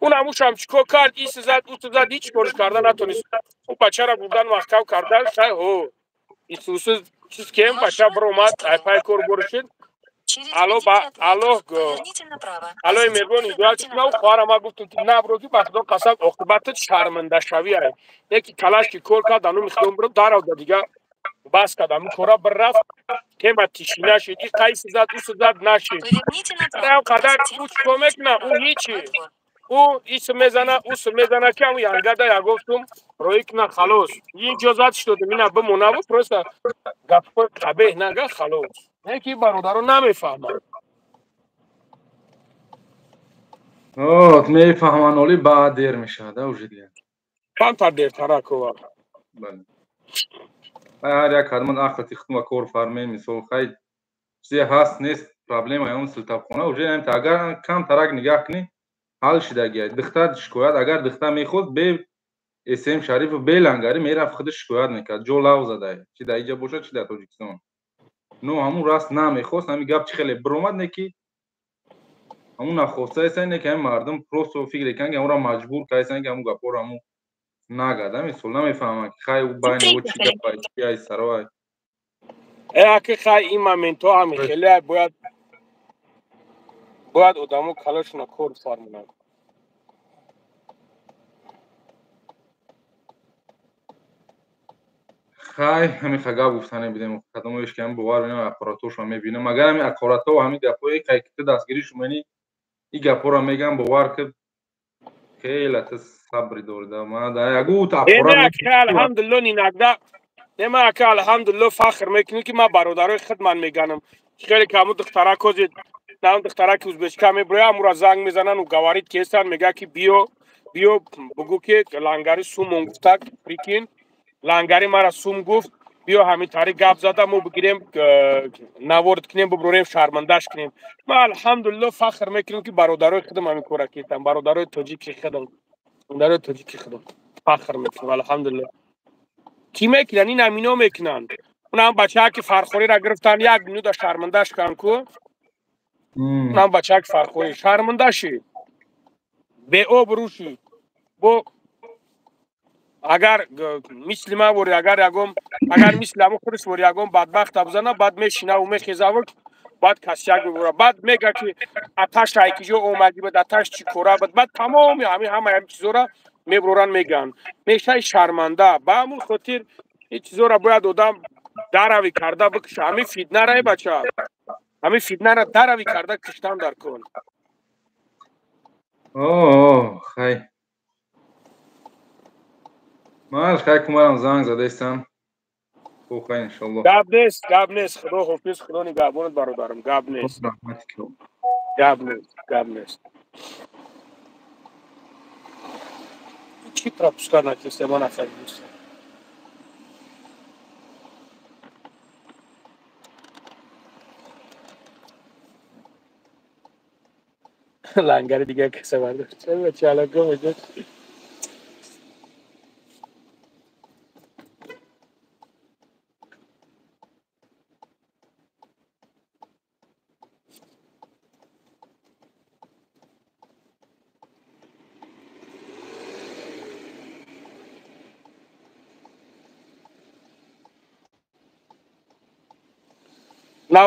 унамушам чӣ кор кард исзад ҳеҷ кориш карда натонист у бачара бурдан маҳкам карда шай ҳо исусиз чиз кем бача биромад айпай кор боришид алои мебон идоят чикунав хоҳарама гуфтум ки наброки ба худо қасам оқибатат шармандашавиай яки талаш ки кор кард ану михдом бирам даравда дига бас кадам кора бір рафт тема тишина шид и қайси зад усу зад нашид рав қадар уч комек на у ҳичи у ису мезана ки аму янгада я гуфтум роик на халос иҷозат шуд мина бимонаву просто гапҳо қабеҳ нага халос не ки бародаро намефаҳмад мефаҳман оли баъд дер мешавад уже дига камтар дертаракова ҳар як ҳадман ақлати худма кор фармем мисол хай чизе ҳаст нест проблема он силтабхона уже агар камтарак нигаҳ кунӣ ҳал шуда гияд духтар шикоят агар духтар мехост бе см шарифу бе лангарӣ мерафт худ шикоят мекард ҷо лав задай чи дар иҷа бошад чи дар тоҷикистон но ҳамун раст намехост ҳамин гап чи хеле биромад не ки ҳамун нахостаест не ки ҳамин мардум просто фикр кунанд ки ҳамонро маҷбур карданд ки ҳамун гапҳоро ҳамун нагада мисол намефаҳмам ки хай байни о чи гапай чи ай сароай ки хай ин моментҳо ҳамин хеле бояд одамо калошона кор фармонанд хай ҳамин хагап гуфтане бидем кадомоиш ки ҳамин бовар бинам ақоратошро мебинам агар ҳамин ақоратҳо ҳамин гапҳои кайкита дастгирӣ шумани ин гапҳоро мегам бовар ки хеле ти сабри дорида алҳамдулилло нинагда нема ки алҳамдулилло фахр мекунӣ ки ман бародарои худман меганам хеле ки ҳамун духтаракози навн духтараки узбечка меброя ҳамура занг мезанан у гаварид кестан мега ки биё бугӯ ки лангари сумон гуфтак прикин лангари мара сум гуфт биё ҳамин тариқ гап зада мо бигирем наворд кунем бибурем шармандаш кунем ман алҳамдулилло фахр мекунам ки бародарои худам ҳамин кора кардам бародарои тоҷики худам фахр мекунам алҳамдулилло ки мекунанд ин ҳамино мекунанд унам бачаҳо ки фархориро гирифтанд як минута шармандаш кунанд ку унам бачаҳо ки фархори шармандаши беоб рӯши бо агар мисли ман вори агар мисли ҳамон худаш вори ягон бадбахта бизана баъд мешинаву мехезаву баъд касяк мебора баъд мега ки аташ ки ҷо омадӣ буд аташ чӣ кора буд баъд тамоми ҳамаи чизора мебуроранд мегӯянд мешаи шарманда ба ҳамун хотир ин чизора бояд одам дарави карда бикуша ҳамин фитнара бача ҳамин фитнара дарави карда киштан дар кун хай ман хай кумарам занг задаистам хай иншалло гап нест худо ҳофиз худо нигаҳбонат бародарам гап нест чи пропуска накисте ман афаридист лангари дига каса бардошт чалако мешуд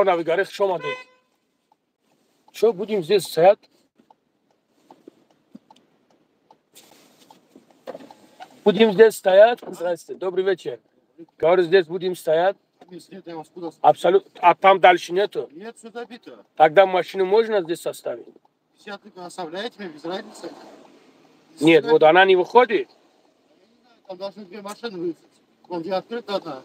навигаре хуш омадед что будем здесь стоять здравствуйте добрый вечер говорю здесь будем стоять абсолютно а там дальше нету нет все забито тогда машину можно здесь оставить Десятку оставляете мне без разницы. Нет, вот она не выходит. Там должны две машины выехать. Вон где открыта одна.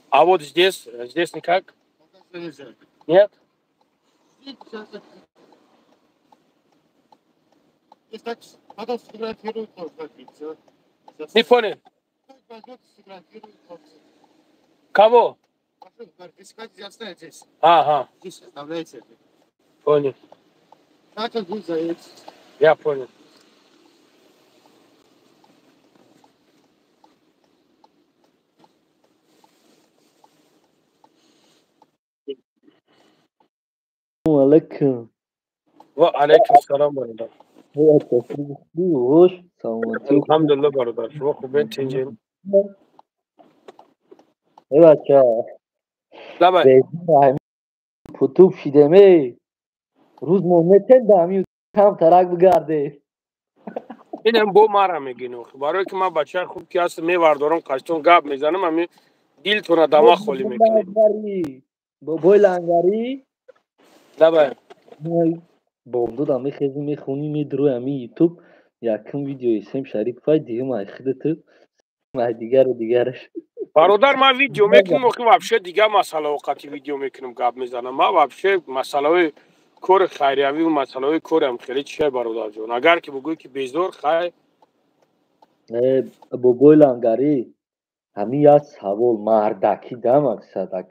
А вот здесь никак? Пока нельзя. Нет? Если так, потом сфотографируют, то как все. Не понял. Возьмет, сфотографируют, Кого? машину, говорит, если хотите оставить здесь. Ага, Здесь оставляйте. понял. Так как будет заедете. Я понял. Aleyküm. Ve aleyküm selam barudar. Evet, hoş. Selamat. Elhamdülillah barudar. Şuma خوبین چنجین؟ Evet ya. لبای. Beyzim putup şideme. Ruz Muhammed'ten de hami tam tarak bgarde. اینم بو مارا میگینو. برای که من بچه خوب که هست میواردارم قشتون گاب میزنم همی دیل تو را دماغ خالی میکنیم. بابای لنگری. لبای. بامدو da میخیزی میخونی میدروی همی یوتیوب یکم ویدیو ایسیم شریف فای دیگه مایخیده تو دیگرش. برادر ما ویدیو میکنم و вообще دیگه مسئله اوقاتی ویدیو میکنم گاب میزنم. ما вообще مسئله کور خیریوی و مسئله کورم خیلی چیه برادر جون. اگر که بگویی که بیزور خیر بابای لنگری همی یا سوال مردکی دا مقصد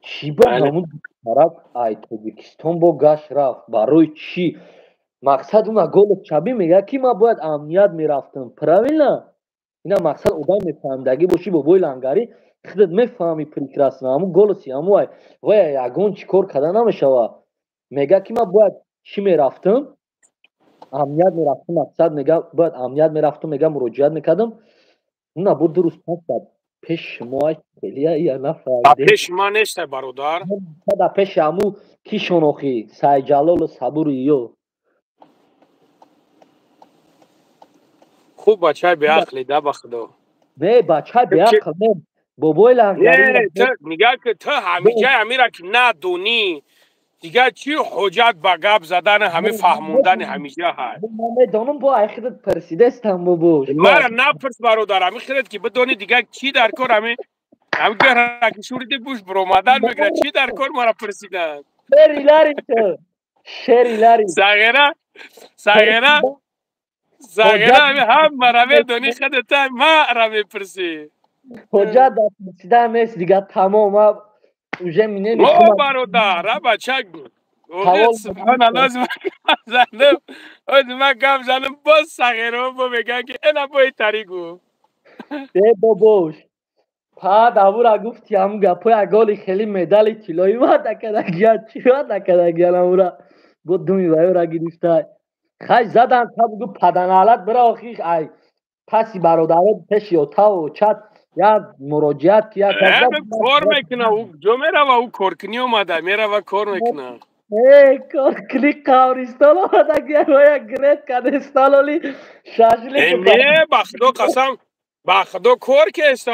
چی با همون طرف تاجیکستان با گشت رفت برای چی مقصد اون گل چبی میگه که ما باید امنیت میرفتم правильно اینا مقصد اودای میفهمدگی باشی بابای لنگری خودت میفهمی پریکراس همون گل سی همون وای یگون چیکار کردن نمیشه میگه که ما باید چی میرفتم امنیت میرفتم مقصد میگه باید امنیت میرفتم میگه مراجعت میکردم نه بود درست هست پیش ما خیلیه یا نفهمیده پیش ما نیست برادر دا پیش همو کی شناخی سای جلال صبوریو خوب بچه به عقلی ده بخدا نه بچه به عقل نه بابای لنگری نه تو میگه که تو همیشه همیره که ندونی دیگه چی حجت به گپ زدن همه فهموندن همیشه هست من میدانم با اخیرت پرسیده استم بابوش مرا نپرس برادر همی خیرت که بدونی دیگه چی در کار همی گره شوریده بوش برومدن میگره چی در کار مرا پرسیدن شری لاری تو شری لاری ساگره همی هم مرا میدونی خودت ما را میپرسی حجت دا پرسیده همیست دیگه تمام اوژه مینه او برادر بچه اوه سبحان الله زنم از ما گم زنم باز ساگره با بگن که اینا بای تاریگو به بابوش پا داورا گفتی همون گپای اگالی خیلی مدالی تیلایی ما دکدگیا چی ما دکدگیا نمورا بود دومی بایو را گیرفته خیلی زدن تا بگو پدنالت برا آخیش ای پسی برادره پشی و تا و چت یا مراجعت که یا کار میکنه او جو میره و او کارکنی اومده میره و کار میکنه کارکنی قاورستان اومده گیا و یا گریت کدستانالی شاشلی نه بخدا قسم بخدا کار که است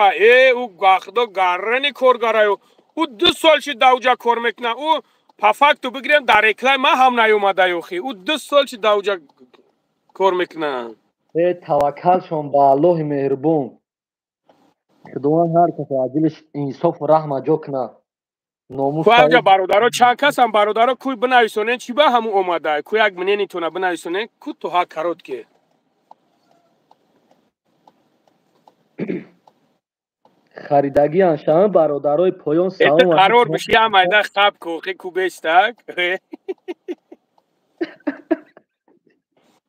او بخدا گرنی کار گرایو او 2 سال شد دوجا کار میکنه او پفک تو بگیریم در اکلای ما هم نیومده یوخی او 2 سال شد دوجا کار میکنه توکل شون با الله مهربون خداوند هر کس عادلش انصاف و رحم جا کنه ناموس کوی برادرها چند کس هم برادرها کوی بنویسونه چی به همون اومده کوی یک منی نیتونه بنویسونه کو تو ها کرد که خریدگی انشان برادرای پایان سلام قرار بشی هم ایده خب کوخی کو بیستک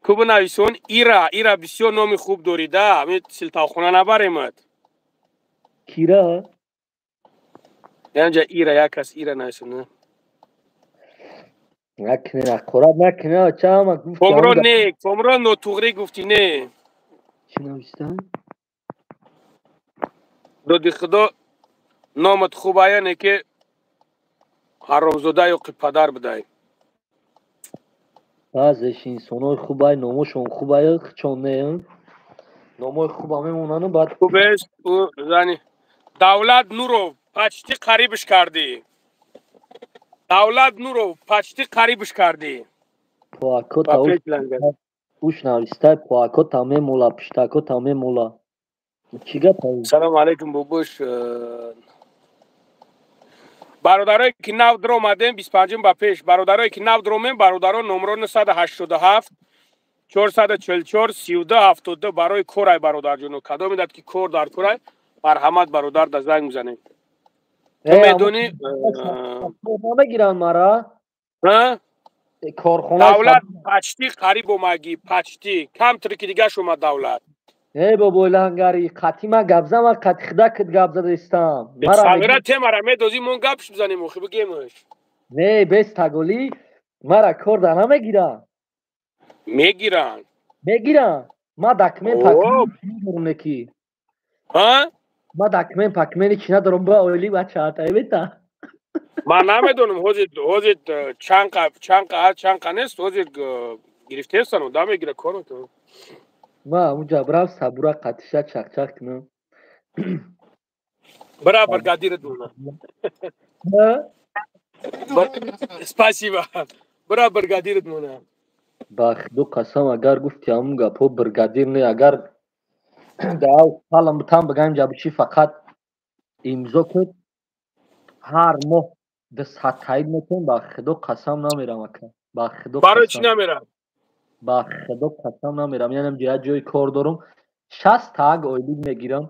کو بنویسون ایرا بسیار نام خوب دوریده همین سلطاخونه نبریمد کیرا؟ اینجا ایرا یک کس ایرا نویسونه نکنه قرار نکنه چه همه گفتی فمران نوتوغری گفتی نه چی نوشتن؟ دادی خدا نامت خوب آینه که حرامزاده یا پدر بدهی بعضش انسانای خوبه نامشون خوبه چون نه نامای خوبه میمونن بعد خوبش زنی دولت نورو پچتی قریبش کردی давлат нуро почти қарибш кардӣ Поакота уш навистай, поакота мемола, пиштакота мемола. Чӣ гапа? салому алайкум бубуш. бародарое ки нав дромадем 25 ба пеш бародарое ки нав дромем бародаро номро 987 444 3272 барои корай бародарҷоно кадом медад ки кор дар корай марҳамат бародар да занг мизанем ту медонӣ намегиранд мара корхона давлат почти қариб омагӣ почти камтаре ки дигаш омад давлат бобои лангари қатима гапзама қати хидакит гап задистам сағира темара медозӣ мон гапш бизанем охи бигемш не без таголи мара кор да намегиранд мегиранд ма документ пакмени ки ма документ пакмени чи надорам ба оили бачаата бета ман намедонам ҳозир чанқа нест ҳозир гирифтестану да мегира кор метавонам ма унҷа бирам сабура қатиша чақчақ кунам бира бригадират монам спасибо бира бригадират монам ба худо қасам агар гуфти ҳамун гапҳо бригадир не агар салам бутам бигам ҷабиши фақат имзо куд ҳар моҳ 200 таид метем ба худо қасам намерам ака ба худо барои чӣ намерам ба худо қасам намерам янам ҷоя ҷои кор дорам 60 таг ойлик мегирам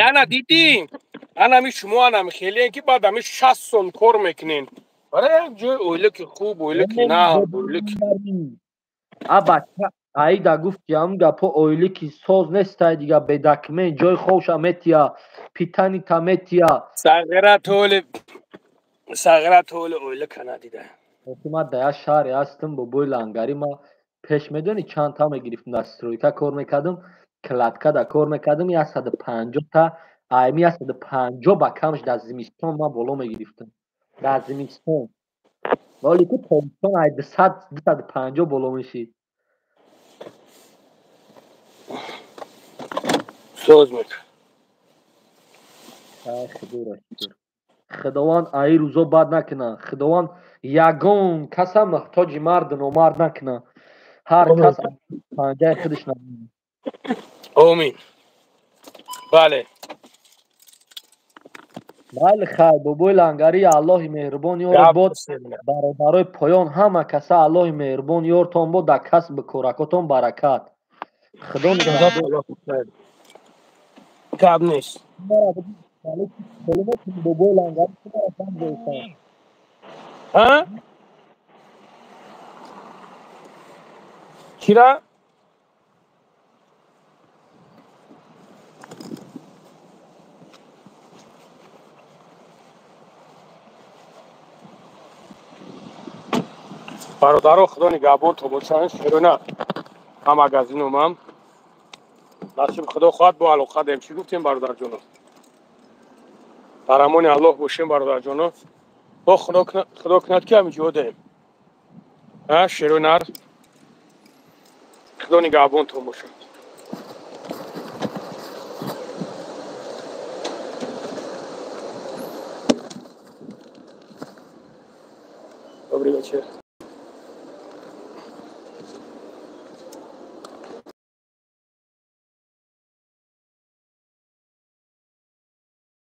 яна дидӣ анами шумо анами хелиен ки баъд ами 60 сон кор мекунен барои як ҷои ойлики хуб ойлики на абача аида гуфти ҳамун гапҳо ойлики соз нестай дига бе документ ҷои ховша метия питанита метия сағира толи ойлика надида ма да як шаҳре ҳастам бобои лангари ма пеш медонӣ чандта мегирифтам дар стройка кор мекардам кладкада кор мекардам 150 та айми 150 ба камш дар зимистон ма боло мегирифтам дар зимистон вале ки тобистон ай 250 боло мешид соз мекард худованд аи рӯзо бад накунад худованд ягон каса муҳтоҷи марду номард накунад ҳар кас панҷаи худаш намояд омин бале бале хайр бобои лангари аллоҳи меҳрубон ёр бод бародарои поён ҳама каса аллоҳи меҳрубон ёртон бод дар касби коракотон баракат худо гап нест бобои лангари чира бародаро худо нигаҳбон тобошанд широна ҳам магазинумам насиб худо хоҳад бо алоқа дем чӣ гуфтем бародарҷоно дар амони аллоҳ бошем бародарҷоно бо худо кунад ки ҳаминҷо дем ширунар худо нигаҳбон тобошанд добрый вечер